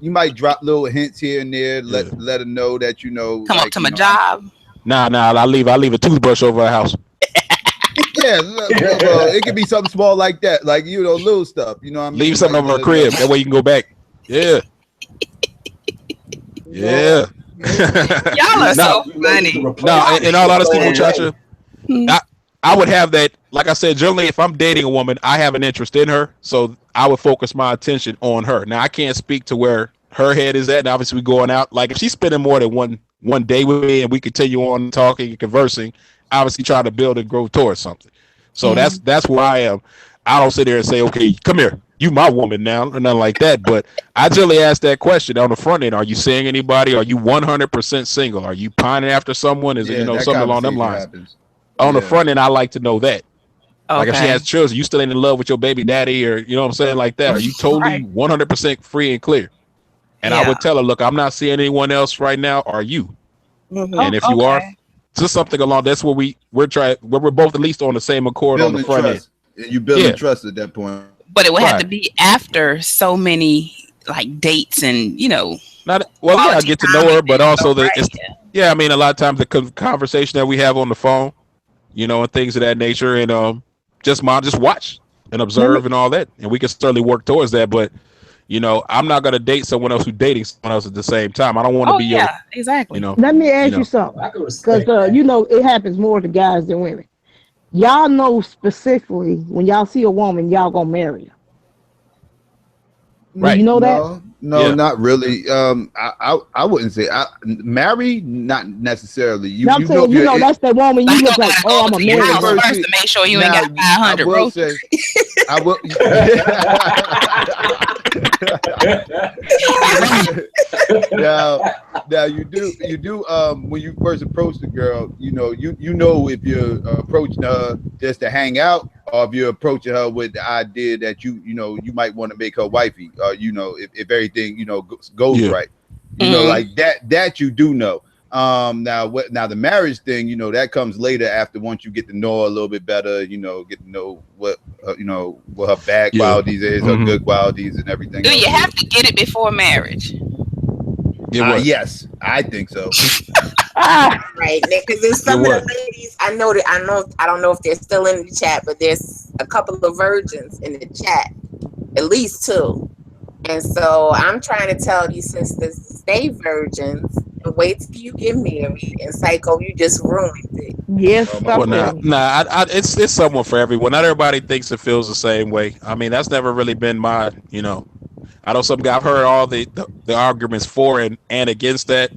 might drop little hints here and there. Let her know that you know. Come up to my job. Nah. I leave a toothbrush over her house. Yeah, it could be something small like that, like you know, little stuff. You know, what I mean, leave something over her crib. That way you can go back. Yeah. Yeah. Y'all are so funny. No, in all honesty, muchacha, I would have that. Like I said, generally, if I'm dating a woman, I have an interest in her, so I would focus my attention on her. Now, I can't speak to where her head is at, and obviously, we going out. Like if she's spending more than one day with me, and we continue on talking and conversing, obviously, trying to build and grow towards something. So that's where I am. I don't sit there and say, "Okay, come here, you my woman now," or nothing like that. But I generally ask that question on the front end: are you seeing anybody? Are you 100% single? Are you pining after someone? Is it something along them lines? On the front end, I like to know that. Okay. Like if she has children, you still ain't in love with your baby daddy, or you know what I'm saying, like that. Are you totally 100% free and clear? And I would tell her, look, I'm not seeing anyone else right now. Are you? And if you are, just something along. That's where we're both at least on the same accord on the front end. You building trust at that point. But it would have to be after so many like dates and I get to know her, but also I mean a lot of times the conversation that we have on the phone, and things of that nature, and just watch and observe and all that, and we can certainly work towards that. But I'm not gonna date someone else who's dating someone else at the same time. I don't want to be exactly. Let me ask you something, because it happens more to guys than women. Y'all know specifically when y'all see a woman, y'all gonna marry her. Right. You know that? No, not really. I wouldn't say marry, not necessarily. I'm saying, that's the woman you look like, I'm a marry her. First to make sure you ain't got 500 roses. I will. Now you do when you first approach the girl, you know if you're approaching her just to hang out, or if you're approaching her with the idea that you might want to make her wifey, if everything goes right, like that you do know. Now the marriage thing, that comes later after once you get to know her a little bit better, get to know what what her bad qualities is, her good qualities, and everything. Do you have to get it before marriage? Yes, I think so. Right, because there's some of the ladies I don't know if they're still in the chat, but there's a couple of virgins in the chat, at least 2. And so I'm trying to tell you sisters, stay virgins and wait till you get married. And Psycho, you just ruined it. Yes. It's someone for everyone. Not everybody thinks it feels the same way. I mean, that's never really been my, I know I've heard all the arguments for and against that.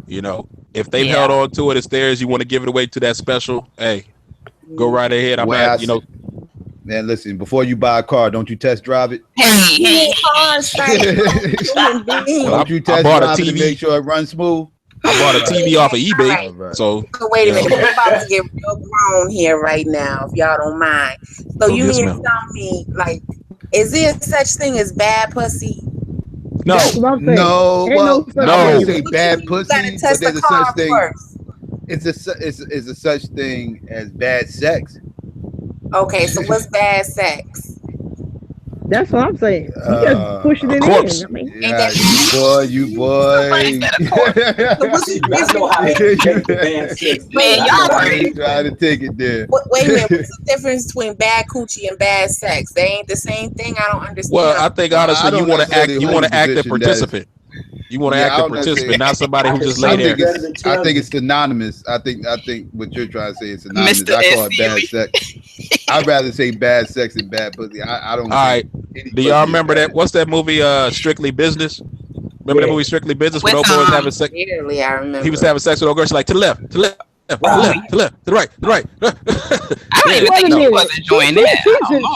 If they've held on to it, it's theirs. You want to give it away to that special, hey, go right ahead. Man, listen, before you buy a car, don't you test drive it? Hey. Don't you test drive it to make sure it runs smooth? I bought a TV off of eBay. Right. So wait a minute, we're about to get real grown here right now, if y'all don't mind. So you mean to tell me, like, is there such thing as bad pussy? No. No. Well, no. I wouldn't say bad pussy, but there's a such thing. First. It's a such thing as bad sex. Okay, so what's bad sex? That's what I'm saying. You just pushing it in. I mean, you boy. Man, y'all trying to take it there. Wait a minute. What's the difference between bad coochie and bad sex? They ain't the same thing. I don't understand. Well, I think honestly, you want to act a participant. You want to act a participant, not somebody who just lay there. I think it's synonymous. I think what you're trying to say is synonymous. I call it bad sex. I'd rather say bad sex than bad pussy. I don't. All right. Do y'all remember that? What's that movie? Strictly Business. Remember that movie Strictly Business when old boy was having sex? Clearly, I remember. He was having sex with old girl. She's like, to the left, to the left. To the left, to the right, to the right. I don't even think she was enjoying that.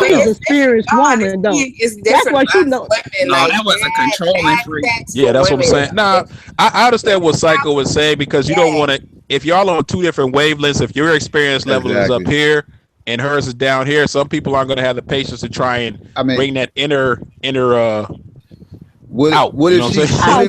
She's an experienced woman, though. That's why she knows. No, that wasn't controlling freak. Yeah, that's what I'm saying. Now, I understand what Psycho was saying because you don't want to. If y'all on 2 different wavelengths, if your experience level is up here and hers is down here, some people aren't going to have the patience to try and bring that inner out. What if she? Tell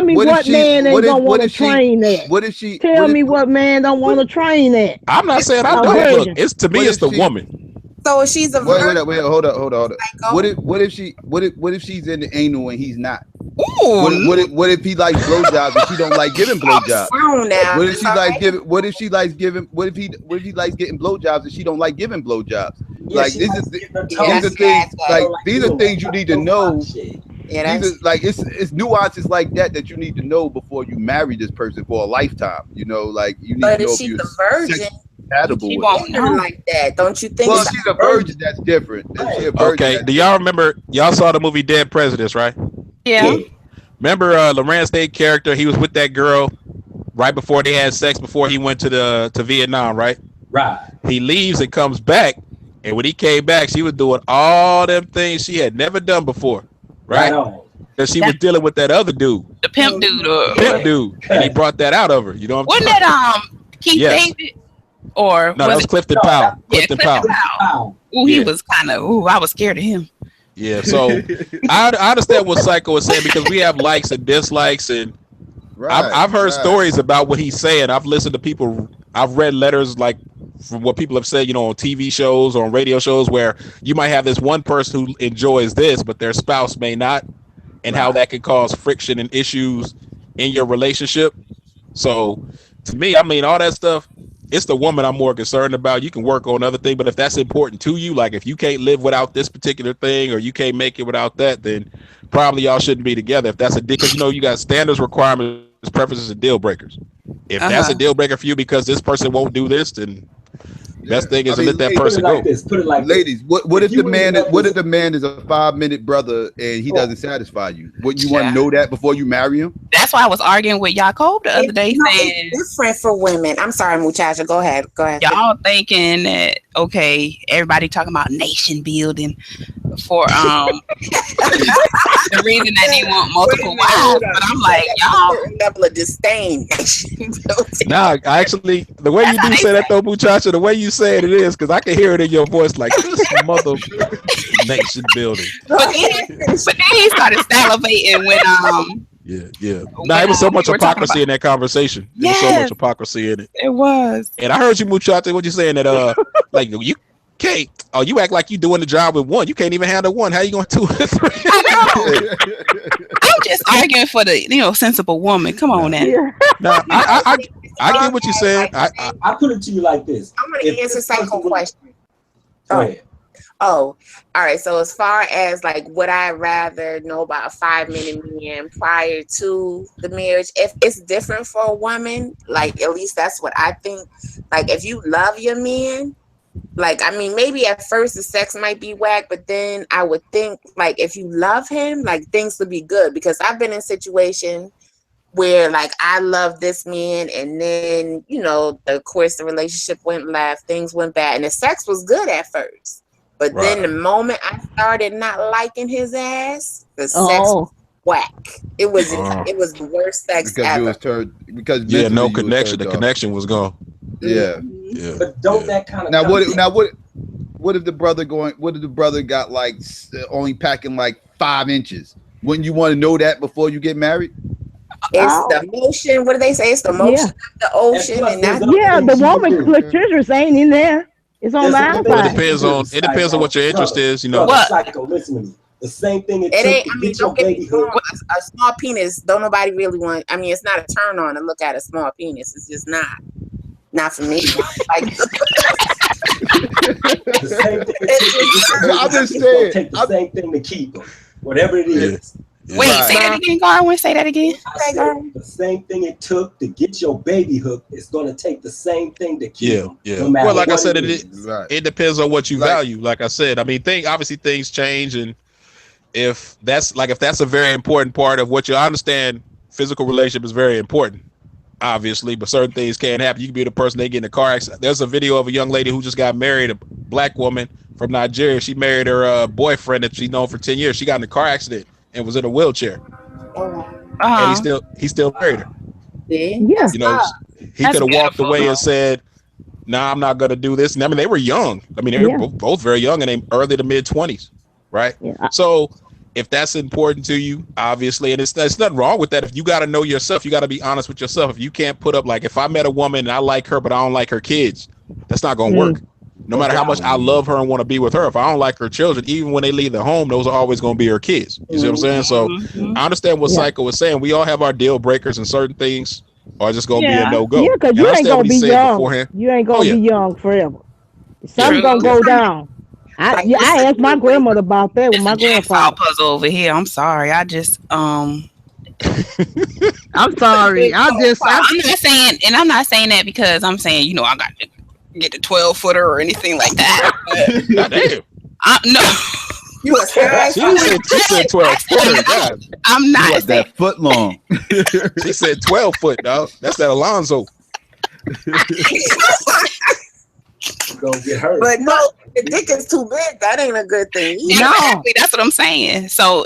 me what man ain't gonna want to train that? What if she? Tell me what man don't want to train that? I'm not saying I don't. Look, it's to me, it's the woman. So she's a virgin. Wait, hold up. What if she's in the anal and he's not? Ooh. What if he likes blowjobs and she don't like giving blowjobs? What if he likes getting blowjobs and she don't like giving blowjobs? Like these are things. Like these are things you need to know. Yeah, it's nuances like that you need to know before you marry this person for a lifetime. Like you need to know if she's a virgin. She won't know like that, don't you think? Well, she's a virgin. That's different. Okay. Do y'all remember? Y'all saw the movie Dead Presidents, right? Yeah. Remember Lorenz Tate character? He was with that girl right before they had sex. Before he went to Vietnam, right? Right. He leaves and comes back, and when he came back, she was doing all them things she had never done before, right? Because she was dealing with that other dude, the pimp dude, and he brought that out of her. You know what I'm saying? Wasn't that Keith David? Or no, that was Clifton Powell. Clifton Powell. Ooh, he was kind of. Ooh, I was scared of him. Yeah, so I understand what Psycho is saying because we have likes and dislikes, and I've heard stories about what he's saying. I've listened to people. I've read letters like from what people have said, on TV shows or on radio shows, where you might have this one person who enjoys this, but their spouse may not, and how that can cause friction and issues in your relationship. So, to me, I mean, all that stuff. It's the woman I'm more concerned about. You can work on other things, but if that's important to you, like if you can't live without this particular thing or you can't make it without that, then probably y'all shouldn't be together. If that's because you got standards, requirements, preferences, and deal breakers. If that's a deal breaker for you because this person won't do this, then best thing is to let that person go. Put it like ladies, what if the man is a 5-minute brother and he doesn't satisfy you? Wouldn't you want to know that before you marry him? That's why I was arguing with Jacob the other day, saying it's different for women. I'm sorry, muchacha. Go ahead. Y'all thinking that everybody talking about nation building for the reason that they want multiple wives, but I'm like, y'all level of disdain. Nah, actually, the way you do say that though, muchacha, the way you say it is because I can hear it in your voice, like this mother nation building. But then he started salivating when Yeah. Nah, it was so much hypocrisy in that conversation. There was so much hypocrisy in it. It was. And I heard you, Muchacho, what you saying that like you can't. Oh, you act like you doing the job with one. You can't even handle one. How you going to 2 or 3? I know. I'm just arguing for the sensible woman. Come on now. Nah, I get what you said. I put it to you like this. I'm going to answer Psycho question. Go ahead. Oh, all right. So as far as like, would I rather know about a 5-minute man prior to the marriage? If it's different for a woman, like at least that's what I think. Like if you love your man, like I mean, maybe at first the sex might be whack, but then I would think like if you love him, like things would be good. Because I've been in situations where like I love this man, and then of course the relationship went left, things went bad, and the sex was good at first. But then the moment I started not liking his ass, the sex was whack. It was the worst sex ever. Because no connection. The connection was gone. Yeah. But don't that kind of what if the brother got like only packing like 5 inches? Wouldn't you want to know that before you get married? It's the motion. What do they say? It's the motion of the ocean, and not the woman clitoris ain't in there. It's on the outside. Well, it depends on what your interest is, What? Psycho, listen to me. The same thing it ain't. I mean, don't get me wrong. A small penis. Don't nobody really want. I mean, it's not a turn on to look at a small penis. It's just not for me. Like, the same thing. I'm just saying. Take the same thing to keep them, whatever it is. Yeah. Wait, say that again, Garwin. Say that again. The same thing it took to get your baby hooked is going to take the same thing to keep them. Yeah. No well, like I said, it depends on what you value. Like I said, I mean, obviously things change, and if that's a very important part of what I understand, physical relationship is very important, obviously, but certain things can't happen. You can be the person they get in a car accident. There's a video of a young lady who just got married, a black woman from Nigeria. She married her boyfriend that she's known for 10 years. She got in a car accident and was in a wheelchair. And he still married her. Yeah. He could have walked away and said, "Nah, I'm not gonna do this." And I mean, they were young. I mean, they were both very young, and they early to mid 20s, right? Yeah. So if that's important to you, obviously, and there's nothing wrong with that. If you got to know yourself, you got to be honest with yourself. If you can't put up, like, if I met a woman and I like her, but I don't like her kids, that's not gonna work. No matter how much I love her and want to be with her, if I don't like her children, even when they leave the home, those are always going to be her kids. You see what I'm saying? So I understand what Psycho was saying. We all have our deal breakers, and certain things are just going to be a no-go. Yeah, because you ain't going to be young. You ain't going to be young forever. Something's going to go down. I asked my grandmother about that with my grandfather. Puzzle over here. I'm sorry. I'm sorry. I'm not saying, and I'm not saying that because I'm saying, I got to get the 12-footer or anything like that. Damn. No. You a serious? She said 12-footer. God. I'm not. You that foot long. She said 12-foot, dog. That's that Alonzo. Gonna get hurt. But no, the dick is too big. That ain't a good thing. Exactly. That's what I'm saying. So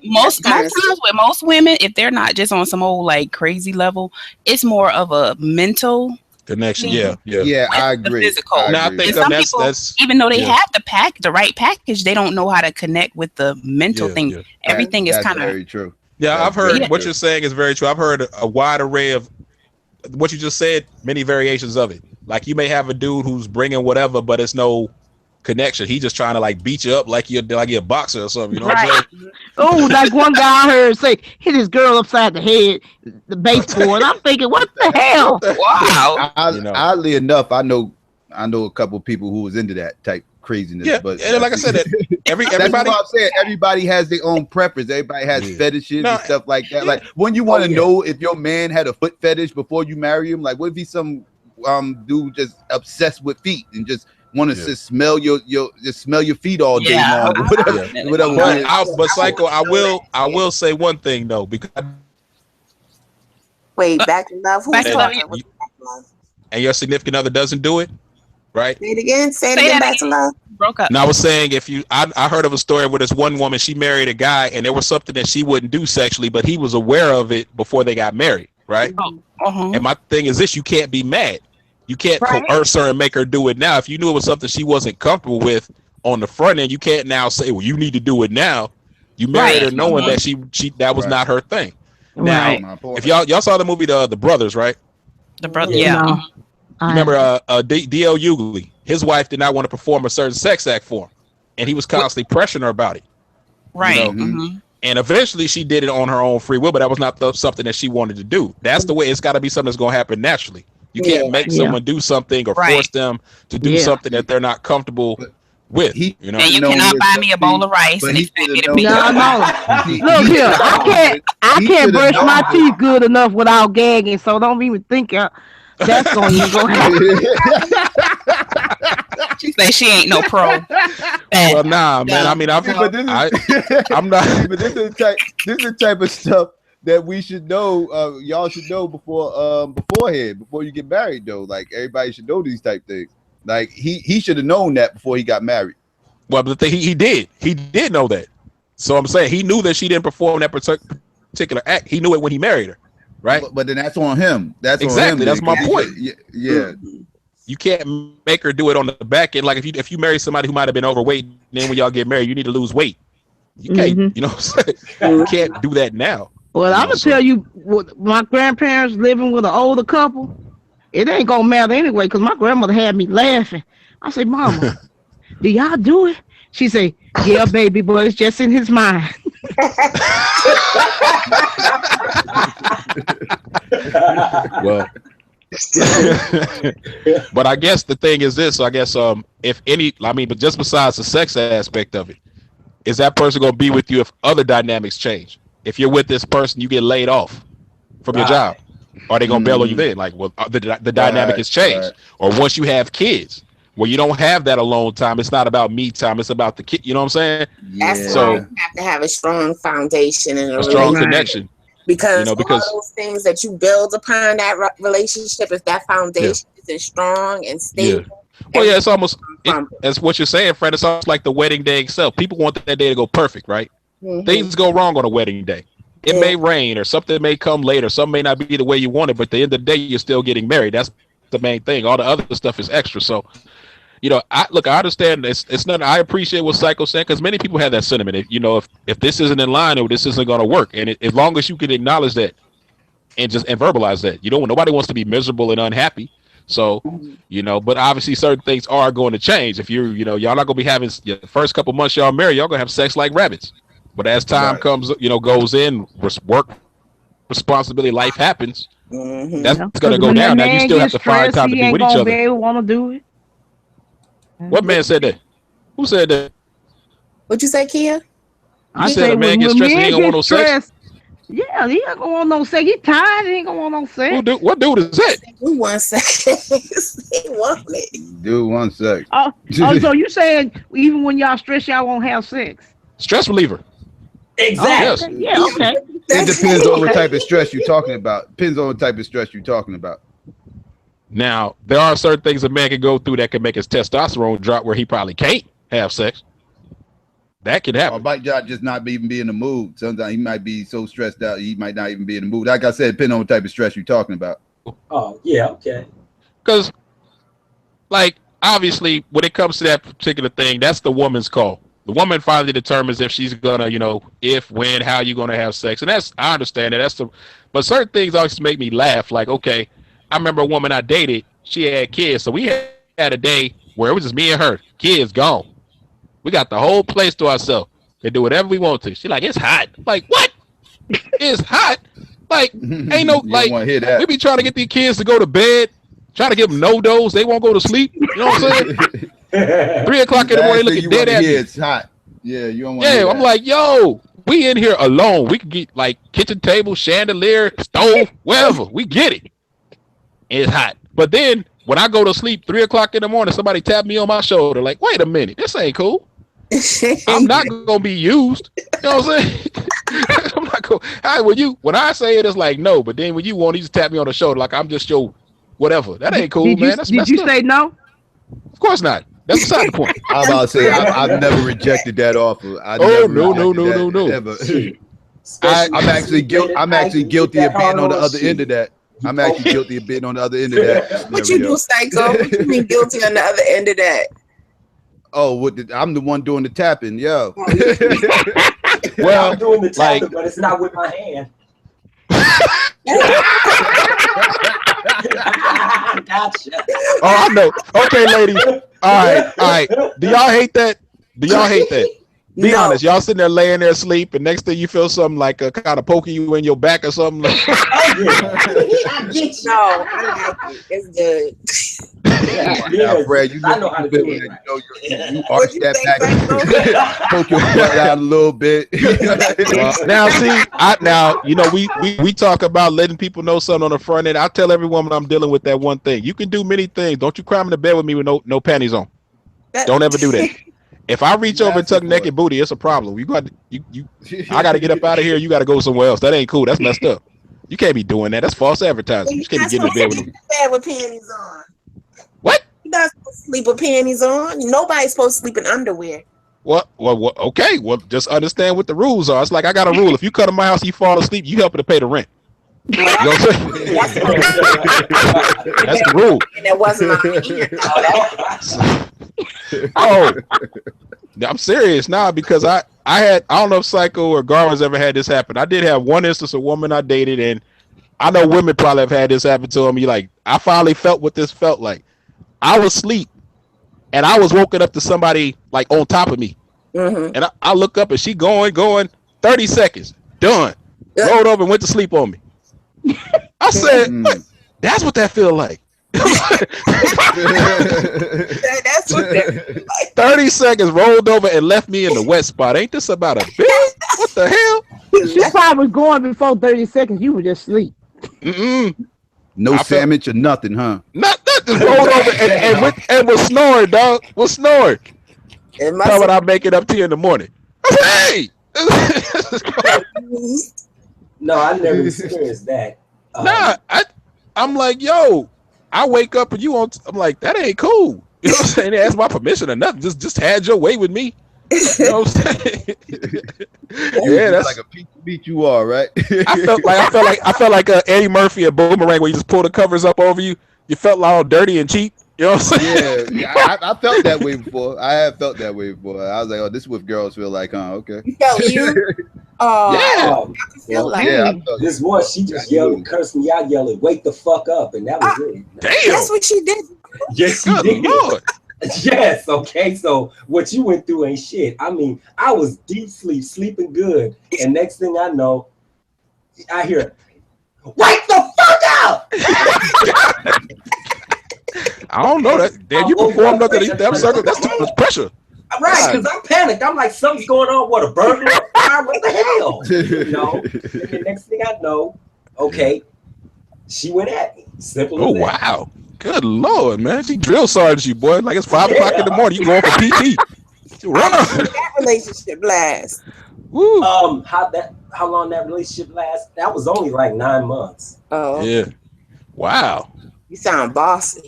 most times with most women, if they're not just on some old like crazy level, it's more of a mental connection. Yeah, I agree. Physical. I think that's even though they have the right package, they don't know how to connect with the mental thing. Yeah. Everything is kind of very true. Yeah, I've heard what you're saying is very true. I've heard a wide array of what you just said, many variations of it. Like you may have a dude who's bringing whatever, but it's no connection. He just trying to like beat you up like you're a boxer or something. You know what I'm saying? Oh, like one guy I heard say hit his girl upside the head, the baseboard. I'm thinking, what the hell? Wow. Oddly enough, I know a couple of people who was into that type craziness. Yeah, but and like I said, everybody. That's what I'm saying. Everybody has their own preference. Everybody has fetishes and stuff like that. Like when you want to know if your man had a foot fetish before you marry him, like what if he's some dude just obsessed with feet and just want to just smell your feet all day long. Whatever. But Psycho, I will say one thing though, because back to love. Who's talking? And your significant other doesn't do it, right? Say it again. Say it again. Back to love. Broke up. Now I was saying I heard of a story where this one woman, she married a guy and there was something that she wouldn't do sexually, but he was aware of it before they got married, right? And my thing is this: you can't be mad. You can't coerce her and make her do it now. If you knew it was something she wasn't comfortable with on the front end, you can't now say, well, you need to do it now. You married her Right. knowing that she that was Right. not her thing. Now, Right. My point. if y'all saw the movie the Brothers, right? The brother. Yeah. Yeah. No. You remember D.L. Hughley? His wife did not want to perform a certain sex act for him, and he was constantly pressuring her about it. Right. know, Mhm. And eventually, she did it on her own free will, but that was not something that she wanted to do. That's the way it's got to be. Something that's going to happen naturally. You can't make someone do something or force them to do something that they're not comfortable with. He, You know, And you cannot buy me a bowl of rice but and he expect me should've to known pick No, up. no. Look here, I He can't should've brush known my this. teeth good enough without gagging, so don't even think that's going to go happen. She say she ain't no pro. well, nah, man. I mean, I'm not. But this is the type of stuff that we should know. Y'all should know beforehand, before you get married. Though, like everybody should know these type things. Like he should have known that before he got married. Well, but the thing he did know that. So I'm saying he knew that she didn't perform that particular act. He knew it when he married her, right? But then that's on him. That's exactly. On him, that's my point. Yeah. You can't make her do it on the back end. Like if you marry somebody who might have been overweight, and then when y'all get married, you need to lose weight. You can't. You know what I'm saying? You can't do that now. Well, I'm gonna tell you, what my grandparents living with an older couple, it ain't gonna matter anyway, because my grandmother had me laughing. I said, Mama, do y'all do it? She said, yeah, baby, but it's just in his mind. Well, but I guess the thing is this. I guess if any, I mean, but just besides the sex aspect of it, is that person going to be with you if other dynamics change? If you're with this person, you get laid off from your job, are they going to bail on you then? Like, well, the dynamic has changed. Or once you have kids, where you don't have that alone time, it's not about me time, it's about the kid. You know what I'm saying? That's why you have to have a strong foundation and a strong connection. Because all those things that you build upon that relationship, if that foundation isn't strong and stable. Well, yeah, it's almost that's what you're saying, Fred. It's almost like the wedding day itself. People want that day to go perfect, right? Things go wrong on a wedding day. It may rain or something may come later. Some may not be the way you want it, but at the end of the day, you're still getting married. That's the main thing. All the other stuff is extra. So, you know, I understand it's not. I appreciate what Psycho said, because many people have that sentiment. If this isn't in line or this isn't going to work, and as long as you can acknowledge that and verbalize that, nobody wants to be miserable and unhappy. So, but obviously certain things are going to change. If y'all not going to be having the first couple months y'all married, y'all going to have sex like rabbits. But as time comes, goes in, work, responsibility, life happens. That's going to go down. Now you still have to find time to be with each other. Want to do it. What man said that? Who said that? What'd you say, Kia? I said a man gets stressed and he ain't gonna want no sex. Yeah, he ain't gonna want no sex. He tired. He ain't gonna want no sex. What dude is that? He want sex. He want it. Dude wants sex. Oh, so you saying even when y'all stress, y'all won't have sex? Stress reliever. Exactly. Yes. Yeah. Okay. It depends on what type of stress you're talking about. Depends on what type of stress you're talking about. Now, there are certain things a man can go through that can make his testosterone drop where he probably can't have sex. That can happen. Or might just not even be in the mood. Sometimes he might be so stressed out, he might not even be in the mood. Like I said, depending on what type of stress you're talking about. Oh, yeah, okay. Because, like, obviously, when it comes to that particular thing, that's the woman's call. The woman finally determines if she's gonna, if, when, how you gonna have sex. And I understand that. But certain things always make me laugh. Like, okay, I remember a woman I dated, she had kids. So we had a day where it was just me and her, kids gone. We got the whole place to ourselves. They do whatever we want to. She like, it's hot. Like, what? It's hot. Like, ain't no, like, we be trying to get these kids to go to bed, trying to give them no-dos. They won't go to sleep. You know what I'm saying? 3 o'clock in the morning, looking dead at me. It's hot. Yeah, you don't want to I'm like, yo, we in here alone. We can get, like, kitchen table, chandelier, stove, wherever. We get it. It's hot. But then, when I go to sleep 3 o'clock in the morning, somebody tap me on my shoulder, like, wait a minute, this ain't cool. I'm not gonna be used. You know what I'm saying? I'm not going. When I say it, it's like no. But then when you want, you just tap me on the shoulder, like I'm just your whatever. That ain't cool, man. Did you say no? Of course not. That's beside the point. I'm about to say I've never rejected that offer. No. I'm actually guilty of being on the other end of that. I'm actually guilty of being on the other end of that. What you do, Psycho? What you mean guilty on the other end of that? Oh, I'm the one doing the tapping, yo. Well, I'm doing the tapping, like- but it's not with my hand. Gotcha. Oh, I know. Okay, ladies. All right. Do y'all hate that? Be No. honest. Y'all sitting there laying there asleep, and next thing you feel something like a kind of poking you in your back or something. Like, I get you. No, I like it. It's good. Now, Brad, you I know how to do it. you know, you What arch you that think, back, poke your butt out a little bit. now, see, now you know we talk about letting people know something on the front end. I tell every woman I'm dealing with that one thing. You can do many things. Don't you climb in the bed with me with no panties on. Don't ever do that. If I reach over and tuck naked booty, it's a problem. You got you. I got to get up out of here. You got to go somewhere else. That ain't cool. That's messed up. You can't be doing that. That's false advertising. You just can't be getting in bed with them. Bed with panties on. What? You're not supposed to sleep with panties on. Nobody's supposed to sleep in underwear. What? Okay. Well, just understand what the rules are. It's like I got a rule. If you come to my house, you fall asleep, you helping to pay the rent. You know what I'm saying? That's the rule. And that wasn't Oh, I'm serious now because I don't know if Psycho or Garvin's ever had this happen. I did have one instance of a woman I dated, and I know women probably have had this happen to me. Like, I finally felt what this felt like. I was asleep, and I was woken up to somebody like on top of me. Mm-hmm. And I look up, and she going 30 seconds, done. Rolled over and went to sleep on me. I said, that's what that feel like. That's what that like. 30 seconds rolled over and left me in the wet spot. Ain't this about a bit? What the hell? She probably was going before 30 seconds. You were just asleep. No sandwich or nothing, huh? Nothing. Rolled over and was snoring, dog. Was snoring. How would I make it up to you in the morning? Hey! No, I never experienced that. I'm like, yo, I wake up and you on. I'm like, that ain't cool. You know what I'm saying? They ask my permission or nothing. Just had your way with me. You know what I'm saying? Yeah, that's like a piece of meat you are, right? I felt like Eddie Murphy at Boomerang where you just pull the covers up over you. You felt all dirty and cheap. You know what I'm saying? Yeah, I felt that way before. I have felt that way before. I was like, oh, this is what girls feel like, huh? Okay. Yo, you? Yeah. Yeah, this one, she just yelled and cursed me out, yelling, "Wake the fuck up!" And that was it. Damn. That's what she did. Yes, she did. Lord. Yes. Okay. So what you went through ain't shit. I mean, I was deep sleeping good, and next thing I know, I hear, "Wake the fuck up!" I don't know that. Damn, you performed under these damn circles. That's too much pressure. Right, because I'm panicked. I'm like, something's going on. What, a burglar? What the hell? You know? And the next thing I know, okay, she went at me. Simple as that. Wow. Good Lord, man. She drill sergeant you, boy. Like it's 5 o'clock in the morning. You going for PT. Run up. That relationship lasts. Woo. How long that relationship lasts? That was only like 9 months. Oh. Yeah. Wow. You sound bossy.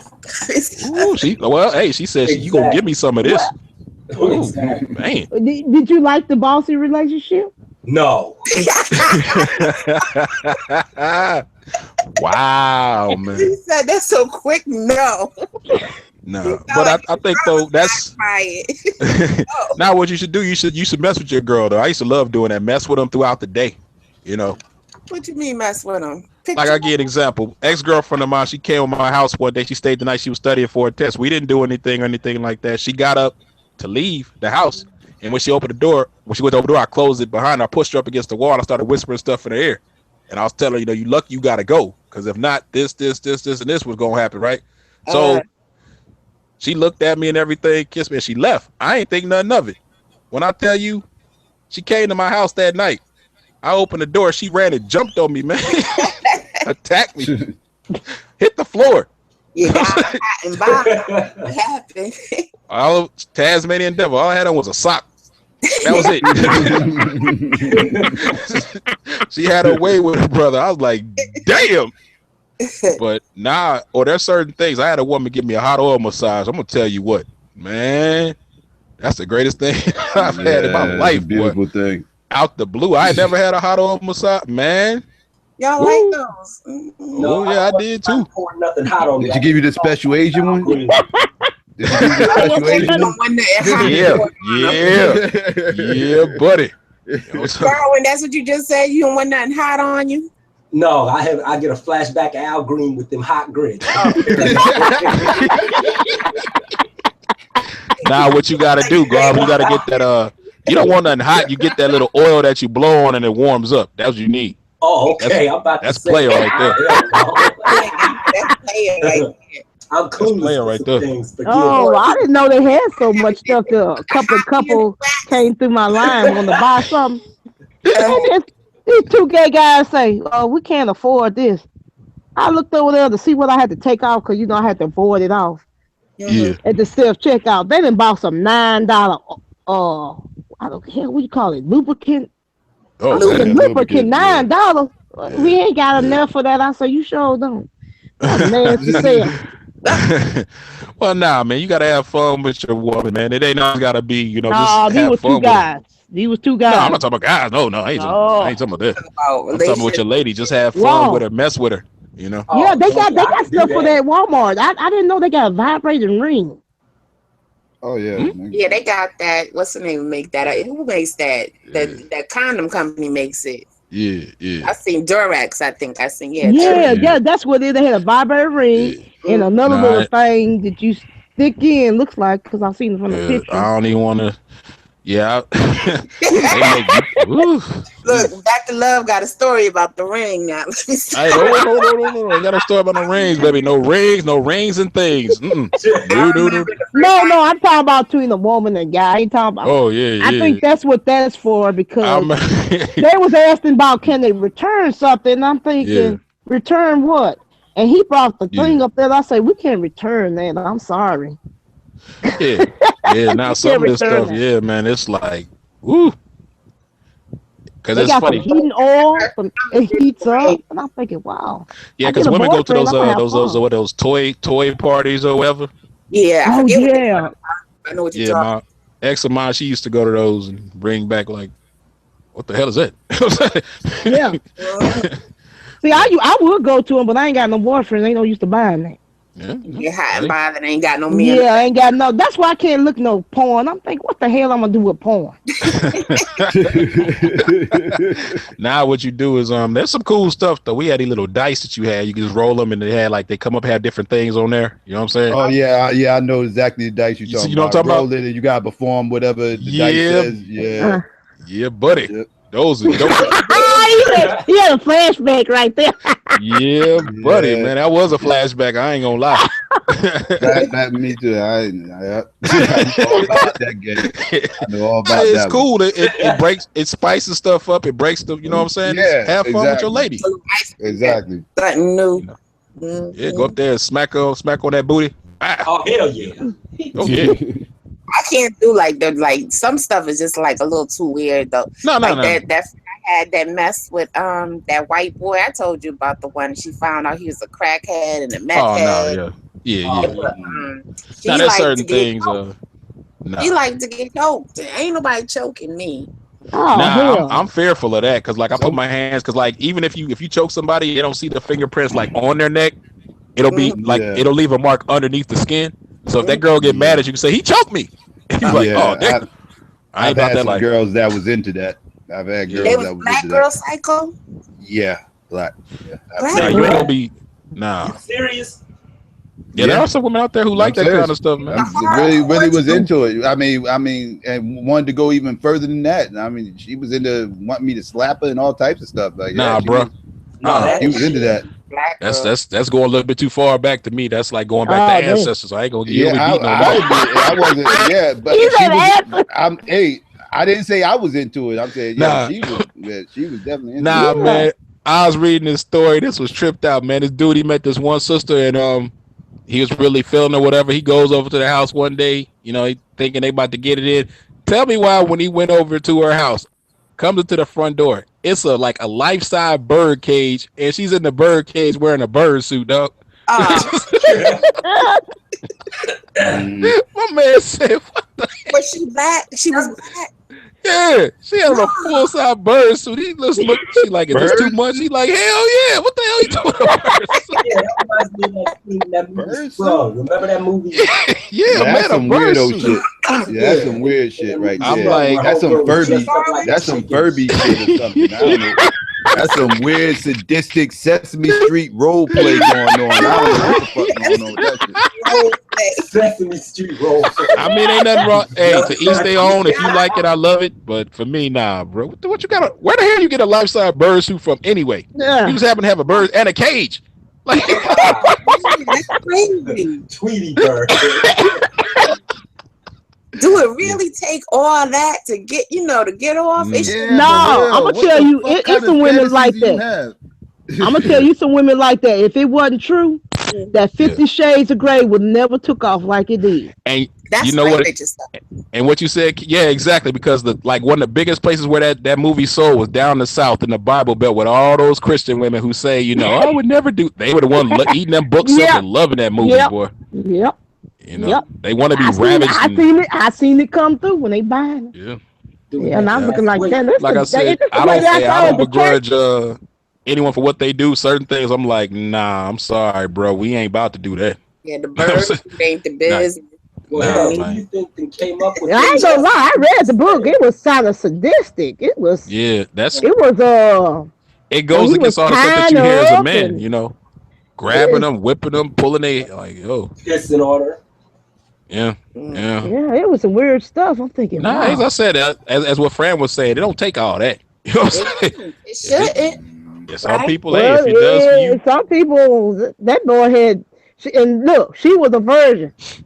Ooh, she said you gonna give me some of this. Ooh, Exactly. Man. Did you like the bossy relationship? No. Wow, man. He said that so quick. No. No, but I think though that's quiet. now what you should do. You should mess with your girl though. I used to love doing that. Mess with them throughout the day. You know. What you mean mess with them? Like I give an example. Ex-girlfriend of mine. She came to my house one day. She stayed the night. She was studying for a test. We didn't do anything or anything like that. She got up to leave the house, and when she opened the door, when she went to open the door, I closed it behind her. I pushed her up against the wall. And I started whispering stuff in her ear, and I was telling her, you lucky you gotta go, because if not, this, and this was gonna happen, right? So she looked at me and everything, kissed me, and she left. I ain't think nothing of it. When I tell you, she came to my house that night. I opened the door. She ran and jumped on me, man. Attacked me. Hit the floor. Yeah, what happened? All Tasmanian devil. All I had on was a sock. That was it. She had her way with her brother. I was like, damn. But there's certain things. I had a woman give me a hot oil massage. I'm gonna tell you what, man. That's the greatest thing I've had in my life. Beautiful thing. Out the blue. I had never had a hot oil massage, man. Y'all like those? No, yeah, I did too. Nothing hot on Did she give you the special Asian one? Did she give you the special Asian one? Yeah, buddy. Darwin, that's what you just said. You don't want nothing hot on you. No, I get a flashback of Al Green with them hot grits. Now what you gotta do, Garb, you gotta get that you don't want nothing hot, you get that little oil that you blow on and it warms up. That's what you need. Oh, okay. That's player right there. That's player right there. I'm clueless right there. Things, oh, I didn't know they had so much stuff. A couple came through my line want to buy something. And these two gay guys say, "Oh, we can't afford this." I looked over there to see what I had to take off because I had to void it off. Yeah. At the self checkout, they done bought some $9. I don't care what you call it, lubricant. Oh, lubricant $9. We ain't got enough for that. I say you sure don't. That's nasty sale. Well, nah, man, you gotta have fun with your woman, man. It ain't not gotta be, just have was fun two guys. These was two guys. No, I'm not talking about guys. No, I ain't talking about that. I'm talking about your lady. Just have fun with her, mess with her. Yeah, they got stuff for that at Walmart. I didn't know they got a vibrating ring. Oh yeah. Yeah, they got that. What's the name? Make that? Who makes that? That condom company makes it. Yeah. I seen Durex. I think I seen. Yeah. That's what it is. They had a vibrating ring and another little thing that you stick in. Looks like because I've seen it from the picture. I don't even want to. Yeah. Look, Dr. Love got a story about the ring now. Hey, no. I got a story about no rings, baby. No rings and things. No. No, I'm talking about between a woman and guy. I ain't talking about. Oh, yeah. I think that's what that's for because they was asking about can they return something. And I'm thinking, return what? And he brought the thing up there. I say, we can't return that. I'm sorry. Yeah. Now some of this stuff, man, it's like, woo. Because it's funny. Heating oil, it heats up, and I'm thinking, wow. Yeah, because women go to those toy parties or whatever. Yeah. Oh yeah. I know what you're talking. My ex of mine, she used to go to those and bring back like, what the hell is that? Yeah. See, I would go to them, but I ain't got no boyfriend. Ain't no used to buying that. You're hot and bothered, ain't got no men. Yeah, I ain't got no. That's why I can't look no porn. I'm thinking, what the hell I'm gonna do with porn? Now what you do is there's some cool stuff though. We had these little dice that you had. You can just roll them and they come up have different things on there. You know what I'm saying? Oh yeah, I know exactly the dice you're talking about. You know what I'm talking about? Roll it and you gotta perform whatever the dice says. Yeah. Yeah, buddy. Yep. Those are dope. You had a flashback right there. Yeah, buddy, man, that was a flashback. I ain't gonna lie. that me too. I know all about that game. I know all about it's that. Cool. It breaks. It spices stuff up. It breaks stuff. You know what I'm saying? Yeah, have fun with your lady. Exactly. Something new. Yeah, go up there and smack on that booty. Oh hell yeah. Oh yeah. I can't do like some stuff is just like a little too weird though. No. That I had that mess with that white boy. I told you about the one she found out he was a crackhead and a meth head. Yeah. Now there's certain things. He like to get choked. Ain't nobody choking me. I'm fearful of that because like I put my hands because like even if you choke somebody, you don't see the fingerprints like on their neck. It'll be like it'll leave a mark underneath the skin. So if that girl get mad at you, you can say he choked me. He's like, oh, damn. I've had some girls that was into that. I've had girls that was black into girl that. Psycho. Yeah, black. Yeah, nah, you ain't gonna be serious. Yeah, there are some women out there who like that kind of stuff, man. Really was into it. I mean, and wanted to go even further than that. I mean, she was into wanting me to slap her and all types of stuff. Like, bro. He was into that. That's going a little bit too far back to me. That's like going back to ancestors. I ain't gonna get I wasn't. Yeah, but I didn't say I was into it. I'm saying she was definitely into it. Man. I was reading this story. This was tripped out, man. This dude, he met this one sister and he was really feeling or whatever. He goes over to the house one day, he thinking they about to get it in. Tell me why when he went over to her house, comes into the front door. It's a life-size bird cage, and she's in the bird cage wearing a bird suit, dog. My man said, "What the heck?" Was she black? She was black. Yeah, she had a full-size bird suit. He just looked. She like, "Is this too much?" He like, "Hell yeah! What the hell you doing?" Bird suit. Remember that movie? Yeah, man, some a bird weirdo suit. shit. Yeah, that's some weird shit right I'm there. like, that's some Furby. Like That's some Furby shit or something. I don't know. That's some weird sadistic Sesame Street role play going on. I don't know what the fuck going on with that shit. Sesame Street role. I mean, ain't nothing wrong. Hey, to each their own. If you like it, I love it. But for me, nah, bro. What you got? Where the hell you get a life-size bird suit from anyway? Yeah. You just happen to have a bird and a cage. Like, That's crazy. Tweety bird. Do it really take all that to get, to get off? It's No, I'm gonna tell you, it's some women like that. I'm gonna tell you some women like that. If it wasn't true, that 50 Shades of Grey would never took off like it did. And That's you know what? stuff. And what you said, yeah, exactly. Because one of the biggest places where that movie sold was down the South in the Bible Belt, with all those Christian women who say, I would never do. They were the one eating them books up and loving that movie, boy. Yep. They want to be ravaged. I seen it come through when they buying it. Yeah, and I'm looking like that. Like I said, I don't begrudge anyone for what they do. Certain things, I'm like, nah, I'm sorry, bro. We ain't about to do that. Yeah, the birds ain't the business. Well, what do you think they came up with? I ain't gonna lie, I read the book. It was kind of sadistic. It was. Yeah, It goes against all the stuff that you hear as a man. Grabbing them, whipping them, pulling It's in order. Yeah. It was some weird stuff. I'm thinking, nah, as I said, as what Fran was saying, it don't take all that. You know what I'm saying? It shouldn't. Yeah, some people, if it does for you. Some people, that boy had, and look, she was a virgin. She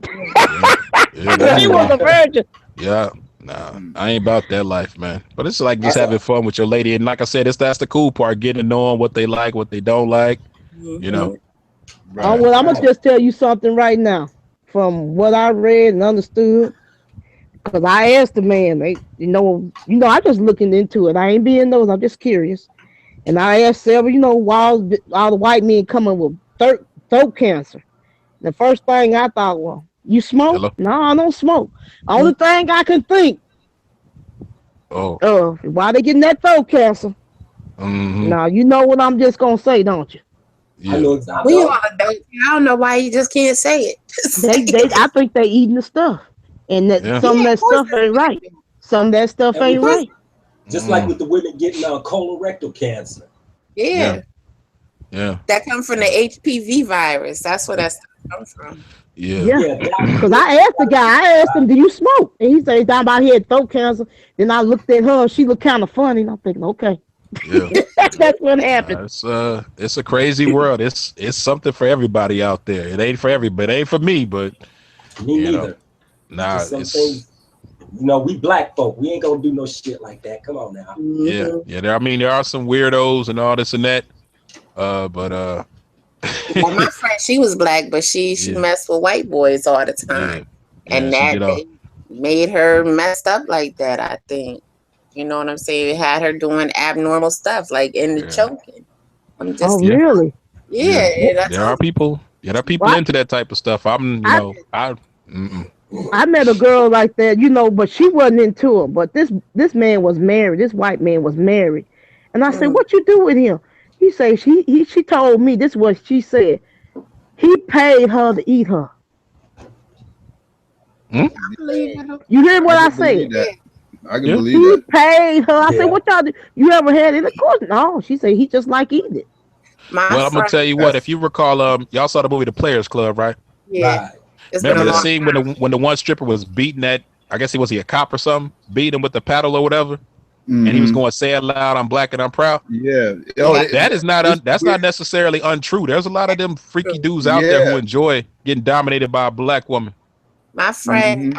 was a virgin. Yeah, nah, I ain't about that life, man. But it's like just having fun with your lady, and like I said, that's the cool part, getting to know what they like, what they don't like. Well, I'm gonna just tell you something right now, from what I read and understood. Because I asked the man, I just looking into it. I ain't being nosy, I'm just curious. And I asked several, all the white men coming with throat cancer. The first thing I thought, well, you smoke? Hello? No, I don't smoke. Only thing I can think, why they getting that throat cancer? Now, you know what I'm just going to say, don't you? Yeah. I know exactly. We all don't. I don't know why you just can't say it. I think they eating the stuff. And that some of that stuff ain't right. Some of that stuff ain't right. Just like with the women getting colorectal cancer. Yeah. That comes from the HPV virus. That's where that stuff comes from. Yeah. Because I asked the guy, I asked him, do you smoke? And he said he's down about here throat cancer. Then I looked at her, she looked kind of funny, and I'm thinking, okay. Yeah. That's what happened. It's a crazy world. It's something for everybody out there. It ain't for everybody. It ain't for me, but me neither. Nah, things, we black folk. We ain't gonna do no shit like that. Come on now. Yeah. There are some weirdos and all this and that. But well, my friend, she was black, but she messed with white boys all the time, and that they made her messed up like that. I think, you know what I'm saying? It had her doing abnormal stuff, like in the choking. I'm just really? Yeah. There are people. Yeah, there are people into that type of stuff. I met a girl like that, but she wasn't into him. But this man was married. This white man was married, and I said, "What you do with him?" He said, "She told me this is what she said. He paid her to eat her." You hear what I said? I can believe he that. He paid her. I said, "What y'all do? You ever had it?" Of course, no. She said he just like eating it. I'm gonna tell you what. If you recall, y'all saw the movie The Players Club, right? Yeah. Right. Remember the scene when the one stripper was beating that? I guess he a cop or something, beat him with the paddle or whatever, and he was going to say it loud, "I'm black and I'm proud." Yeah, that's not necessarily untrue. There's a lot of them freaky dudes out there who enjoy getting dominated by a black woman. My friend,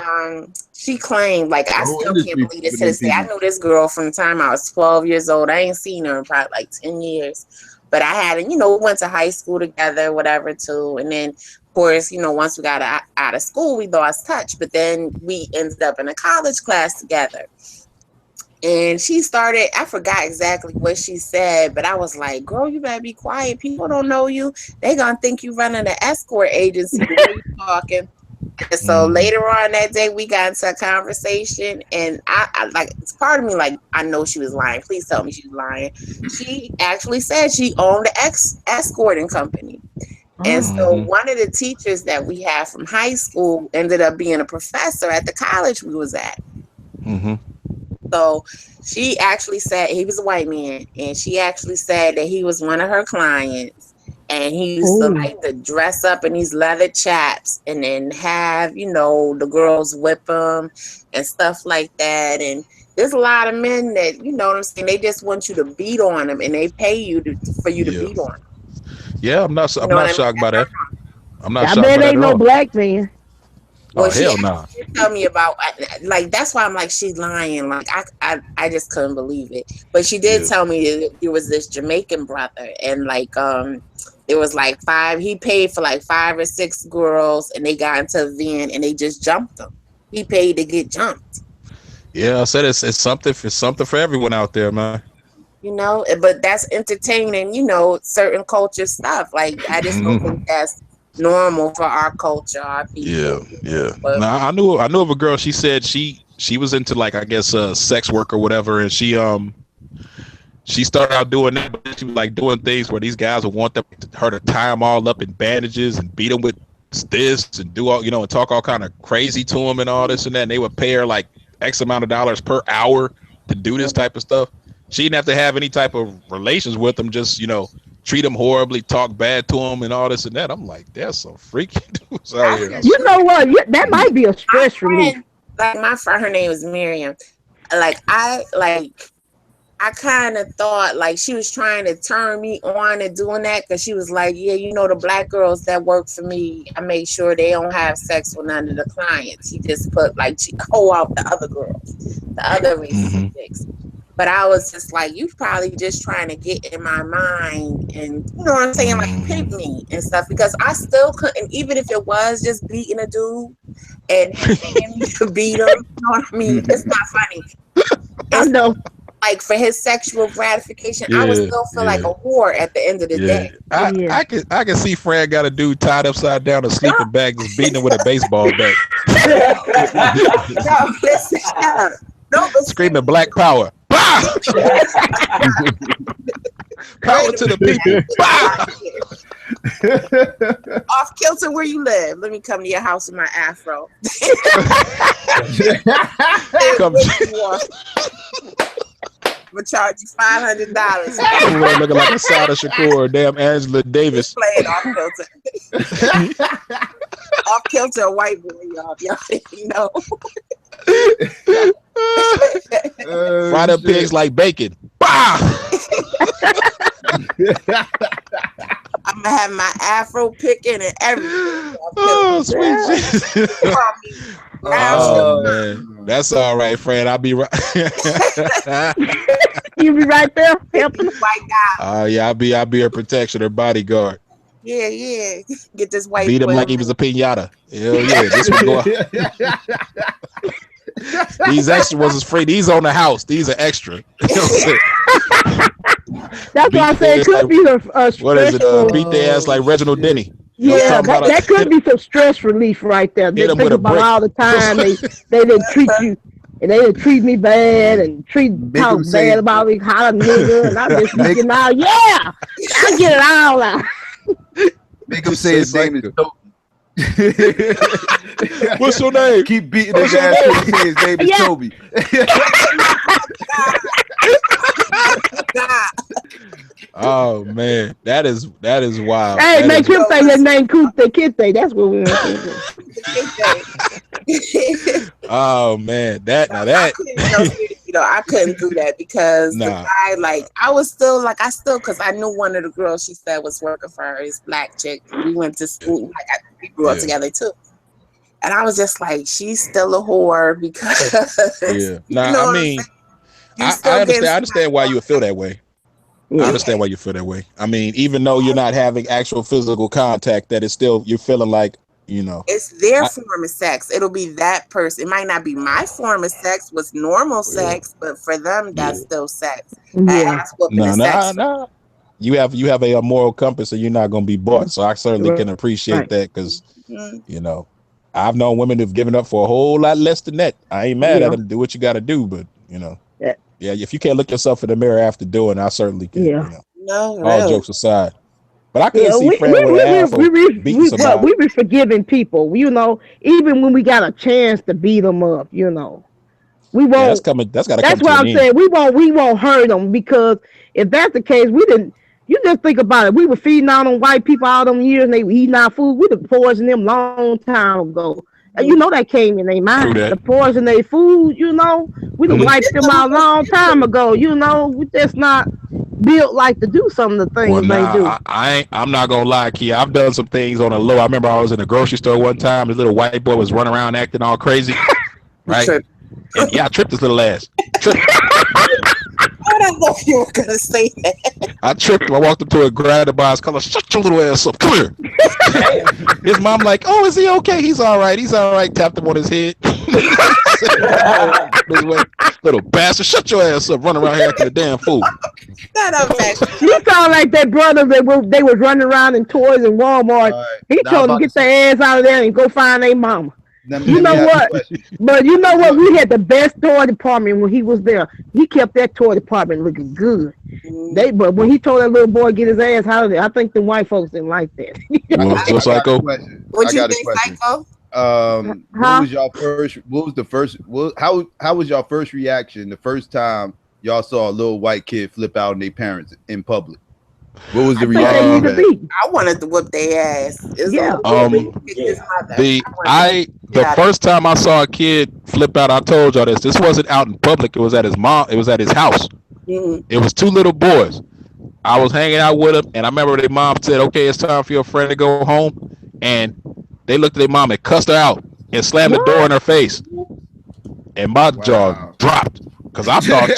she claimed, I still can't believe this to this day. I knew this girl from the time I was 12 years old. I ain't seen her in probably 10 years, but I had, we went to high school together, whatever, too, and then. Of course, once we got out of school, we lost touch, but then we ended up in a college class together. And she started, I forgot exactly what she said, but I was like, girl, you better be quiet. People don't know you. They gonna think you running an escort agency the way you talking. And so later on that day, we got into a conversation, and I it's part of me I know she was lying. Please tell me she was lying. She actually said she owned an escorting company. And so one of the teachers that we had from high school ended up being a professor at the college we was at. So she actually said, he was a white man, and she actually said that he was one of her clients, and he used to like to dress up in these leather chaps and then have, you know, the girls whip them and stuff like that. And there's a lot of men that, you know what I'm saying, they just want you to beat on them, and they pay you for you to beat on them. Yeah, I'm not shocked by that. I'm not I shocked bet by that ain't at no all. black man. Well, hell no. She tell me about, like, that's why I'm like, she's lying. Like, I just couldn't believe it. But she did tell me that there was this Jamaican brother, and like, there was like he paid for like 5 or 6 girls, and they got into a van and they just jumped them. He paid to get jumped. Yeah, I said it's something for everyone out there, man. You know, but that's entertaining, you know, certain culture stuff. Like, I just don't think that's normal for our culture, our people. Yeah. But Now I knew of a girl. She said she was into, like, I guess sex work or whatever, and she started out doing that, but she was like doing things where these guys would want her to tie them all up in bandages and beat them with this and do all, you know, and talk all kind of crazy to them and all this and that. And they would pay her like X amount of dollars per hour to do this type of stuff. She didn't have to have any type of relations with them, just, you know, treat them horribly, talk bad to them and all this and that. I'm like, there's some freaky dudes out here. You know what? That might be a stress relief. Like, my friend, her name was Miriam. I kind of thought like she was trying to turn me on and doing that, because she was like, yeah, you know, the black girls that work for me, I make sure they don't have sex with none of the clients. She just put like, she hold out the other girls, the other racist chicks. But I was just like, you probably just trying to get in my mind and, you know what I'm saying, like, pick me and stuff, because I still couldn't, even if it was just beating a dude and paying me to beat him, you know what I mean? It's not funny. I know. Like, for his sexual gratification, I would still feel like a whore at the end of the day. I can see Fran got a dude tied upside down, a sleeping bag, just beating him with a baseball bat. No, listen. No, screaming black power. Power to the people. Off kilter, where you live? Let me come to your house with my afro. Come. I'm gonna charge you $500. Looking like a Sada Shakur, damn Angela Davis. Playing off kilter. Off kilter, a white boy, y'all. Y'all know. Fried up pigs like bacon. I'm gonna have my afro picking and everything. Oh, sweet Jesus. Oh, man. That's all right, Fran. I'll be right. You be right there helping. White guy. Oh, yeah, I'll be her protection, her bodyguard. Yeah. Get this white beat him boy like he was a pinata. Hell yeah. This one go. These extra ones is free. These on the house. These are extra. You know That's why I say it could be a what is it? Beat their ass like Reginald Denny. Yeah, that could be some stress relief right there. They think about all the time they didn't treat you, and they didn't treat me bad and talk bad about me, holler nigga, and I'm just getting out. Yeah, I get it all out. Make him say his name is Toby. What's your name? Keep beating his ass till he say his name is Toby. Oh man, that is wild. Hey, make him say his name Kute Kite. That's what we want to do. Oh man, that I couldn't do that because the guy, like, I because I knew one of the girls she said was working for her, this black chick. We went to school, like, we grew up together too. And I was just like, she's still a whore because I mean, I understand why you would feel that way. I understand why you feel that way. I mean, even though you're not having actual physical contact, that is still, you're feeling like, you know, it's their form of sex. It'll be that person. It might not be my form of sex, was normal sex, but for them, that's still sex. Yeah. No. You have a moral compass, and you're not going to be bought. So I certainly can appreciate that, because you know, I've known women who've given up for a whole lot less than that. I ain't mad at them. Do what you got to do, but you know. Yeah, if you can't look yourself in the mirror after doing, I certainly can. Yeah. You know, no, all jokes aside. But I couldn't see Fred with an asshole beating somebody. We be forgiving people, you know, even when we got a chance to beat them up, you know. We won't. Yeah, that's got to come to an end. That's what I'm saying. We won't hurt them, because if that's the case, we didn't. You just think about it. We were feeding out on white people all them years, and they were eating our food. We'd have poisoned them long time ago. You know that came in their mind. The poison their food, you know. We'd have wiped them out a long time ago. You know, we just not built like to do some of the things they do. I'm not gonna lie, Kia. I've done some things on the low. I remember I was in the grocery store one time. This little white boy was running around acting all crazy, right? And yeah, I tripped his little ass. I don't know if you were gonna say that. I tripped him. I walked up to him, grabbed him by his collar. Shut your little ass up. Come here. His mom like, oh, is he okay? He's all right. He's all right. Tapped him on his head. Little bastard. Shut your ass up. Running around here acting a damn fool. You sound like that brother that they was running around in toys in Walmart. Right. He told them to get their ass out of there and go find their mama. You know what? But you know what? We had the best toy department when he was there. He kept that toy department looking good. But when he told that little boy to get his ass out of there, I think the white folks didn't like that. So Psycho? What you think, Psycho? What was y'all first? What was the first? How was y'all first reaction the first time y'all saw a little white kid flip out on their parents in public? What was the reaction? I wanted to whip their ass. The first time I saw a kid flip out, I told y'all this. This wasn't out in public. It was at his mom. It was at his house. Mm-hmm. It was two little boys. I was hanging out with them, and I remember their mom said, "Okay, it's time for your friend to go home." And they looked at their mom and cussed her out and slammed the door in her face. And my jaw dropped. Because I thought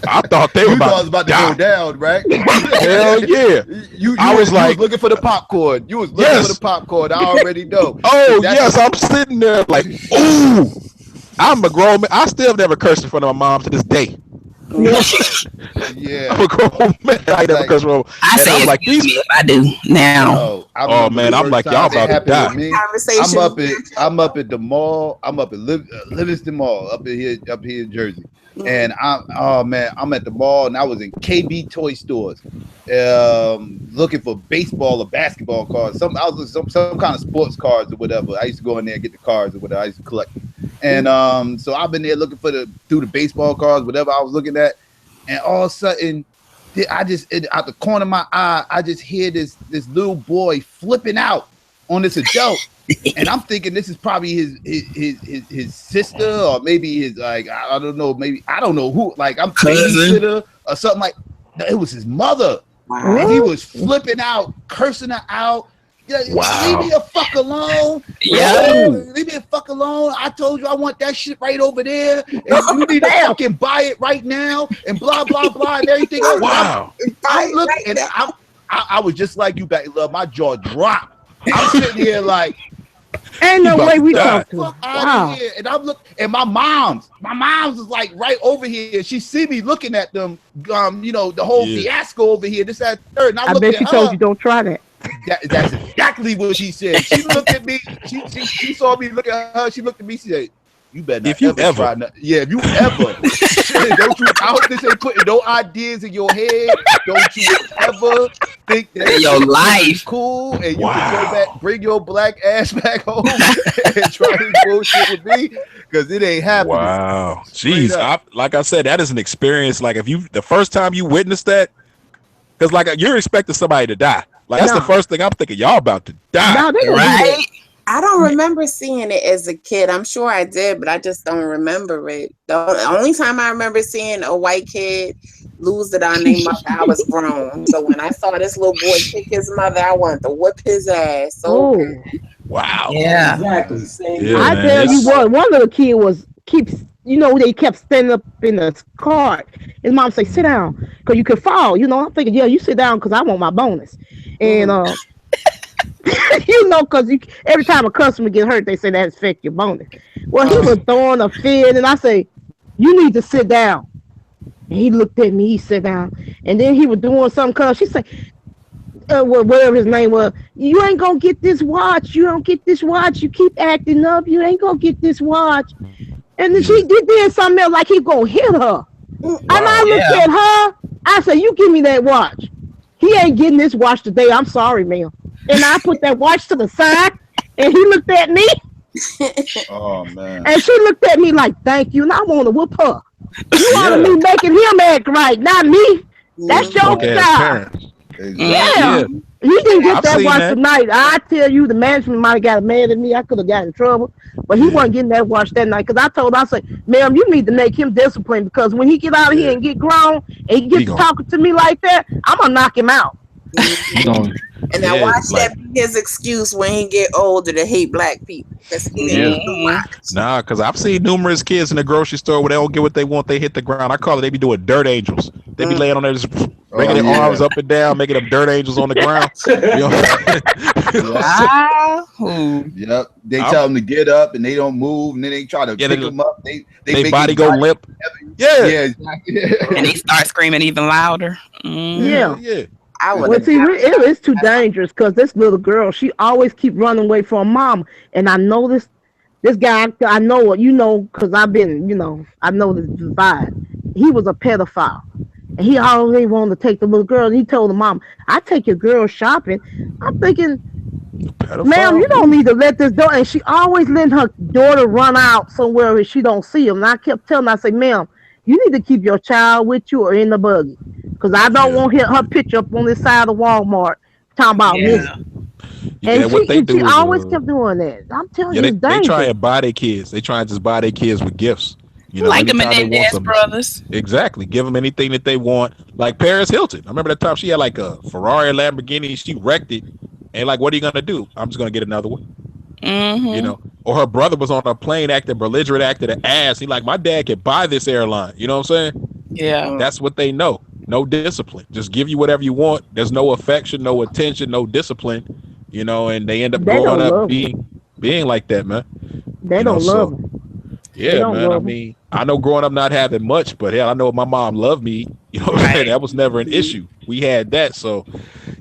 I thought they were about to go down, right? Hell yeah. You was looking for the popcorn. You was looking for the popcorn. I already know. Oh, yes. I'm sitting there like, ooh. I'm a grown man. I still never cursed in front of my mom to this day. Yeah. I'm a grown man. I never cursed in front of my mom. I say like these. I do now. Oh man, I'm like, y'all about to die. I'm up at the mall. I'm up at Livingston Mall up here in Jersey. And I'm at the mall, and I was in KB toy stores, looking for baseball or basketball cards. I was looking some kind of sports cards or whatever. I used to go in there and get the cards or whatever. I used to collect them. And so I've been there looking through the baseball cards, whatever I was looking at, and all of a sudden, out the corner of my eye, I just hear this little boy flipping out on this adult. And I'm thinking this is probably his sister, or maybe his, like, I don't know, maybe I don't know who, like I'm babysitter or something. Like it was his mother. Wow. And he was flipping out, cursing her out. Wow. Leave me the fuck alone. Yeah. Leave me the fuck alone. I told you I want that shit right over there. And you need to fucking buy it right now. And blah blah blah and everything. Wow. I was just like you back, love. My jaw dropped. I'm sitting here like, ain't no way we talk to him. Wow. And I'm and my mom's is like right over here. She see me looking at them, the whole fiasco over here. This, that, third. And I bet she told you don't try that. That's exactly what she said. She looked at me. She saw me look at her. She looked at me. She said, "You better not if you ever try nothing." Yeah, if you ever. Don't you? I hope this ain't putting no ideas in your head. Don't you ever think that your life cool and you can go back, bring your black ass back home and try this bullshit with me, because it ain't happening. Wow, jeez, like I said, that is an experience. Like the first time you witnessed that, because like you're expecting somebody to die. Like that's the first thing I'm thinking. Y'all about to die, right? I don't remember seeing it as a kid. I'm sure I did, but I just don't remember it. The only time I remember seeing a white kid lose it on their mother, I was grown. So when I saw this little boy kick his mother, I wanted to whip his ass. So wow. Yeah. Exactly. Same. Yeah, I tell you what, one little kid they kept standing up in the car. His mom say, "Sit down, because you could fall." I'm thinking, yeah, you sit down because I want my bonus. And because every time a customer get hurt, they say that affect your bonus. Well, he was throwing a fit, and I say, "You need to sit down." And he looked at me. He sat down, and then he was doing something. Cause she said, whatever his name was, "You ain't gonna get this watch. You don't get this watch. You keep acting up. You ain't gonna get this watch." And then she did something else, like he gonna hit her. Wow, and I looked at her. I said, "You give me that watch." he ain't getting this watch today. I'm sorry, ma'am. And I put that watch to the side, and he looked at me. Oh man. And she looked at me like, thank you. And I want to whoop her. You want me making him act right, not me. That's your job. Yeah. He didn't get that watch tonight. I tell you, the management might have got mad at me. I could have got in trouble. But he wasn't getting that watch that night. Because I said, ma'am, you need to make him disciplined. Because when he get out of here and get grown, and he gets talking to me like that, I'm going to knock him out. And now watch that be his excuse when he get older to hate black people. Nah, because I've seen numerous kids in the grocery store where they don't get what they want, they hit the ground. I call it, they be doing dirt angels. They be laying on there just making their arms up and down, making them dirt angels on the ground. Yep. They tell them to get up and they don't move, and then they try to pick them up. They body go limp. Yeah. And they start screaming even louder. Yeah. It's too dangerous because this little girl, she always keep running away from her mom. And I know this guy, I know, because I've been, I know this vibe. He was a pedophile. And he always wanted to take the little girl. And he told the mom, I take your girl shopping. I'm thinking, ma'am, you don't need to let this daughter. And she always letting her daughter run out somewhere where she don't see him. And I kept telling her, I say, ma'am, you need to keep your child with you or in the buggy. Because I don't want her picture up on this side of Walmart talking about this. And she always kept doing that. I'm telling you, they try and buy their kids. They try and just buy their kids with gifts. Like them Menendez brothers. Exactly. Give them anything that they want. Like Paris Hilton. I remember that time she had like a Ferrari, Lamborghini. She wrecked it. And like, what are you going to do? I'm just going to get another one. Mm-hmm. Or her brother was on a plane acting belligerent, acting an ass. He like, my dad could buy this airline. You know what I'm saying? Yeah. That's what they know. No discipline. Just give you whatever you want. There's no affection, no attention, no discipline. And they end up growing up being like that, man. They don't love them. Yeah, man. I mean, I know growing up not having much, but hell, I know my mom loved me. You know what I'm saying? That was never an issue. We had that. So,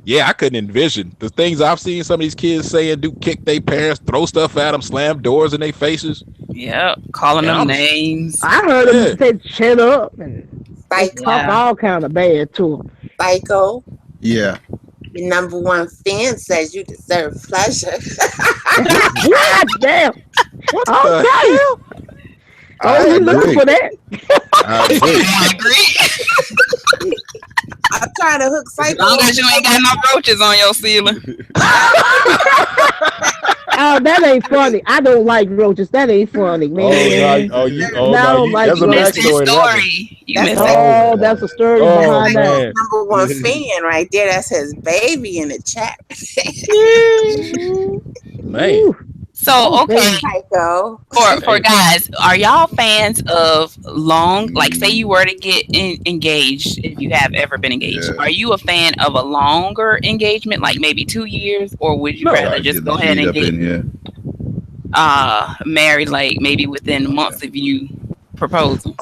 yeah, I couldn't envision the things I've seen some of these kids say and do, kick their parents, throw stuff at them, slam doors in their faces. Yeah, calling them names. I heard them say, shut up, and talk all kind of bad to them. Psycho. Yeah. The number one fan says you deserve pleasure. God damn. Okay. You looking for that? I agree. I'm trying to hook Psycho. As long as you ain't got no roaches on your ceiling. Oh, that ain't funny. I don't like roaches. That ain't funny, man. That's a backstory. That's a story behind that. Number one fan right there. That's his baby in the chat. Man. So okay, for guys, are y'all fans of long? Like, say you were to get engaged, if you have ever been engaged, are you a fan of a longer engagement, like maybe 2 years, or would you rather just go ahead and get married, like maybe within months of you proposing?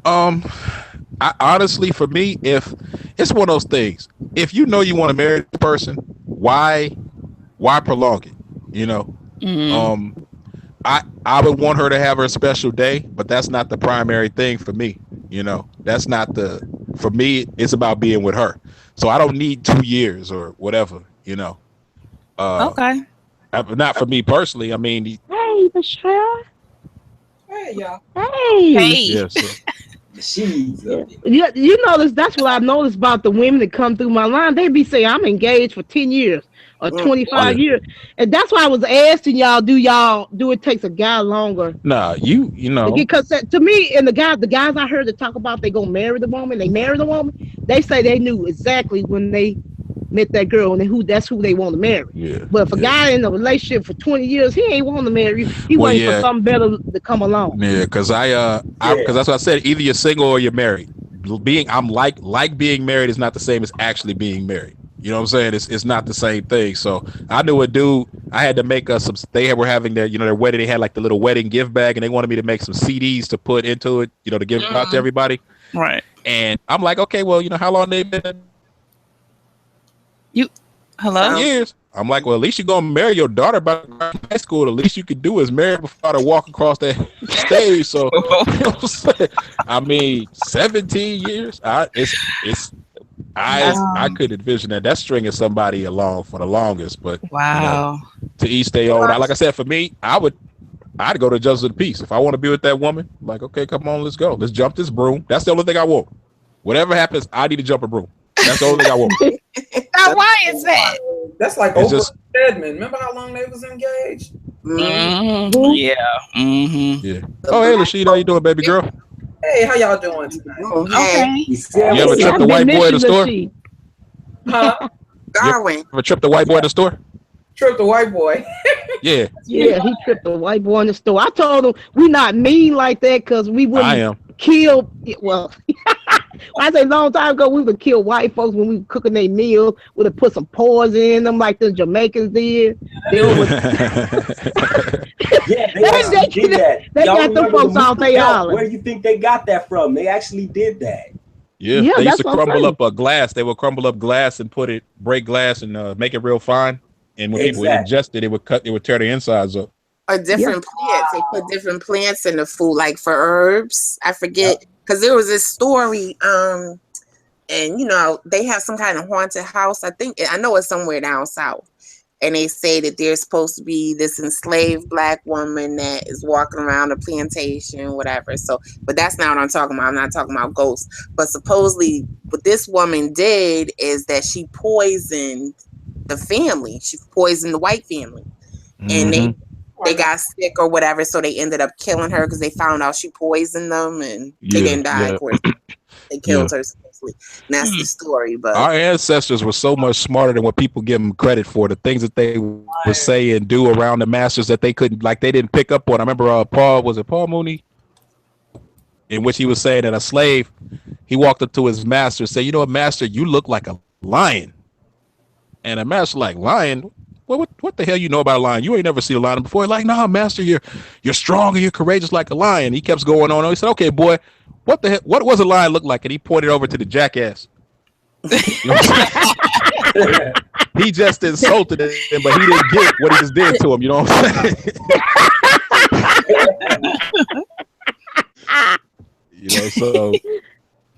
I honestly, for me, if it's one of those things, if you know you want to marry the person, why prolong it? Mm-hmm. I would want her to have her special day, but that's not the primary thing for me. That's not for me, it's about being with her. So I don't need 2 years or whatever, okay. Not for me personally. I mean, hey, Michelle. Hey, y'all. Hey. Yes. Yeah, you notice that's what I noticed about the women that come through my line. They be saying I'm engaged for 10 years or 25 years, and that's why I was asking y'all, do it takes a guy longer? Nah, you know, because to me, and the guys I heard that talk about they gonna marry the woman, they say they knew exactly when they met that girl and that's who they want to marry. Yeah. But if a guy in a relationship for 20 years, he ain't want to marry you. He waiting for something better to come along. Yeah, because because that's what I said. Either you're single or you're married. I'm like being married is not the same as actually being married. You know what I'm saying? It's not the same thing. So I knew a dude. I had to make some. They were having their wedding. They had like the little wedding gift bag, and they wanted me to make some CDs to put into it. To give out to everybody. Right. And I'm like, okay, well, how long they been? Hello? Years. I'm like, well, at least you're gonna marry your daughter by high school. The least you could do is marry before I walk across that stage. So I mean, 17 years. I could envision that stringing somebody along for the longest, but wow. To each their own. Like I said, for me, I'd go to Justice of the Peace. If I want to be with that woman, like, okay, come on, let's go. Let's jump this broom. That's the only thing I want. Whatever happens, I need to jump a broom. That's the only thing I want. Now, why is that? That's like Oprah and Stedman. Remember how long they was engaged? Mm-hmm. Yeah. Mm-hmm. Yeah. Oh, hey, Lashida, how you doing, baby girl? Hey, how y'all doing tonight? Okay. You ever trip the white boy at the store? Huh? Darwin. Ever trip the white boy at the store? Trip the white boy. Yeah. Yeah, he tripped the white boy in the store. I told him we not mean like that because we wouldn't kill. Well, I say a long time ago we would kill white folks when we were cooking their meals. Would have put some poison in them like the Jamaicans did. They would. Yeah, they actually did that. They got them folks off their island. Where do you think they got that from? They actually did that. Yeah, they used to crumble up a glass. They would crumble up glass and break glass and make it real fine. And when people ingest it, it would tear the insides up. Or different plants. They put different plants in the food, like for herbs. I forget, because there was this story, and they have some kind of haunted house. I know it's somewhere down south. And they say that there's supposed to be this enslaved black woman that is walking around a plantation, whatever. So, but that's not what I'm talking about. I'm not talking about ghosts. But supposedly what this woman did is that she poisoned the family. She poisoned the white family. And they got sick or whatever. So they ended up killing her because they found out she poisoned them and they didn't die, of course. They killed her. And that's the story. But our ancestors were so much smarter than what people give them credit for. The things that they would say and do around the masters that they couldn't, like they didn't pick up on. I remember Paul Mooney, in which he was saying that a slave, he walked up to his master and said, "You know what, master, you look like a lion." And the master like, "Lion? What the hell you know about a lion? You ain't never seen a lion before." Like, "Nah, master, you're strong and you're courageous like a lion." He kept going on. He said, "Okay, boy, what the hell? What was a lion look like?" And he pointed over to the jackass. You know he just insulted him, but he didn't get what he just did to him. You know what I'm saying? So.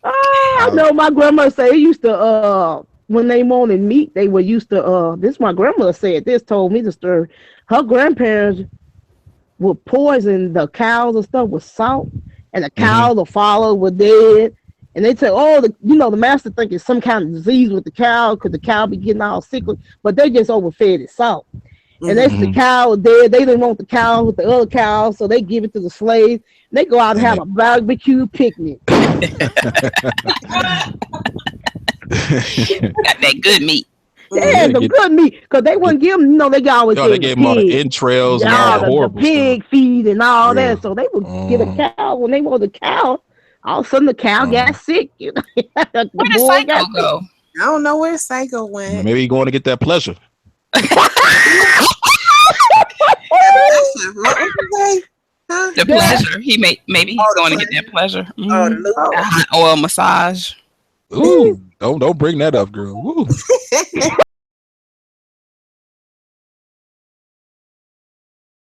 I know my grandma say he used to when they wanted meat, they were used to this my grandmother said this, told me the story. Her grandparents would poison the cows and stuff with salt, and the cows or follow were dead. And they say, the master think it's some kind of disease with the cow because the cow be getting all sick, but they just overfed it salt. And that's the cow was dead. They didn't want the cow with the other cows, so they give it to the slaves. They go out and have a barbecue picnic. Got that good meat. Yeah, the good meat, because they wouldn't give them. They always they gave them all the entrails and all the horrible pig feed and all that. So they would get a cow when they wanted the cow. All of a sudden, the cow got sick. Where did Psycho go? I don't know where Psycho went. Maybe he's going to get that pleasure. The pleasure. Maybe he's going to get that pleasure. Hot oil massage. Ooh, don't bring that up, girl. Ooh.